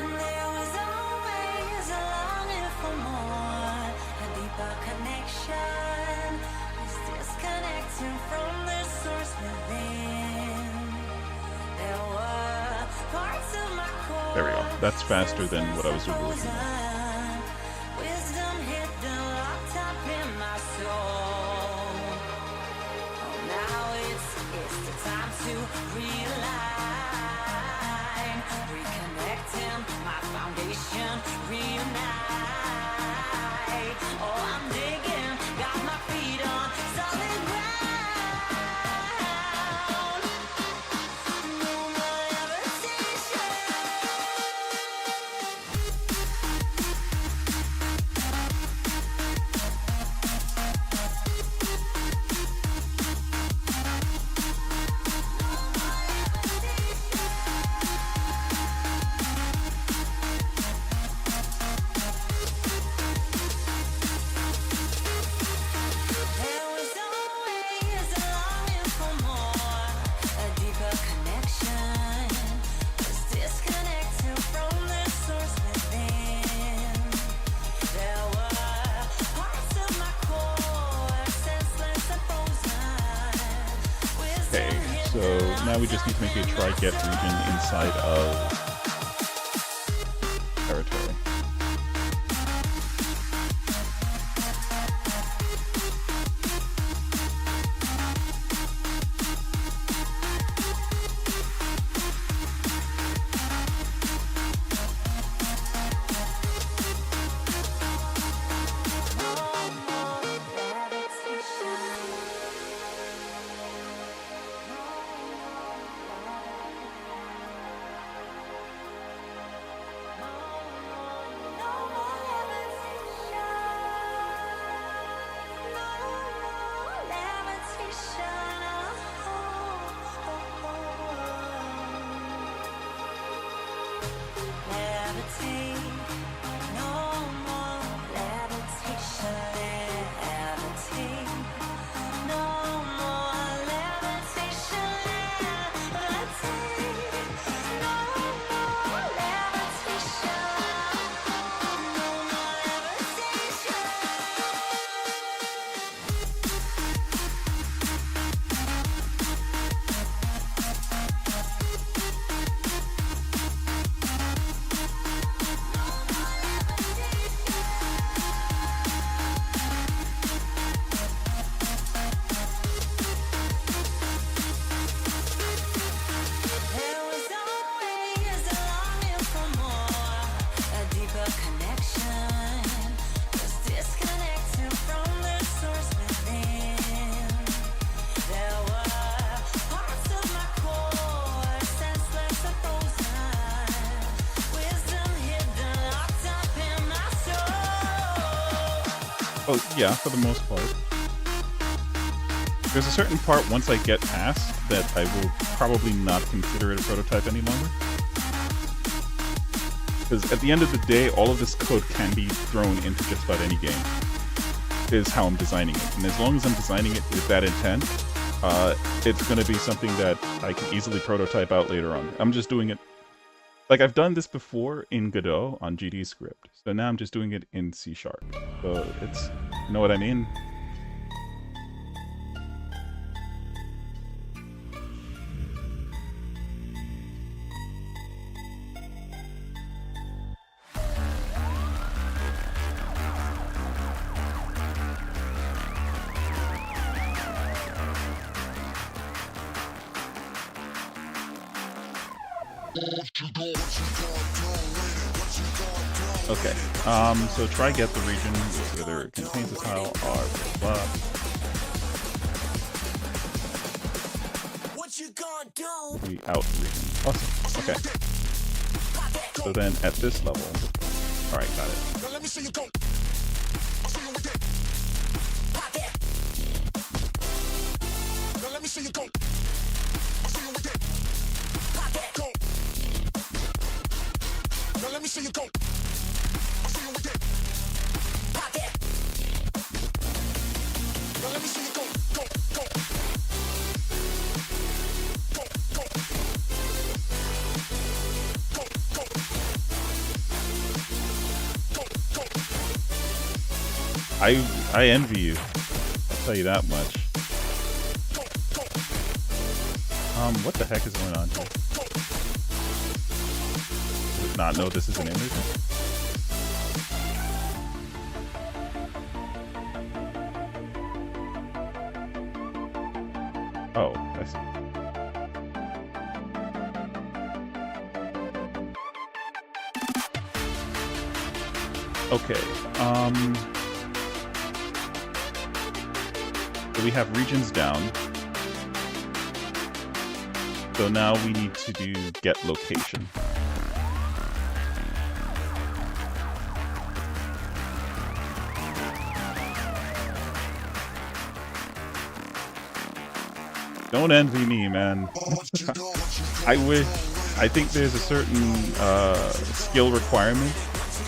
There was always a longing for more, a deeper connection, was disconnecting from the source within. There were parts of my core. There we go. That's faster than what I was originally. Wisdom hidden, locked up in my soul. Oh, now it's the time to realign, reconnecting my foundation, reunite. Oh, I'm digging, got my feet on solid ground. No more levitation. There was always a longing for more, a deeper connection, was disconnected from the source within. There were parts of my core, senseless and frozen. Okay, so now we just need to make a try-get region inside of territory. There was always a longing for more, a deeper connection, was disconnected from the source within. There were parts of my core, senseless and frozen, wisdom hidden, locked up in my soul. Oh, yeah, for the most part. There's a certain part once I get past that I will probably not consider it a prototype any longer. Because at the end of the day, all of this code can be thrown into just about any game, is how I'm designing it. And as long as I'm designing it with that intent, it's going to be something that I can easily prototype out later on. I'm just doing it, like I've done this before in Godot on GD script, so now I'm just doing it in C#. So it's, you know what I mean? Okay, so try get the region, whether it contains a tile or blah, blah. What you gonna do? The out region. Awesome. Okay. So then at this level, alright, got it. Now let me see you go. Now let me see you go. Go. Now let me see you go. Now let me see you go. Go. Go. Go. Go. Go. Go. I envy you. I'll tell you that much. What the heck is going on here? Did not know this is an image. Oh, I see. Okay, so we have regions down. So now we need to do get location. Don't envy me, man. I think there's a certain skill requirement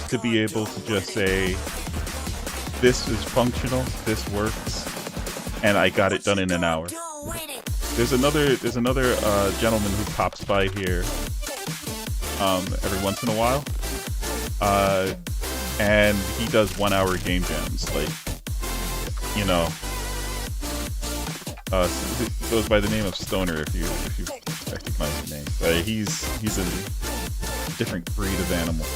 to be able to just say, this is functional, this works, and I got it done in an hour. There's another gentleman who pops by here every once in a while, and he does 1 hour game jams, like, you know. Goes by the name of Stoner if you recognize the name. But he's a different breed of animal.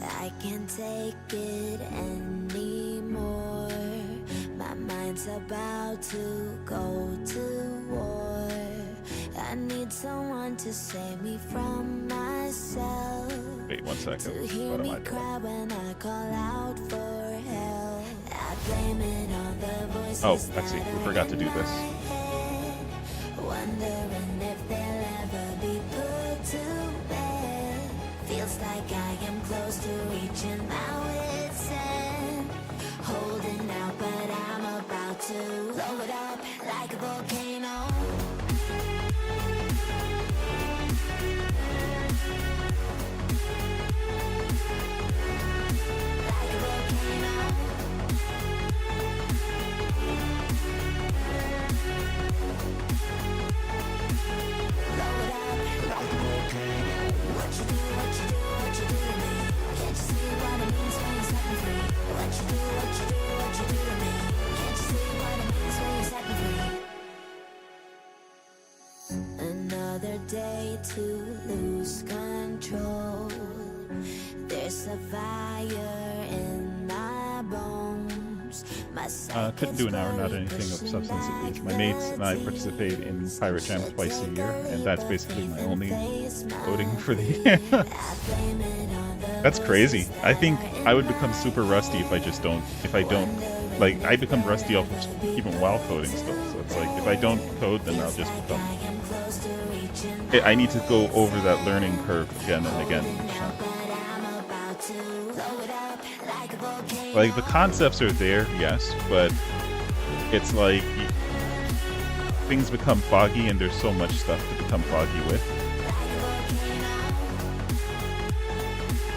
I can't take it anymore. My mind's about to go to war. I need someone to save me from myself. Wait 1 second. To hear What am me I doing? cry when I call out for help. I blame it on the voices. Oh, I see. We forgot to do this. Wondering if they'll ever be put to bed. Feels like I am close to reaching my wit's end. Holding out, but I'm about to blow it up like a volcano. Like a volcano. Blow it up like a volcano. What you do, what you do, what you do to me? Can't you see what it means when you set me free? What you do, what you do, what you do to me? Can't you see what it means when you set me free? Another day to lose control. There's a fire in my bones. My Couldn't do an hour, not anything of substance at least. My mates and I participate in Pirate Jam twice a year, and that's basically my only voting for the year. That's crazy. I think I would become super rusty if I don't, like, I become rusty off of even while coding still. So it's like, if I don't code, then I'll just become, I need to go over that learning curve again and again each time. Like, the concepts are there, yes, but it's like things become foggy and there's so much stuff to become foggy with.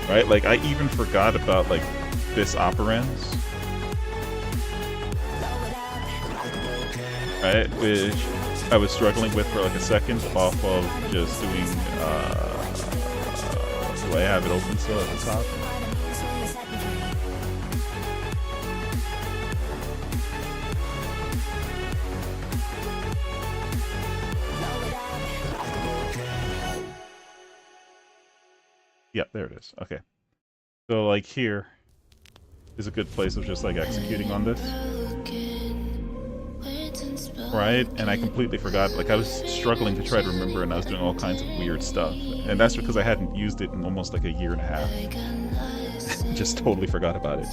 Right? Like, I even forgot about, like, this operands. Right? Which I was struggling with for like a second off of just doing, do I have it open still at the top? Yeah, there it is. Okay. So, like, here is a good place of just, like, executing on this. Right? And I completely forgot. Like, I was struggling to try to remember, and I was doing all kinds of weird stuff. And that's because I hadn't used it in almost, like, a year and a half. Just totally forgot about it.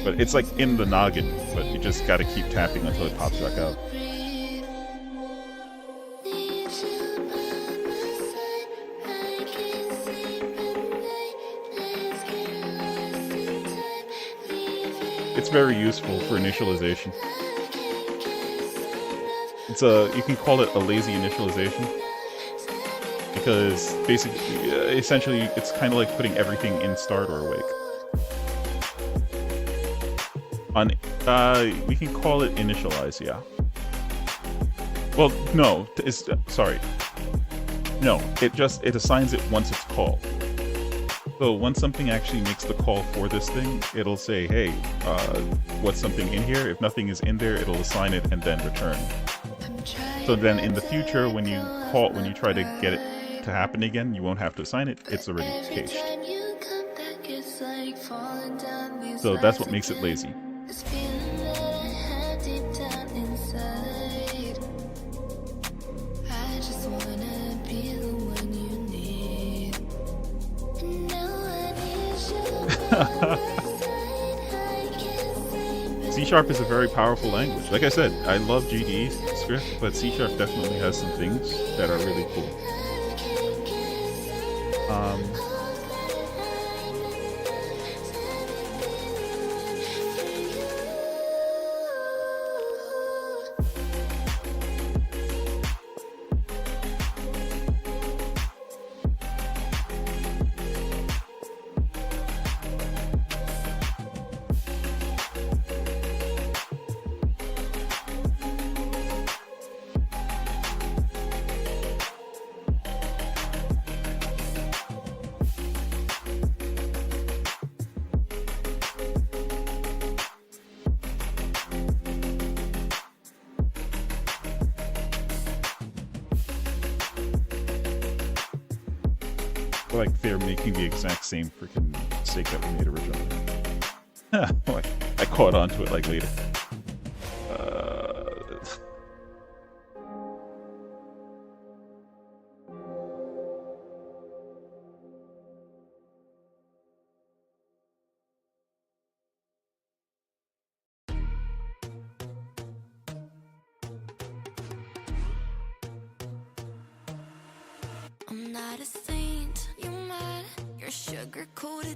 But it's, like, in the noggin, but you just gotta keep tapping until it pops back out. It's very useful for initialization. It's you can call it a lazy initialization because basically, essentially, it's kind of like putting everything in start or awake. On, we can call it initialize, yeah. Well, no, sorry. No, it assigns it once it's called. So once something actually makes the call for this thing, it'll say, hey, what's something in here? If nothing is in there, it'll assign it and then return. So then in the future, when you try to get it to happen again, you won't have to assign it. It's already cached. So that's what makes it lazy. C# is a very powerful language. Like I said, I love GDE script, but C# definitely has some things that are really cool. Like they're making the exact same freaking mistake that we made originally. I caught on to it like later.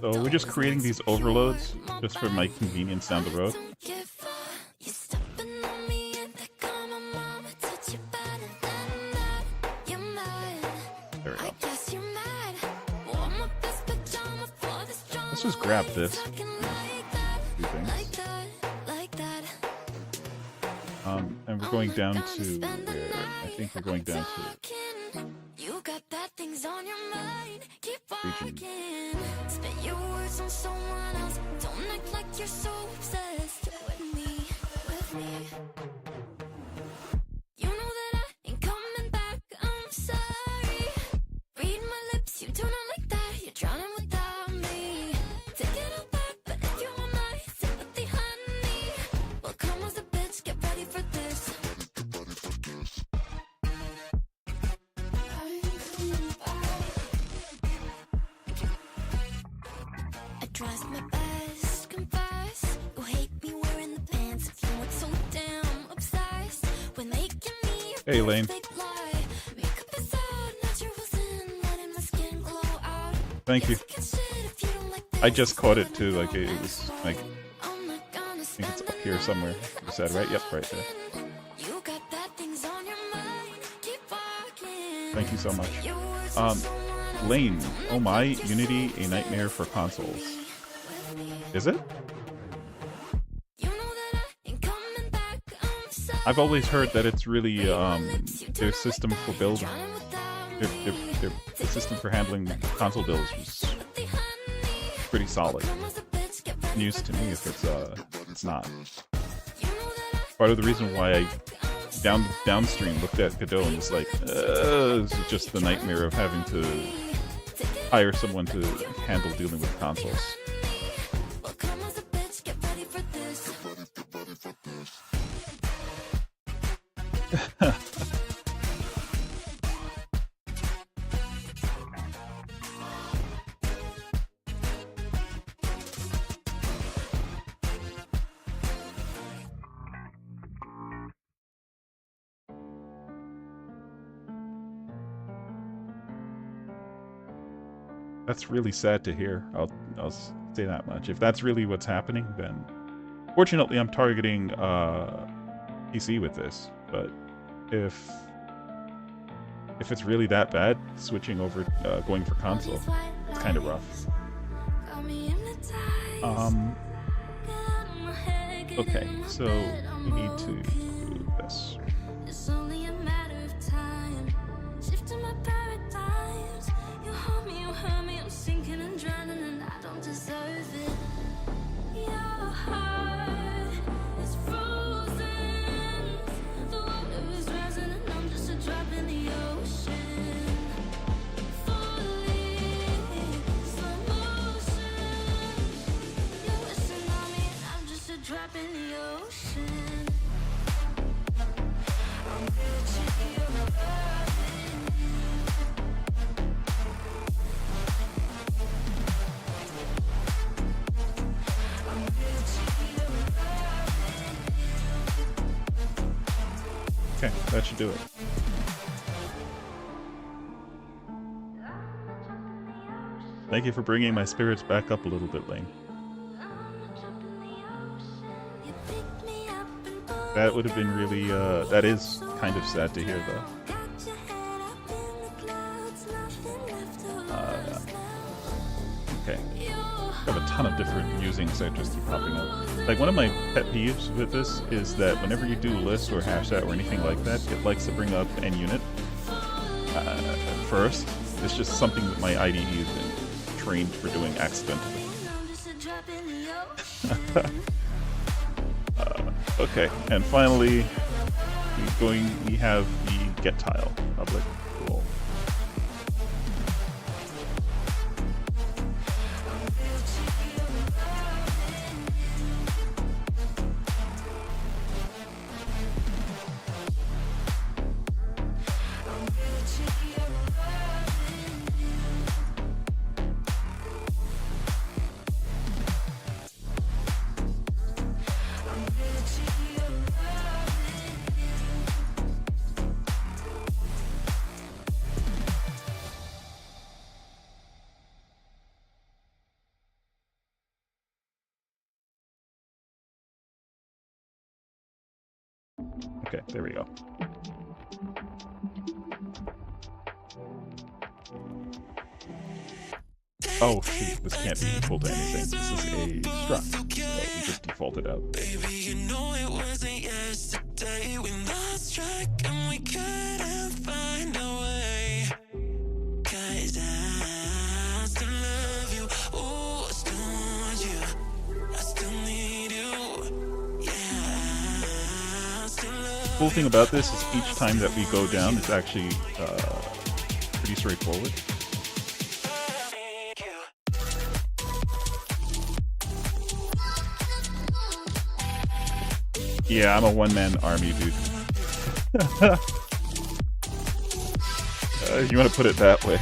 So we're just creating these overloads just for my convenience down the road. There we go. Let's just grab this. Two things. And we're going down to where? I think we're going down to region. Hey, Lane. Thank you. I just caught it too, like it was like, I think it's up here somewhere. You said, right? Yep, right there. Thank you so much. Lane, oh my, Unity, a nightmare for consoles. Is it? I've always heard that it's really their system for building, their system for handling console builds was pretty solid. News to me if it's not. Part of the reason why I downstream looked at Godot and was like, it's just the nightmare of having to hire someone to handle dealing with consoles. That's really sad to hear. I'll say that much. If that's really what's happening, then Fortunately, I'm targeting PC with this, but if it's really that bad, switching over, going for console, it's kind of rough. Okay, so we need to do this. It's only a matter of time. Shifting my paradigms. You hold me, you hurt me. I'm sinking and drowning, and I don't deserve it. Your heart is frozen. The water is rising, and I'm just a drop in the ocean. Falling, slow motion. You're wishing on me, and I'm just a drop in the ocean. I'm reaching your love. Okay, that should do it. Thank you for bringing my spirits back up a little bit, Lane. That would have been really, that is kind of sad to hear, though. Okay. I have a ton of different musings that just keep popping up. Like, one of my pet peeves with this is that whenever you do list or hash that or anything like that, it likes to bring up NUnit first. It's just something that my IDE has been trained for doing accidentally. Okay, and finally, we have the get tile public. Cool. Okay, there we go. Oh shoot, this can't be equal to anything. This is a struct, so we just defaulted out. Baby, you know it wasn't yesterday we lost track and we couldn't find a way. 'Cause I still love you, oh, I still want you, I still need you, yeah, I still love you. Cool thing about this is each time that we go down, it's actually pretty straightforward. Yeah, I'm a one-man army, dude. You want to put it that way.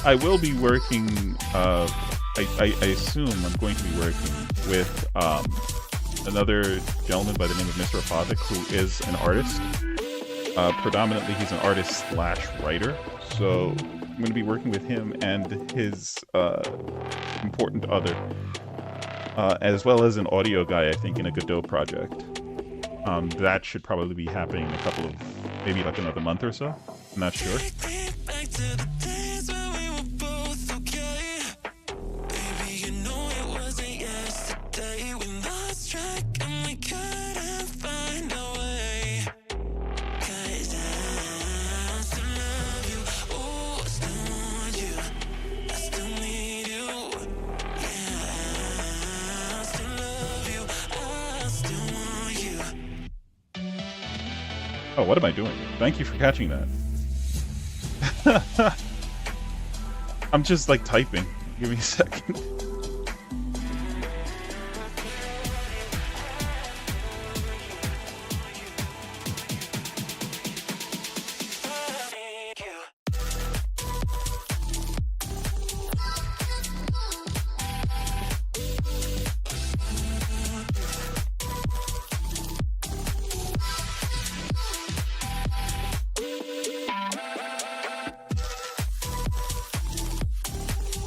I will be working, I assume I'm going to be working with another gentleman by the name of Mr. Apothic, who is an artist. Predominantly, he's an artist/writer, so I'm going to be working with him and his important other, as well as an audio guy, I think, in a Godot project. That should probably be happening in a couple of, maybe like another month or so. I'm not sure. Back to the days when we were both okay. Baby, you know it wasn't yesterday we lost track and we couldn't find a way. 'Cause I still love you, oh, I still want you, I still need you, yeah, I still love you, I still want you. Oh, what am I doing? Thank you for catching that. I'm just like typing. Give me a second.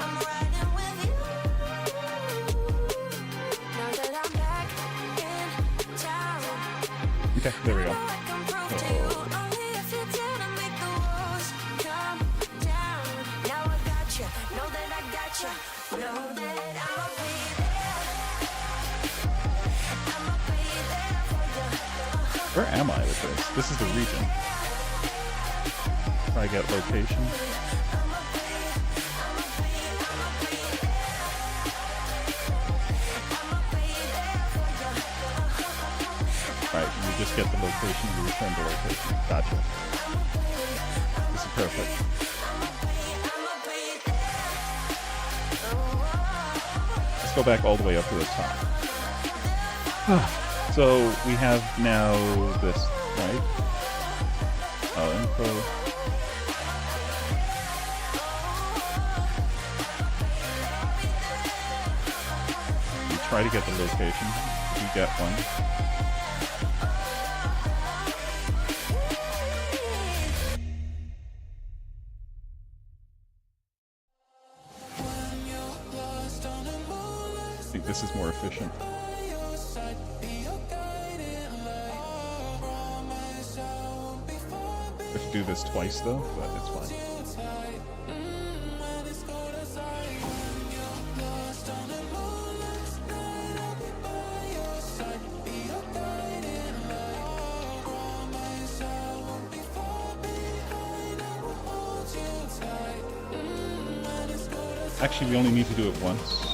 I'm riding with you. Okay, there we go. Where am I with this? This is the region. Try get location. Right, you just get the location, you return the location. Gotcha. This is perfect. Let's go back all the way up to the top. So we have now this, right? Info. We try to get the location. We get one. I think this is more efficient. We have to do this twice though, but it's fine. Actually, we only need to do it once.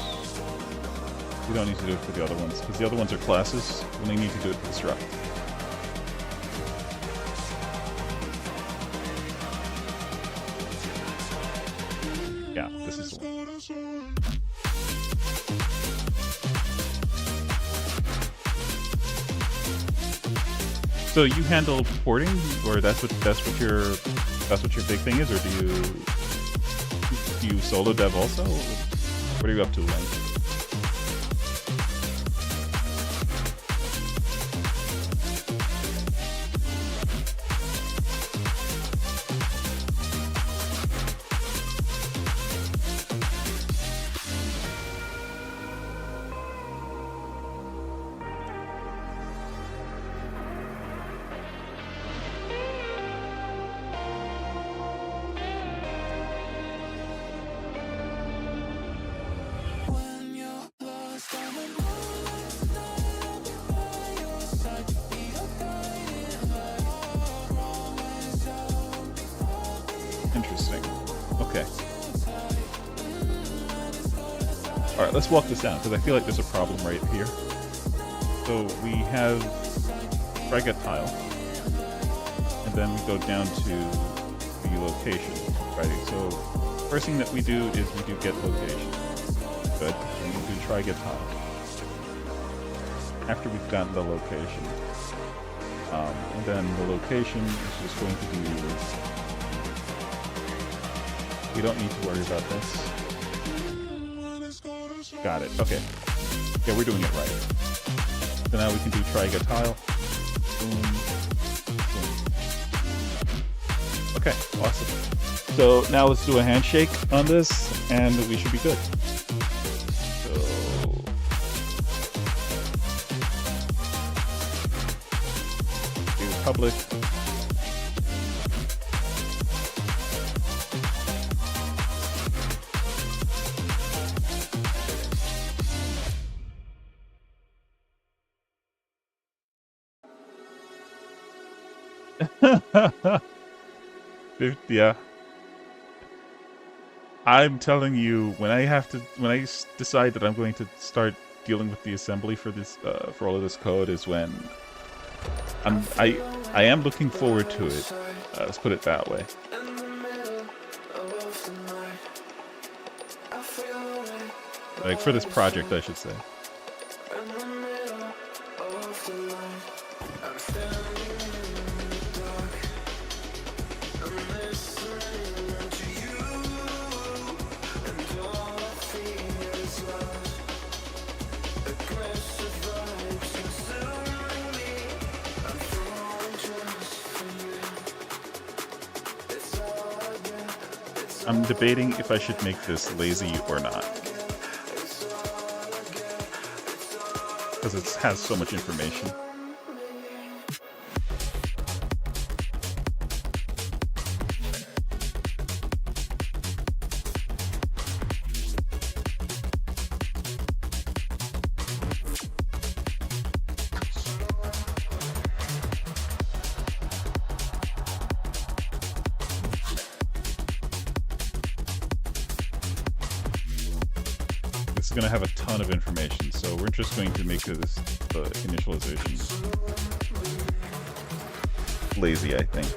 We don't need to do it for the other ones, because the other ones are classes. We only need to do it for Disrupt. Yeah, this is the one. So you handle porting, or that's what your big thing is, or do you solo dev also? What are you up to, Len? Interesting. Okay. Alright, let's walk this down, because I feel like there's a problem right here. So we have try get tile, and then we go down to the location, right? So first thing that we do is we do get location. Good. And we do try get tile. After we've gotten the location. And then the location is just going to do... We don't need to worry about this. Got it. Okay. Yeah, we're doing it right. So now we can do try get tile. Boom. Boom. Okay, awesome. So now let's do a handshake on this, and we should be good. So do public. Yeah. I'm telling you, when I decide that I'm going to start dealing with the assembly for this, for all of this code, is when I am looking forward to it. Let's put it that way. Like for this project, I should say. I'm debating if I should make this lazy or not. Because it has so much information. going to have a ton of information, so we're just going to make this the initialization lazy, I think.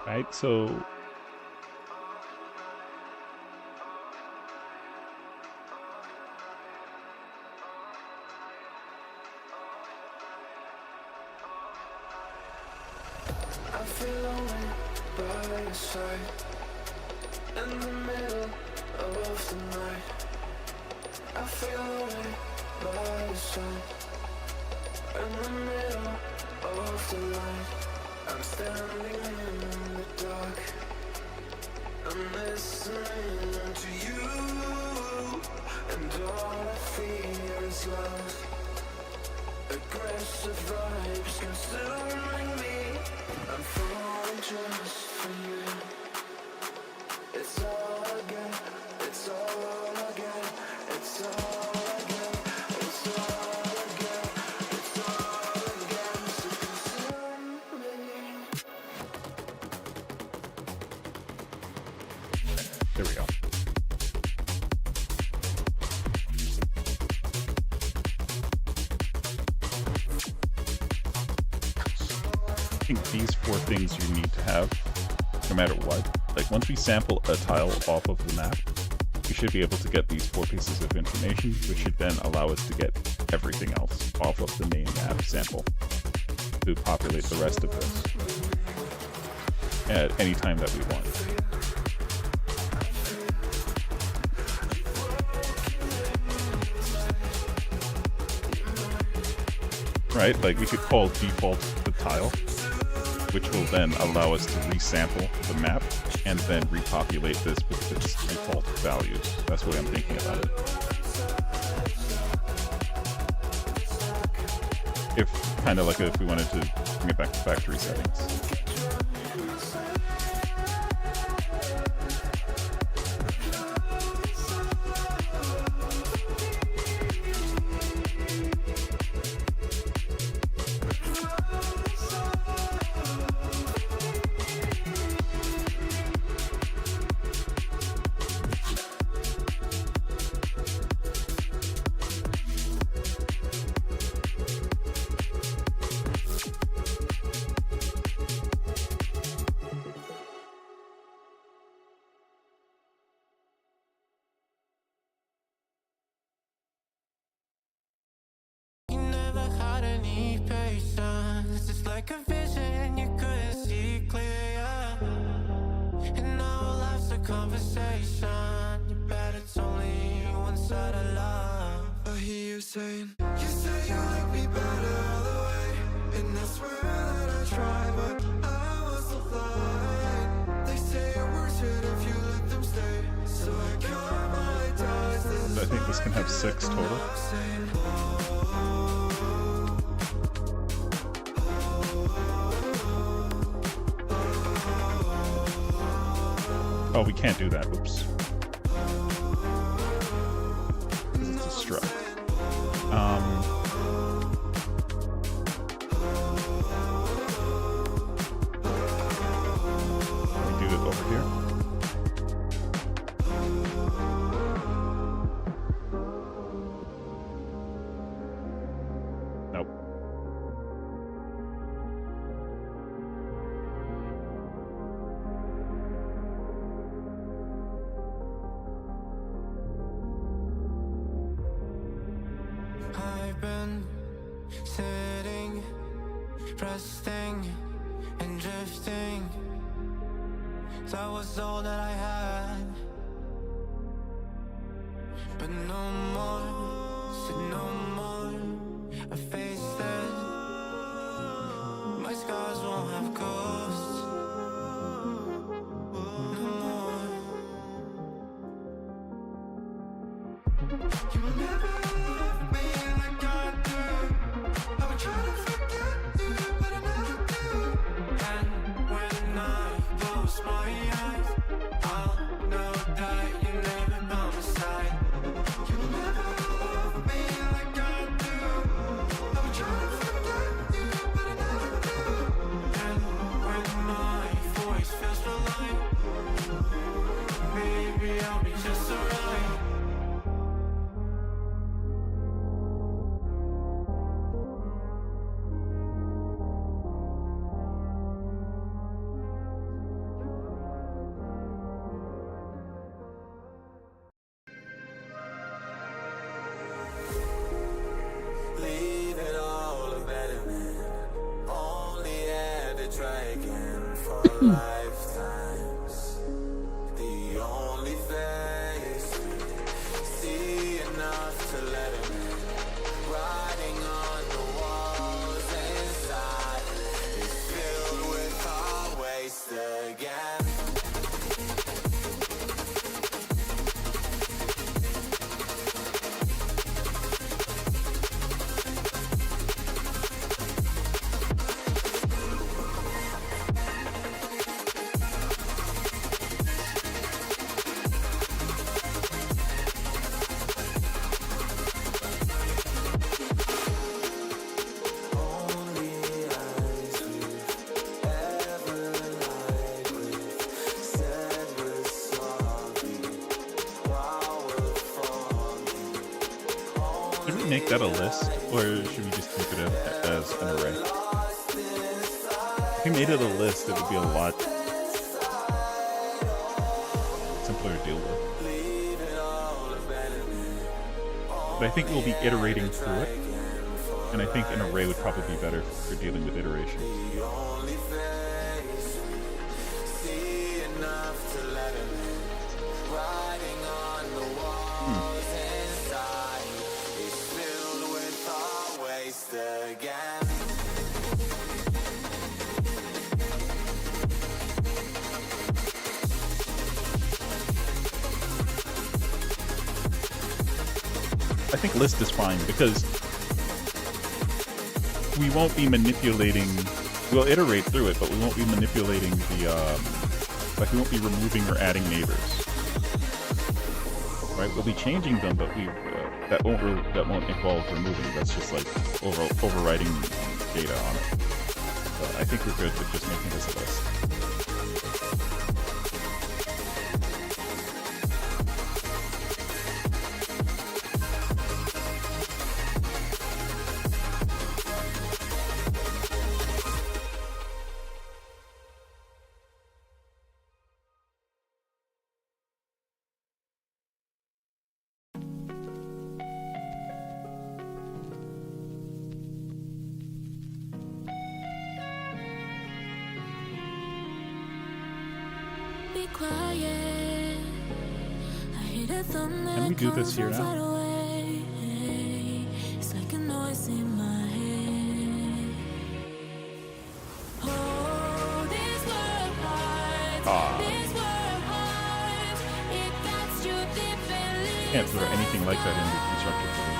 Right, so I feel lonely by your side in the middle of the night. I feel lonely by your side in the middle of the light. I'm standing in the dark. I'm listening to you, and all I fear is love. Aggressive vibes consuming me. I'm falling just for you. It's all again, it's all again, it's all again, it's all again, it's all again, so consume me. there we go. I think these 4 things you need to have, no matter what. Like, once we sample a tile off of the map, we should be able to get these 4 pieces of information, which should then allow us to get everything else off of the main map sample to populate the rest of this at any time that we want. Right? Like, we could call default the tile, which will then allow us to resample the map and then repopulate this with its default values. That's the way I'm thinking about it. If, kind of like if we wanted to bring it back to factory settings. Like a vision you couldn't see clear, and now life's a conversation. You bet it's only one side of love. I hear you saying, you say you like me better all the way, and I swear that I try, but I was so blind. They say it works it if you let them stay, so I count my dice. So I think this can have 6 total. Oh, we can't do that. Oops. Because it's a struct. We do it over here. Nope. resting and drifting. That was all that I had. But no more, said no more. I faced it. My scars won't have ghosts. No more. You will never love me like I do. I would try to forget you, but I never do. And when I close my eyes, I'll know that you never by my side. You will never love me like I do. I would try to forget you, but I never do. And when my voice feels so light, maybe I'll be just alright. Leave it all a better man. Only had to try again for lifetimes. The only face we see enough to let him in. Writing on the walls inside is filled with our waste again. Should we make that a list, or should we just keep it as an array? If we made it a list, it would be a lot simpler to deal with. But I think we'll be iterating through it, and I think an array would probably be better for dealing with iterations. Again. I think list is fine because we won't be manipulating. We'll iterate through it, but we won't be manipulating the like we won't be removing or adding neighbors. Right? We'll be changing them, but that won't involve removing. That's just like overriding data on it. So I think we're good with just making this a list. Be quiet. I hear the thunder. Can we do this here now? Away. It's like a noise in my head. Oh, this world hurts. This world hurts. It cuts you deep and leaves. Can't throw anything like that into constructively.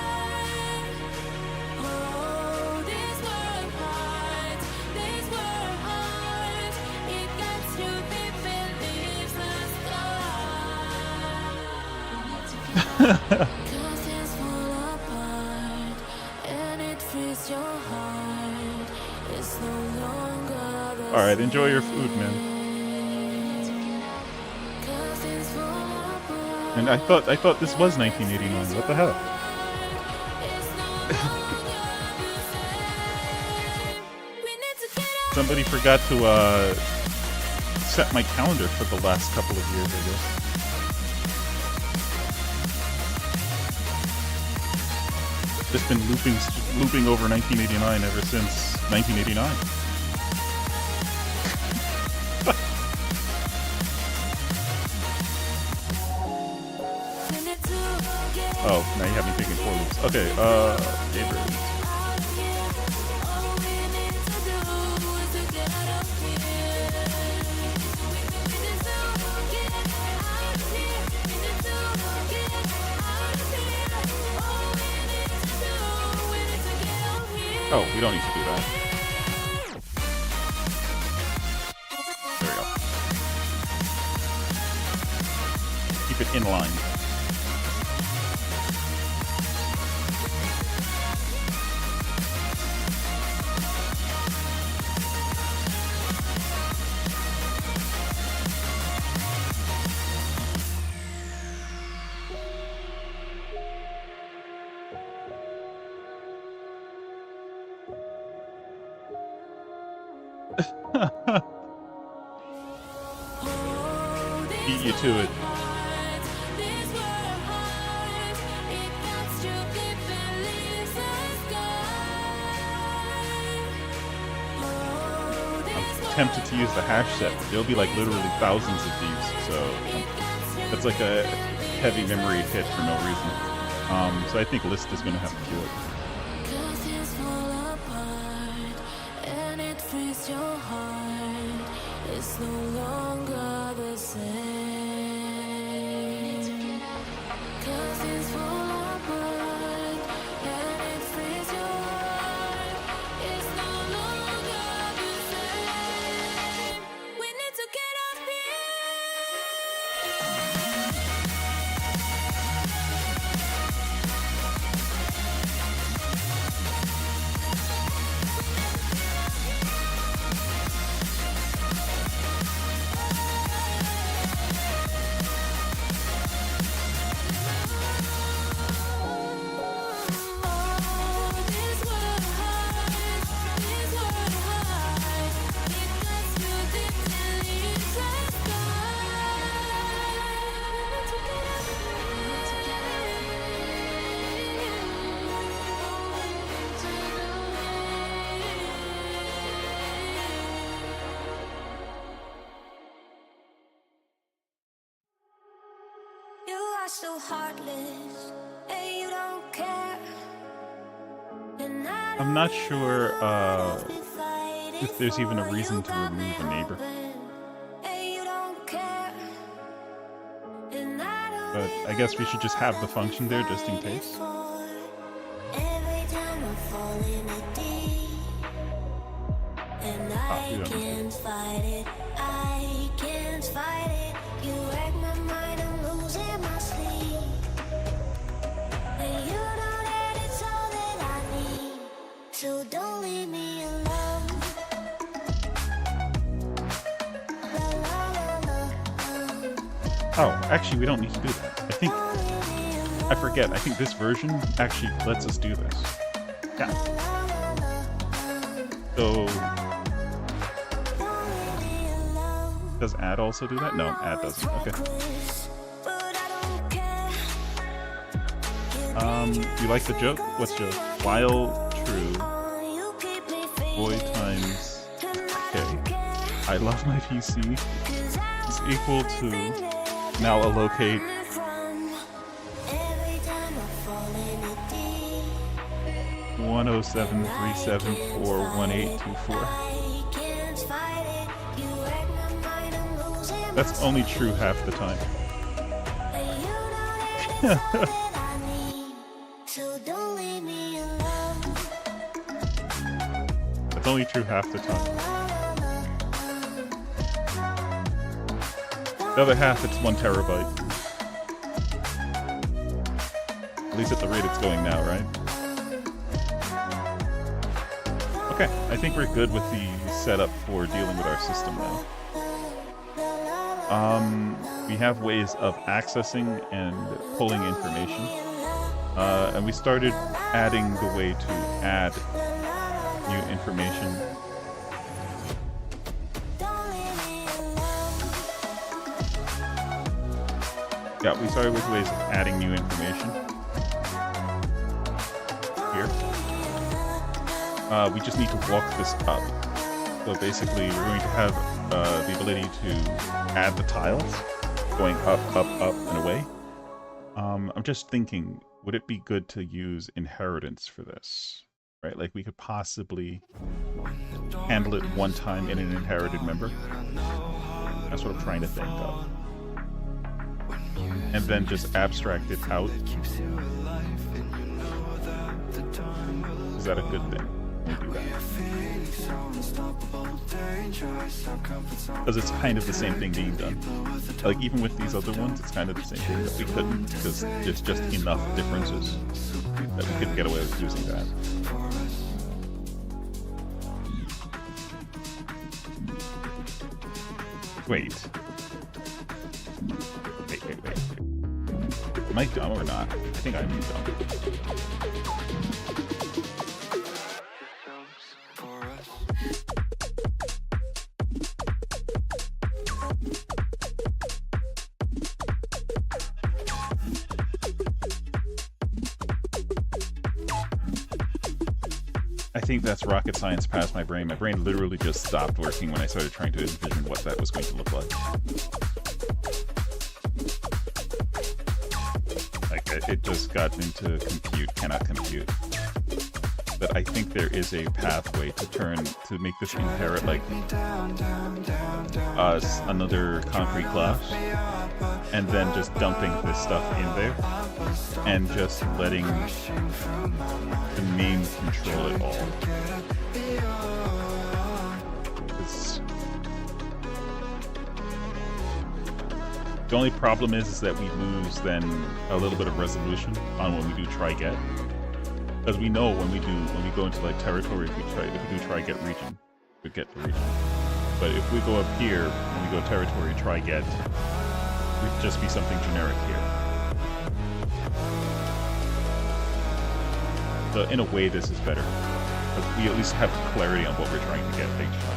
Oh, this world hurts. This world hurts. It cuts you deep and leaves a scar. Curtains fall apart, and it frees your heart. It's no longer the All right, enjoy your food, man. same. Curtains fall apart. And I thought this was 1989. What the hell? It's no longer the same. We need to get out. Somebody forgot to set my calendar for the last couple of years, I guess. Just been looping over 1989 ever since. 1989. Oh, now you have me thinking 4 loops. Okay, Gabriel. Oh, we don't need to do that. There we go. Keep it in line. Beat you to it. I'm tempted to use the hash set. There'll be like literally thousands of these, so that's like a heavy memory hit for no reason. So I think list is going to have to do it. It's no longer the same. 'Cause it's full apart and it frees your heart. It's no longer the same. We need to get up so heartless, and you don't care. I'm not sure if there's even a reason to remove a neighbor. But I guess we should just have the function there just in case. I can't fight it, I can't fight it. You wreck my mind, I'm losing my sleep. And you know that it's all that I need, so don't leave me alone. Oh, actually we don't need to do that. I forget, I think this version actually lets us do this. Yeah. So does add also do that? No, add doesn't. Okay. You like the joke? What's joke? While true, void times k. I love my PC is equal to now allocate 10737411824. That's only true half the time. That's only true half the time. The other half, it's 1 terabyte. At least at the rate it's going now, right? Okay, I think we're good with the setup for dealing with our system now. We have ways of accessing and pulling information. And we started adding the way to add new information. Yeah, we started with ways of adding new information. Here. we just need to walk this up. So basically, we're going to have the ability to add the tiles, going up, up, up, and away. I'm just thinking, would it be good to use inheritance for this? Right, like we could possibly handle it one time in an inherited member. That's what I'm trying to think of. And then just abstract it out. Is that a good thing? We do that. Because it's kind of the same thing being done. Like even with these other ones, it's kind of the same thing that we couldn't, because there's just enough differences that we couldn't get away with using that. Wait. Wait. Am I dumb or not? I think I'm dumb. I think that's rocket science past my brain. My brain literally just stopped working when I started trying to envision what that was going to look like. Like, it just got into compute, cannot compute. But I think there is a pathway to make this inherit like another concrete class, and then just dumping this stuff in there, and just letting the name control it all. The only problem is that we lose then a little bit of resolution on when we do try get. Because we know when we go into like territory, if we do try get region, we get the region. But if we go up here and we go territory try get, it would just be something generic here. So in a way, this is better. But we at least have clarity on what we're trying to get each time.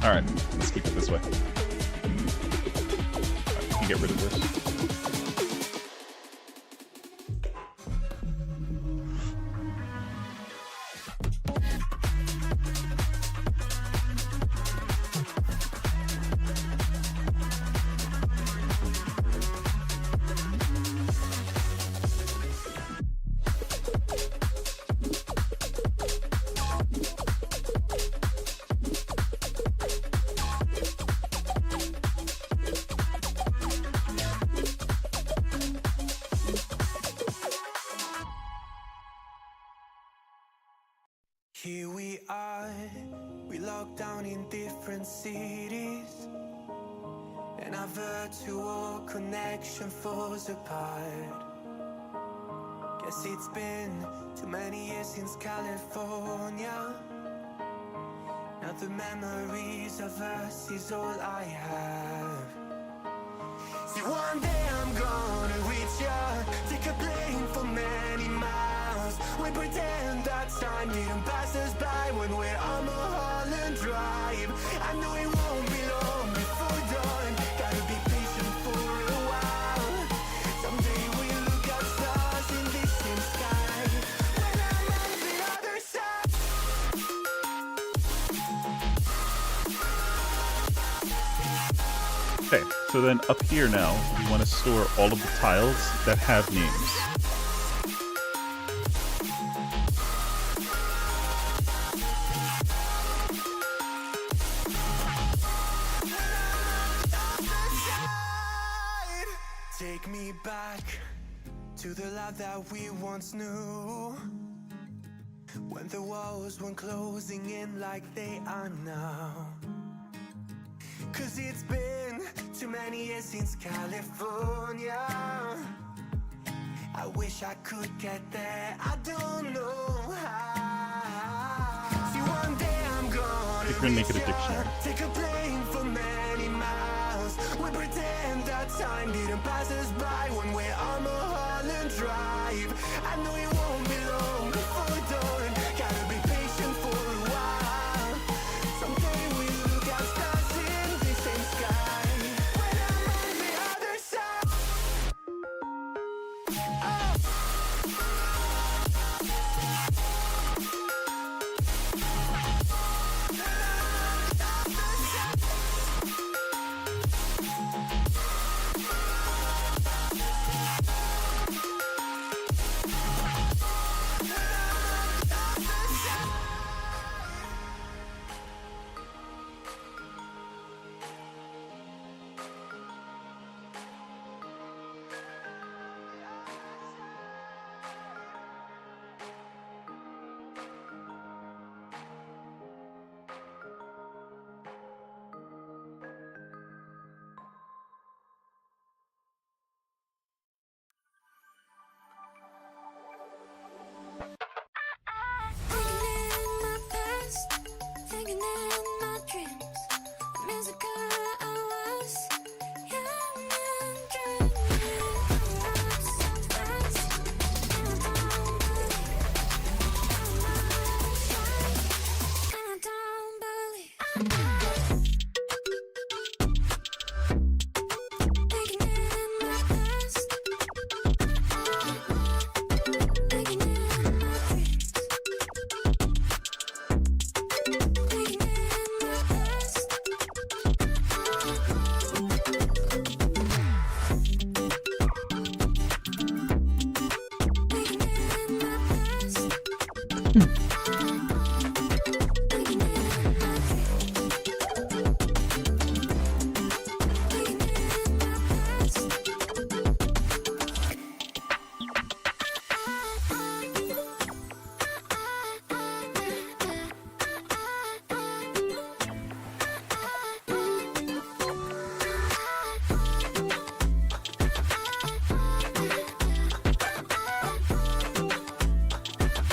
All right, let's keep it this way. Get rid of this. Here we are, we locked down in different cities, and our virtual connection falls apart. Guess it's been too many years since California. Now the memories of us is all I have. See, one day I'm gonna reach ya, take a plane for many miles. We pretend that time didn't pass us by when we're on Mulholland Drive. I know it won't be long before dawn, gotta be patient for a while. Someday we'll look at stars in this same sky, when I'm on the other side. Okay, so then up here now, we want to store all of the tiles that have names. Take me back to the life that we once knew, when the walls weren't closing in like they are now. Cause it's been too many years since California. I wish I could get there, I don't know how. See, one day I'm gonna We're gonna make it a dictionary. take a plane for many miles. We pretend that time didn't pass us by when we're on Mulholland Drive. I know it won't be long before dawn, gotta be patient for a while. Someday we'll look at stars in the same sky, when I'm on the other side.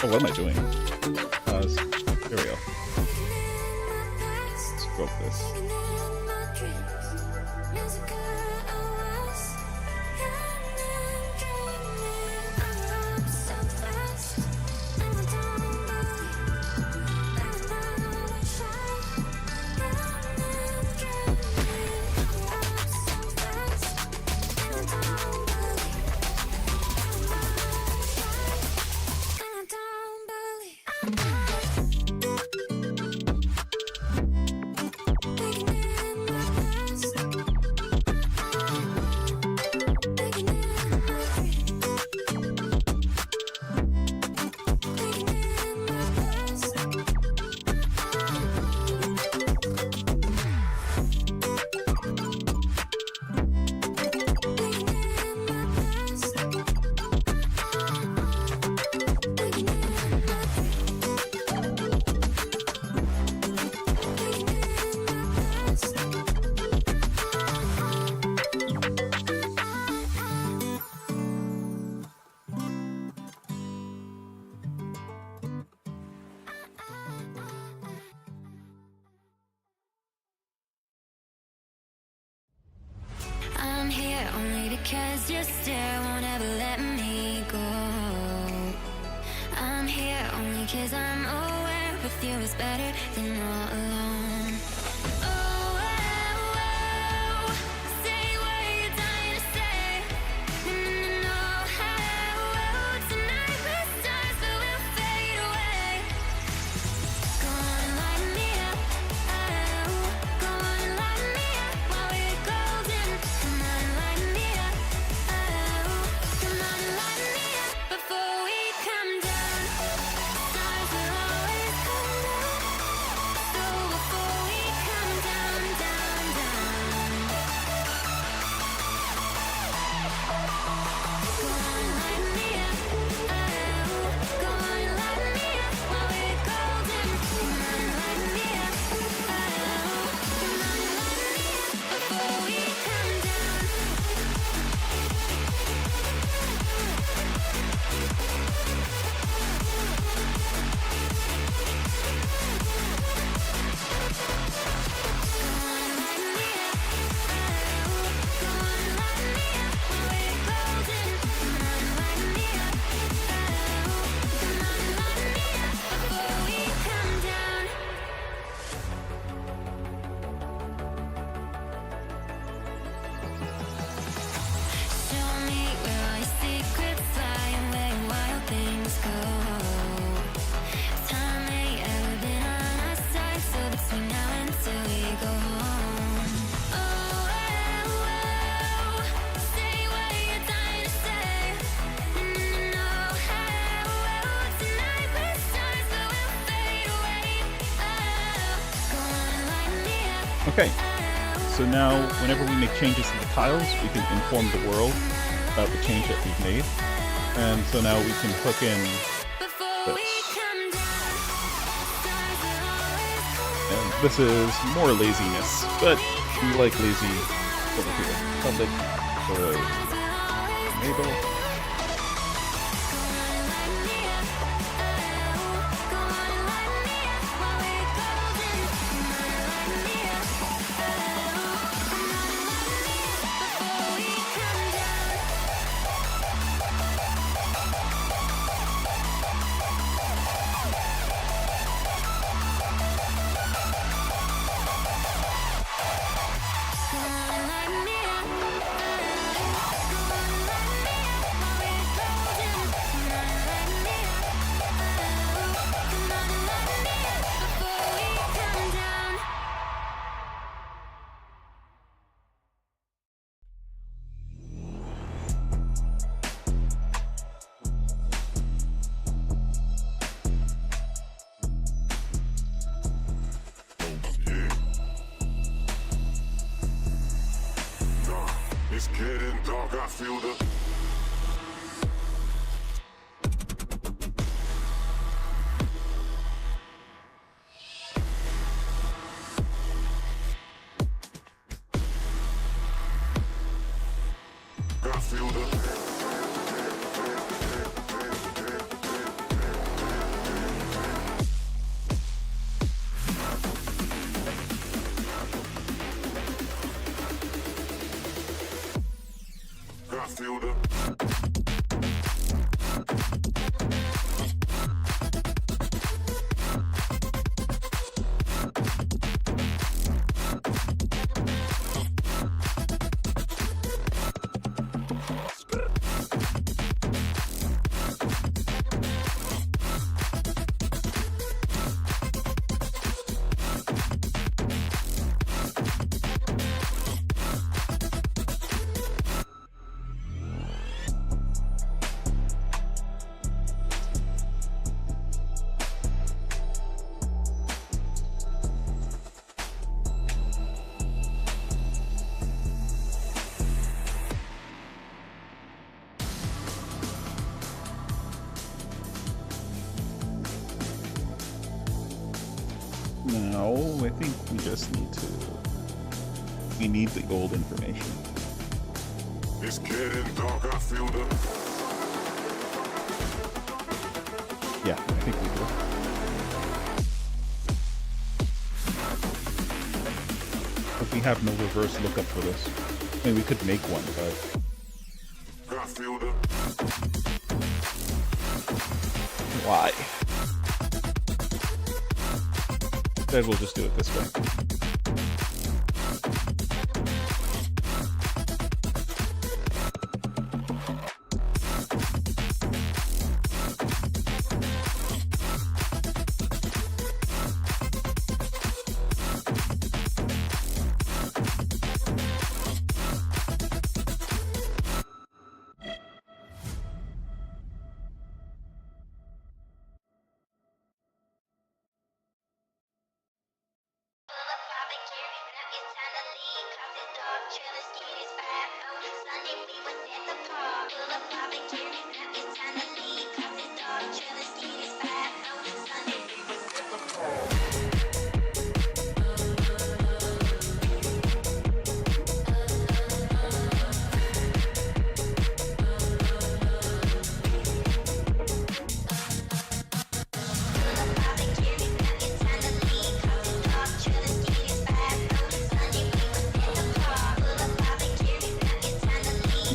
Oh, what am I doing? Here we go. Stroke this. I'm here only because your stare won't ever let me go. I'm here only cause I'm aware with you is better than all alone. Oh, oh, oh, say what you're dying to say. No, oh, tonight we're stars but we'll fade away. Go on and light me up, oh, go on and light me up while we're golden. Come on and light me up, oh, come on and light me up before we come down. Stars will always come down, so before Okay, so now whenever we make changes to the tiles, we can inform the world about the change that we've made. And so now we can hook in this. And this is more laziness, but we like lazy over here. Public, enable. It's getting dark, I feel the Now, I think we just need to... We need the gold information. It's getting dark, I feel the Yeah, I think we do. But we have no reverse lookup for this. I mean, we could make one, but... I feel the Why? Instead, we'll just do it this way.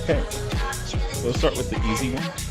Okay, so let's start with the easy one.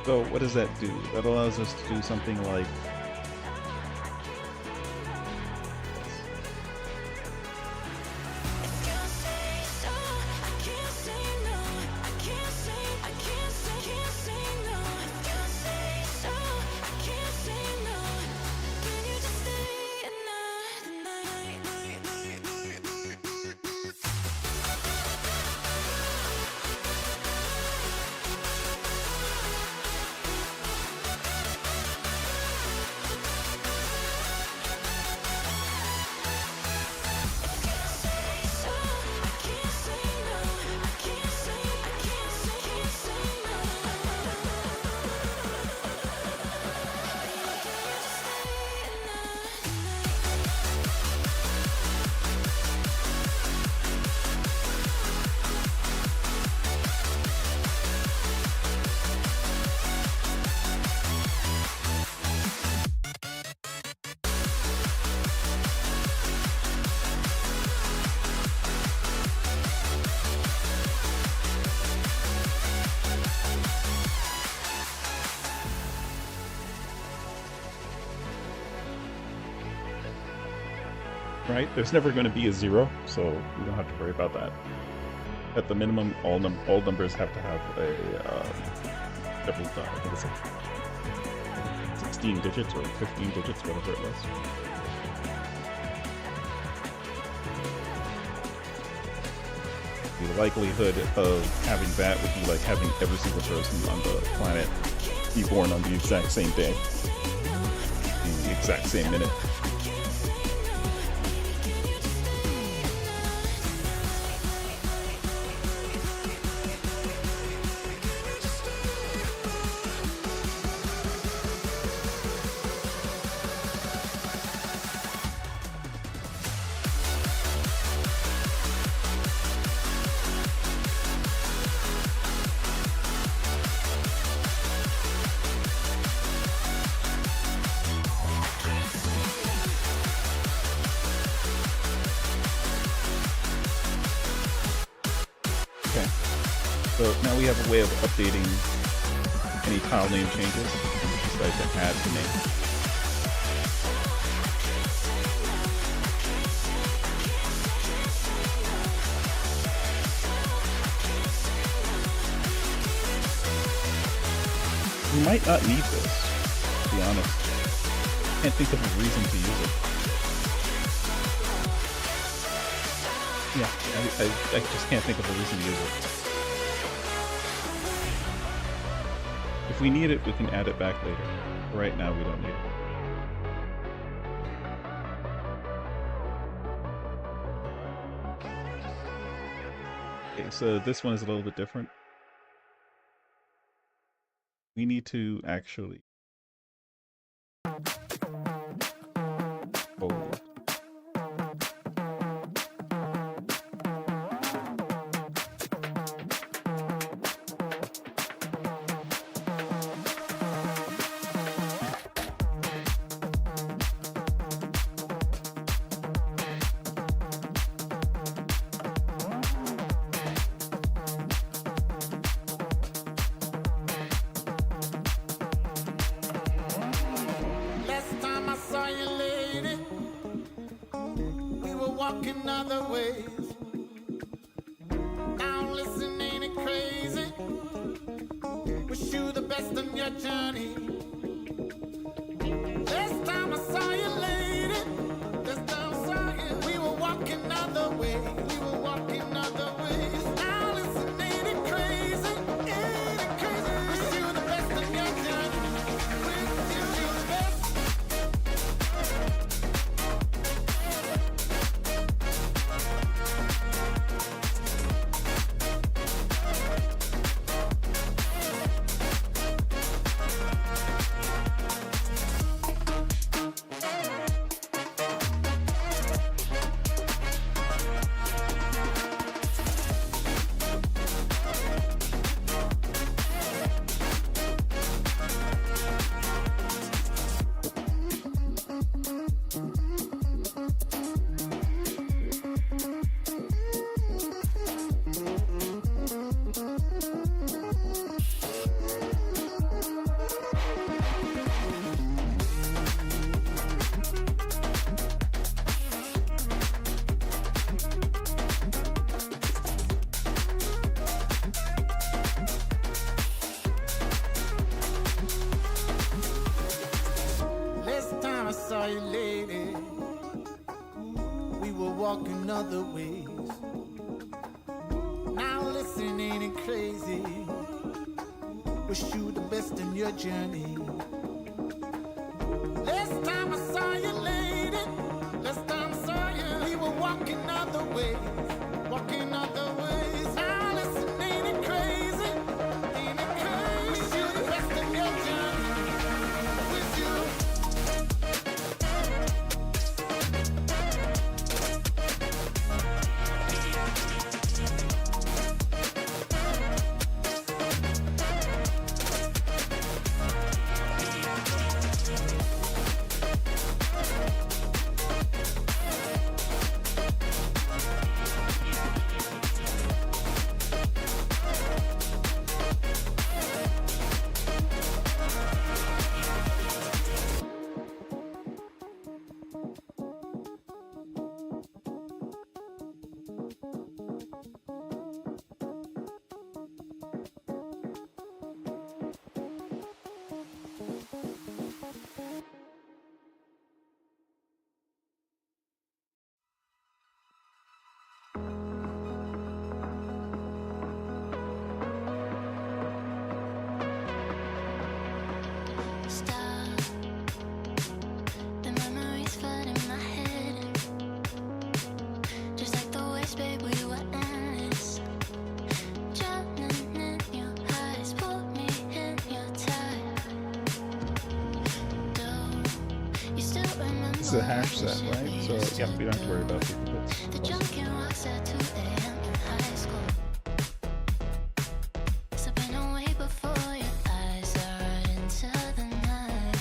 So what does that do? That allows us to do something like right? There's never going to be a 0, so we don't have to worry about that. At the minimum, all numbers have to have a several, I think it's like 16 digits or 15 digits, whatever it was. The likelihood of having that would be like having every single person on the planet be born on the exact same day, in the exact same minute. So now we have a way of updating any tile name changes. Just decide to add the name. You might not need this, to be honest. Can't think of a reason to use it. Yeah, I just can't think of a reason to use it. If we need it, we can add it back later. Right now, we don't need it. Okay, so this one is a little bit different. We need to actually hold. Walking other ways. Now listen, ain't it crazy? Wish you the best on your journey. Last time I saw you, lady. Last time I saw you, we were walking other ways. We were walking other ways. Now listen, ain't it crazy? Ain't it crazy? Wish you the best on your journey. Wish you the best. I saw you, lady, we were walking other ways. Now listen, ain't it crazy? Wish you the best in your journey. Last time I saw you, lady, last time I saw you, we were walking other ways, walking other ways. Now listen, ain't it crazy? Ain't it crazy? Wish you the best in your journey. Wish you. This is a hash set, right? So yeah, we don't have to worry about the bits. The junkie walks at 2 a.m. in high school. Slipping away before your eyes are right into the night.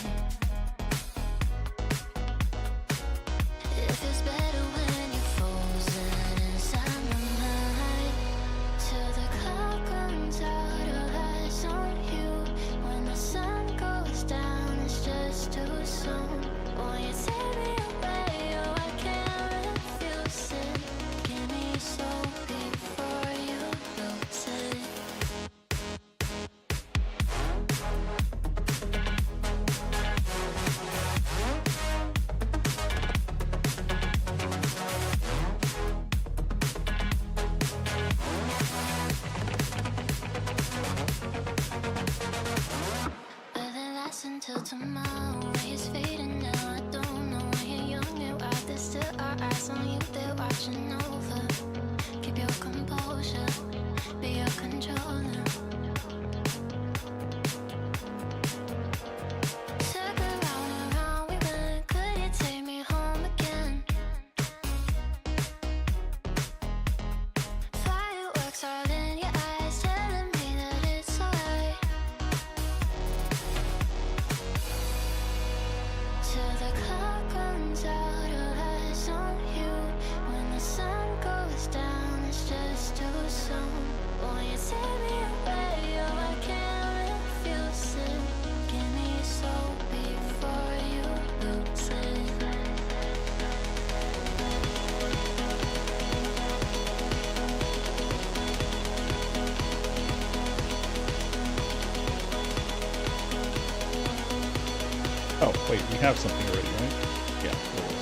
It feels better when you're frozen inside my mind. Till the clock runs out of eyes on you. When the sun goes down, it's just too soon. Won't you take me away? Oh, I can't refuse it. Give me so before you lose it. Will it last until tomorrow? It's fading now. I don't know when you're young. You're out there, still our eyes on you. They're watching over. Keep your composure. Be your controller. Circle round and round we went. Could you take me home again? Fireworks all in your eyes, telling me that it's alright. Till the clock runs out of eyes on you. When the sun goes down, it's just too soon. Won't you take me away? Oh, I can't refuse it. Give me soul before you lose it. Oh, wait, we have something already, right? Yeah, there it is.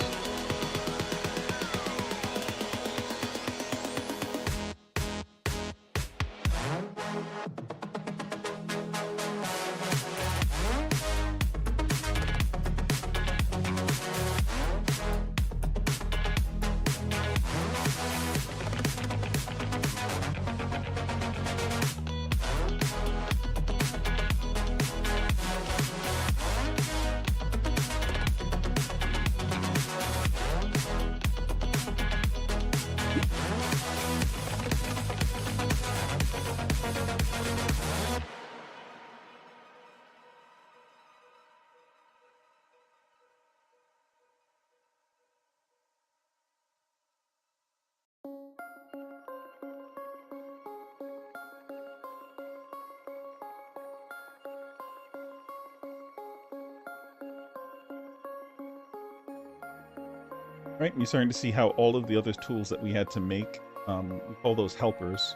Right, and you're starting to see how all of the other tools that we had to make, we call those helpers,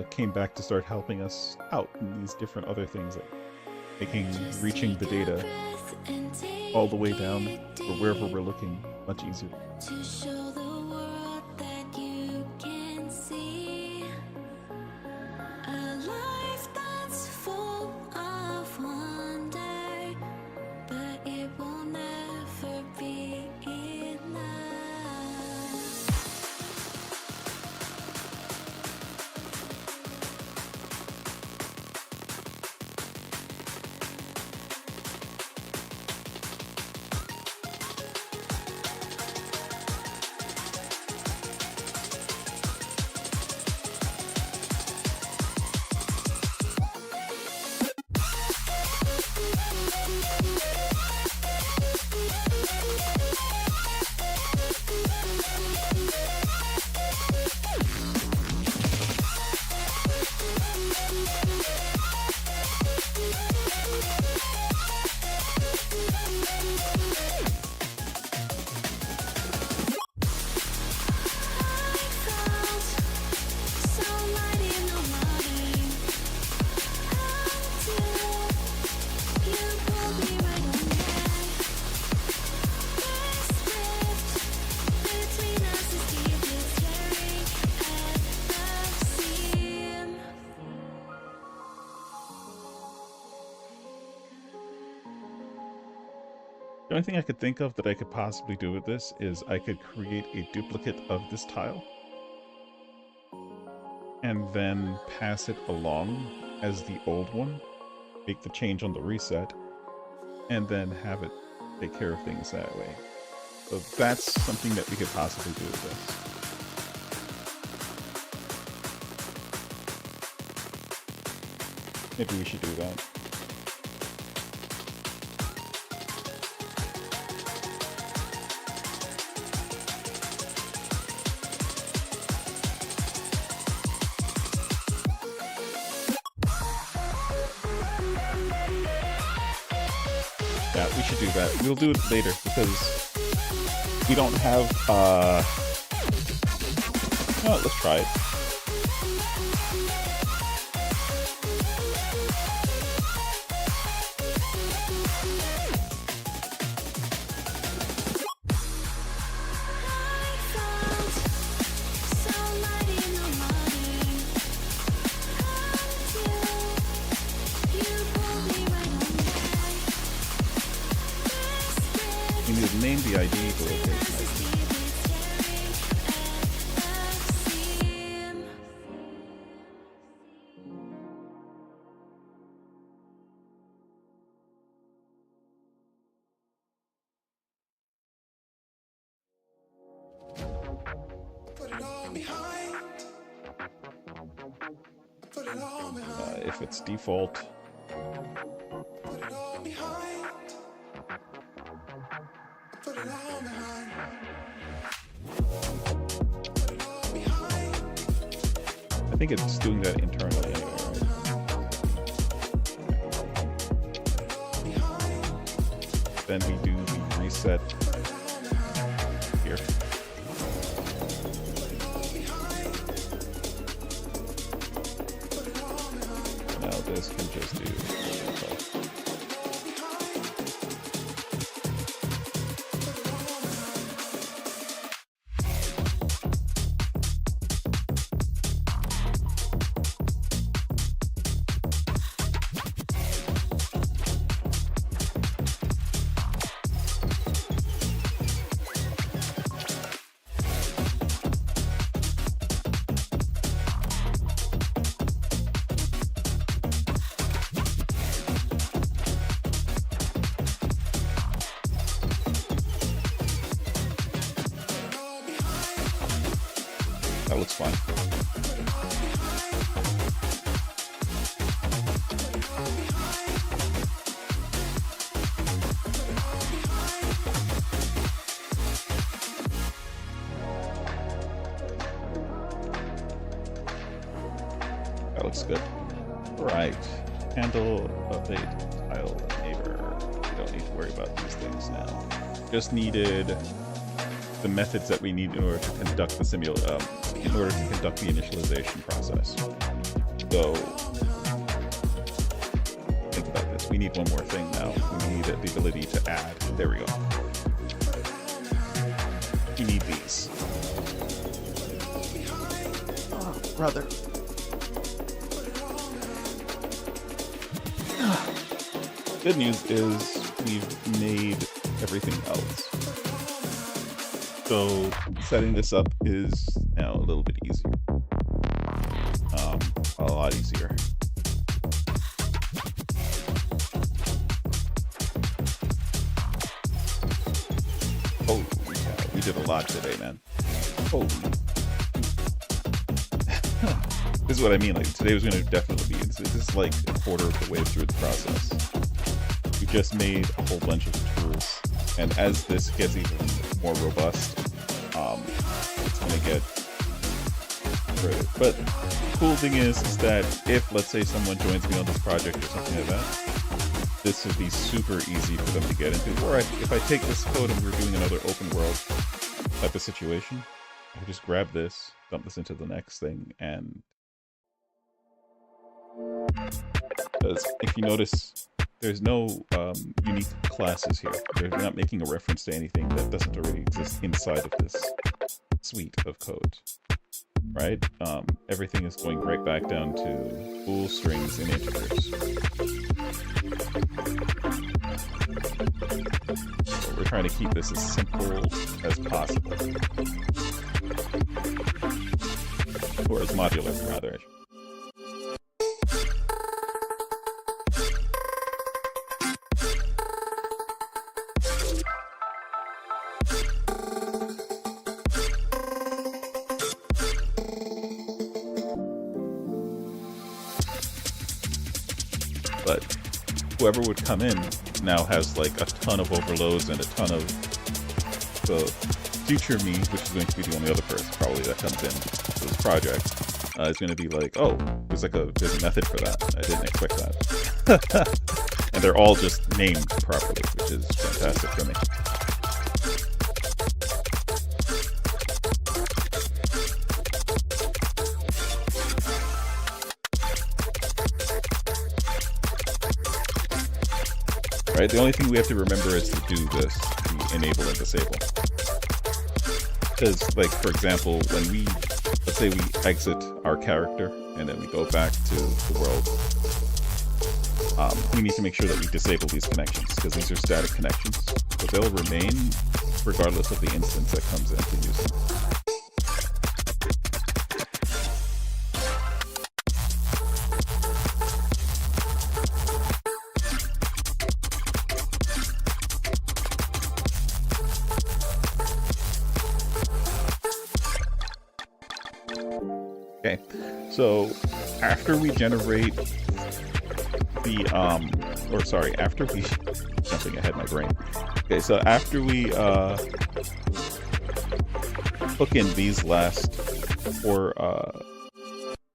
came back to start helping us out in these different other things, like reaching the data all the way down or wherever we're looking much easier. To show the world that you can see a life that's full of wonder, but it will never be enough. The only thing I could think of that I could possibly do with this is I could create a duplicate of this tile and then pass it along as the old one, make the change on the reset, and then have it take care of things that way. So that's something that we could possibly do with this. Maybe we should do that. Yeah, we should do that. We'll do it later because we don't have, no, let's try it. You need to name the ID to location ID. Put it all behind. Put it all behind. If it's default, Put it all behind. Put it all behind. Put it all behind. I think it's doing that internally anyway. Then we do the reset here. Now this can just do that looks fine. That looks good. Right. Handle, update, tile, neighbor. We don't need to worry about these things now. Just needed the methods that we need in order to conduct the in order to conduct the initialization process. So think about this. we need one more thing now. We need the ability to add. There we go. We need these. Oh, brother. Good news is we've made everything else. So setting this up is now a little bit easier. A lot easier. Holy cow, we did a lot today, man. Holy. This is what I mean, like, today was going to definitely be, this is like a quarter of the way through the process. We just made a whole bunch of tools, and as this gets even more robust, it's going to get further. But the cool thing is that if, let's say, someone joins me on this project or something like that, this would be super easy for them to get into. Or if I take this code and we're doing another open world type of situation, I can just grab this, dump this into the next thing, and because if you notice, there's no unique classes here. They're not making a reference to anything that doesn't already exist inside of this suite of code, right? Everything is going right back down to bool, strings, and integers. So we're trying to keep this as simple as possible. Or as modular, rather. But whoever would come in now has like a ton of overloads and a ton of the future me, which is going to be the only other person probably that comes in to this project, is going to be like, oh, there's a method for that. I didn't expect that. And they're all just named properly, which is fantastic for me. Right? The only thing we have to remember is to do this, to enable and disable. Because, like, for example, when we, let's say we exit our character and then we go back to the world, we need to make sure that we disable these connections, because these are static connections. So they'll remain regardless of the instance that comes in to use them. Okay, so after we generate the, after we, jumping ahead my brain. Okay, so after we hook in these last four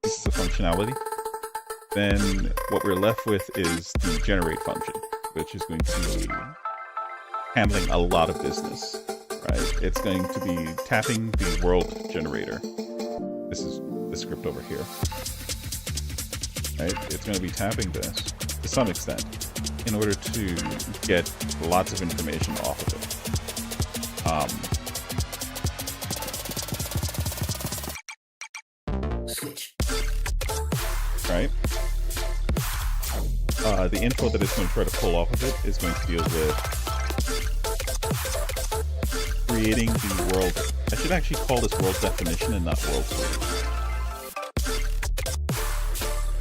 pieces of functionality, then what we're left with is the generate function, which is going to be handling a lot of business, right? It's going to be tapping the world generator. This is the script over here, right? It's going to be tapping this to some extent in order to get lots of information off of it. Switch. Right? The info that it's going to try to pull off of it is going to deal with creating the world. I should actually call this world definition and not world state.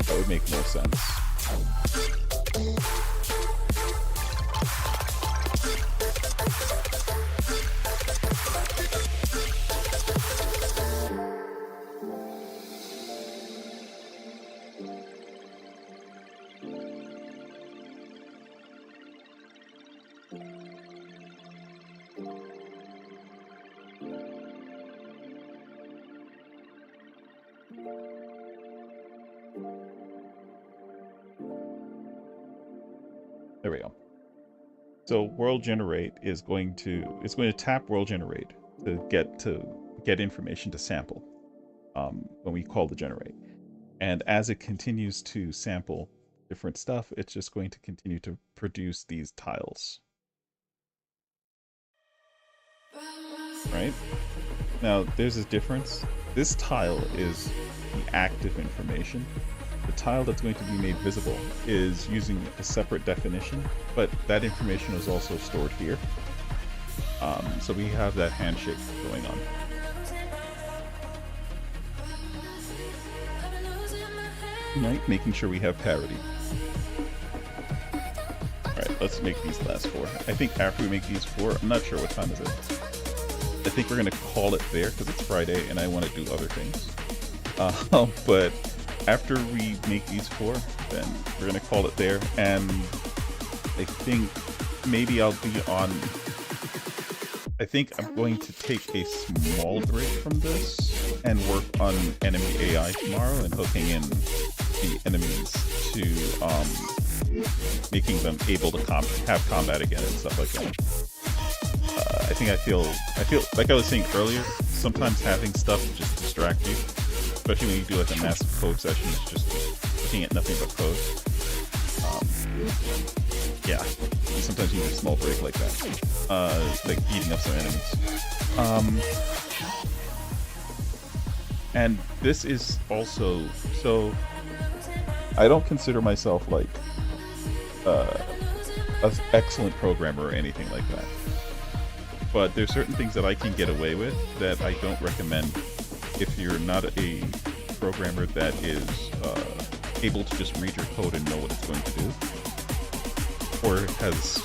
That would make more sense. There we go. So world generate is going to tap world generate to get information to sample when we call the generate. And as it continues to sample different stuff. It's just going to continue to produce these tiles. Right? Now, there's a difference. This tile is the active information. The tile that's going to be made visible is using a separate definition, but that information is also stored here. So we have that handshake going on. Right, making sure we have parity. Alright, let's make these last 4. I think after we make these 4, I'm not sure what time is it. I think we're going to call it there because it's Friday and I want to do other things. But after we make these 4, then we're going to call it there. And I think maybe I'll be on... I think I'm going to take a small break from this and work on enemy AI tomorrow and hooking in the enemies to making them able to have combat again and stuff like that. I feel like I was saying earlier, sometimes having stuff just distract you, especially when you do like a massive code session. It's just looking at nothing but code. Yeah, sometimes you need a small break like that, like eating up some enemies. And this is also, so I don't consider myself like an excellent programmer or anything like that. But there's certain things that I can get away with that I don't recommend if you're not a programmer that is able to just read your code and know what it's going to do, or has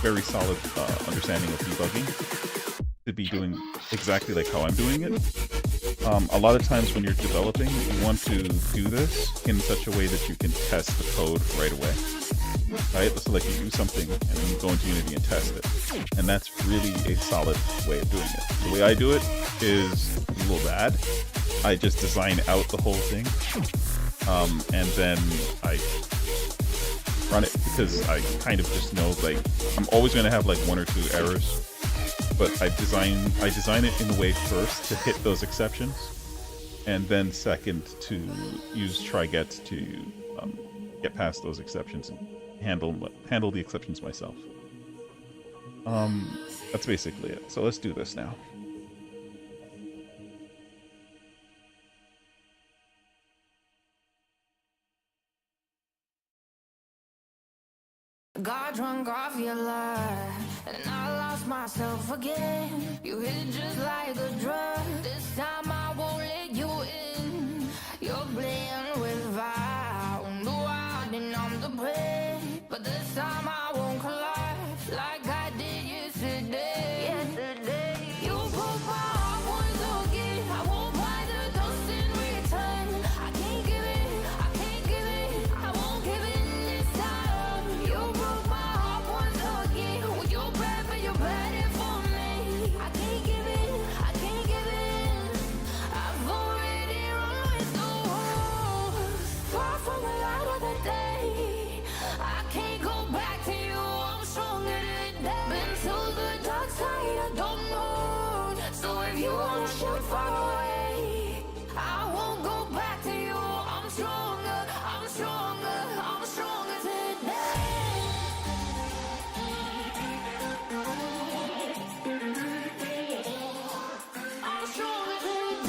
very solid understanding of debugging, to be doing exactly like how I'm doing it. A lot of times when you're developing, you want to do this in such a way that you can test the code right away. Right? So like you do something and then you go into Unity and test it. And that's really a solid way of doing it. The way I do it is a little bad. I just design out the whole thing. And then I run it because I kind of just know, like, I'm always going to have like 1 or 2 errors. But I design it in a way first to hit those exceptions, and then second to use try-gets to get past those exceptions and handle the exceptions myself. That's basically it. So let's do this now. Got drunk off your lie, and I lost myself again. You hit it just like a drug. This time I won't let you in. You're playing with fire. No, I didn't numb the pain, but this time I won't collapse like I did yesterday. You broke my heart once again. I won't buy the dust in return. I can't give it, I can't give it, I won't give it this time. You broke my heart once again. With your breath and your bad for me. I can't give it, I can't give it. I've already run with the wolves. Far from the light of the day. I can't go back to you. I'm stronger today. Been to the dark side, I don't know. So if you wanna shoot far away, I won't go back to you. I'm stronger, I'm stronger, I'm stronger today. I'm stronger today.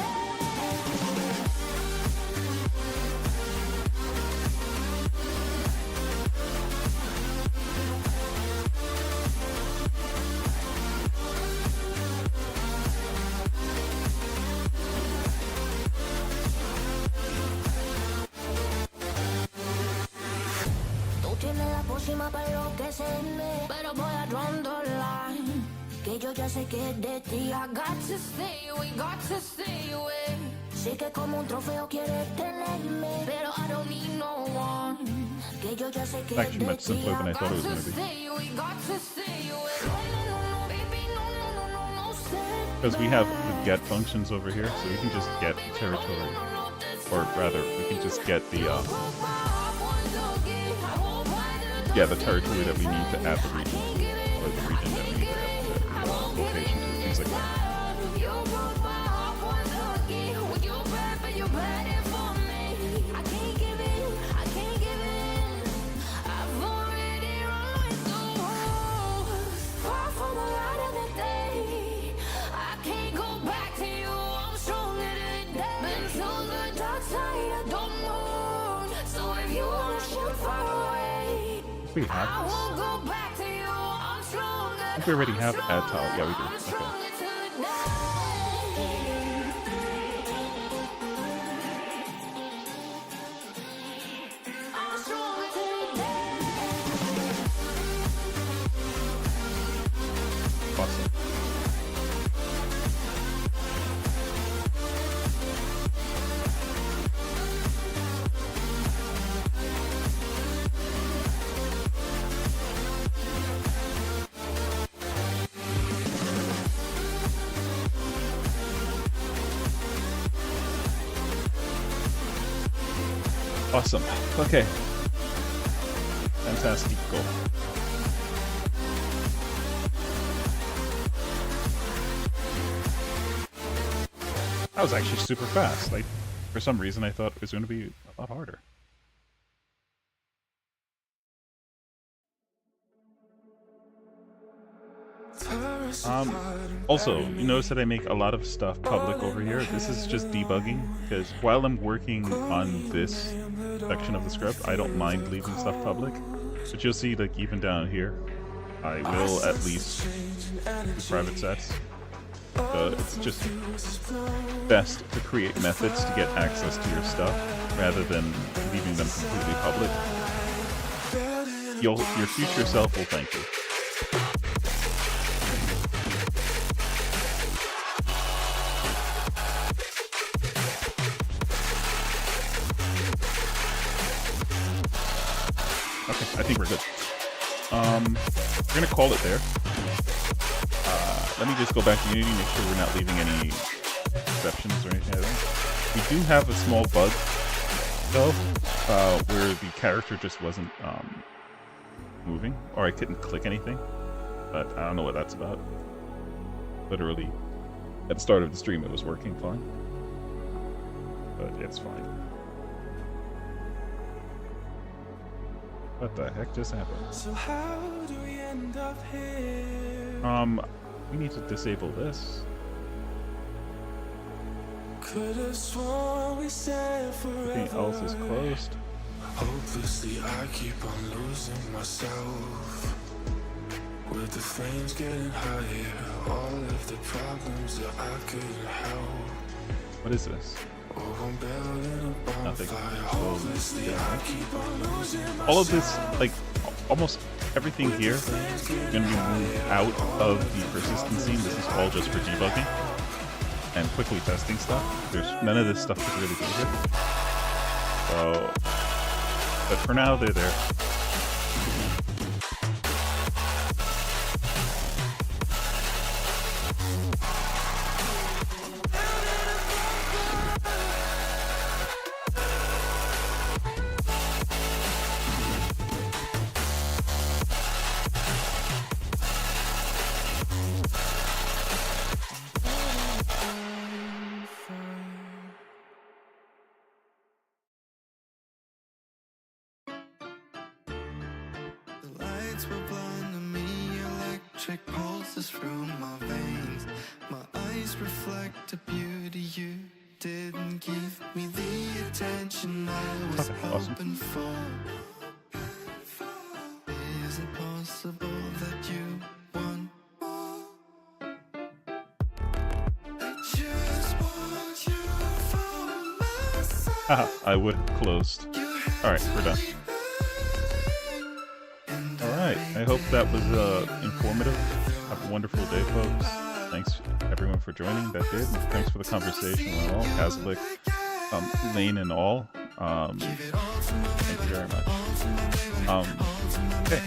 Tú tienes la pócima para enloquecerme, pero voy a draw the line. Que yo ya sé que es de ti. I got to stay away, got to stay away. Sé que como un trofeo quieres tenerme, pero I don't need no one. Que yo ya sé que es Actually de much ti. simpler than I I thought it was got going to to be. stay away, got to stay away. No, baby, no, stay. Because we have the get functions over here, so we can just get territory. Or rather, we can just get the the territory that we need to add the region to, or the region that we need to add the location to, things like that. I can't give it, I can't give it. we have this. I think we already have add tile. Yeah, we do. Okay. Awesome. Awesome. Okay. Fantastico. That was actually super fast. Like, for some reason, I thought it was going to be a lot harder. Also, you notice that I make a lot of stuff public over here. This is just debugging, because while I'm working on this section of the script, I don't mind leaving stuff public. But you'll see, like, even down here, I will at least do private sets. It's just best to create methods to get access to your stuff, rather than leaving them completely public. Your future self will thank you. Okay, I think we're good. We're gonna call it there. Let me just go back to Unity, make sure we're not leaving any exceptions or anything like that. We do have a small bug, though, where the character just wasn't moving, or I couldn't click anything, but I don't know what that's about. Literally, at the start of the stream, it was working fine, but it's fine. What the heck just happened? So how do we end up here? We need to disable this. Could have sworn we said forever. Everything else is closed. Hopelessly, I keep on losing myself. With the flames getting higher, all of the problems that I couldn't help. What is this? Oh, I'm building a Nothing. bonfire. Hopelessly, I keep on losing myself. All of this, like, almost everything here is going to be moved out of the persistent scene. This is all just for debugging and quickly testing stuff. There's none of this stuff to really do here. So, but for now, they're there. Were blinding me, electric pulses through my veins. My eyes reflect the beauty you didn't give me the attention I was hoping for. Is it possible that you want more? I just want you for myself. Haha, I would have closed. Alright, we're done. Alright, I hope that was informative. Have a wonderful day, folks. Thanks everyone for joining that did. Thanks for the conversation and all. Kazalik, Lane and all. Thank you very much. Okay.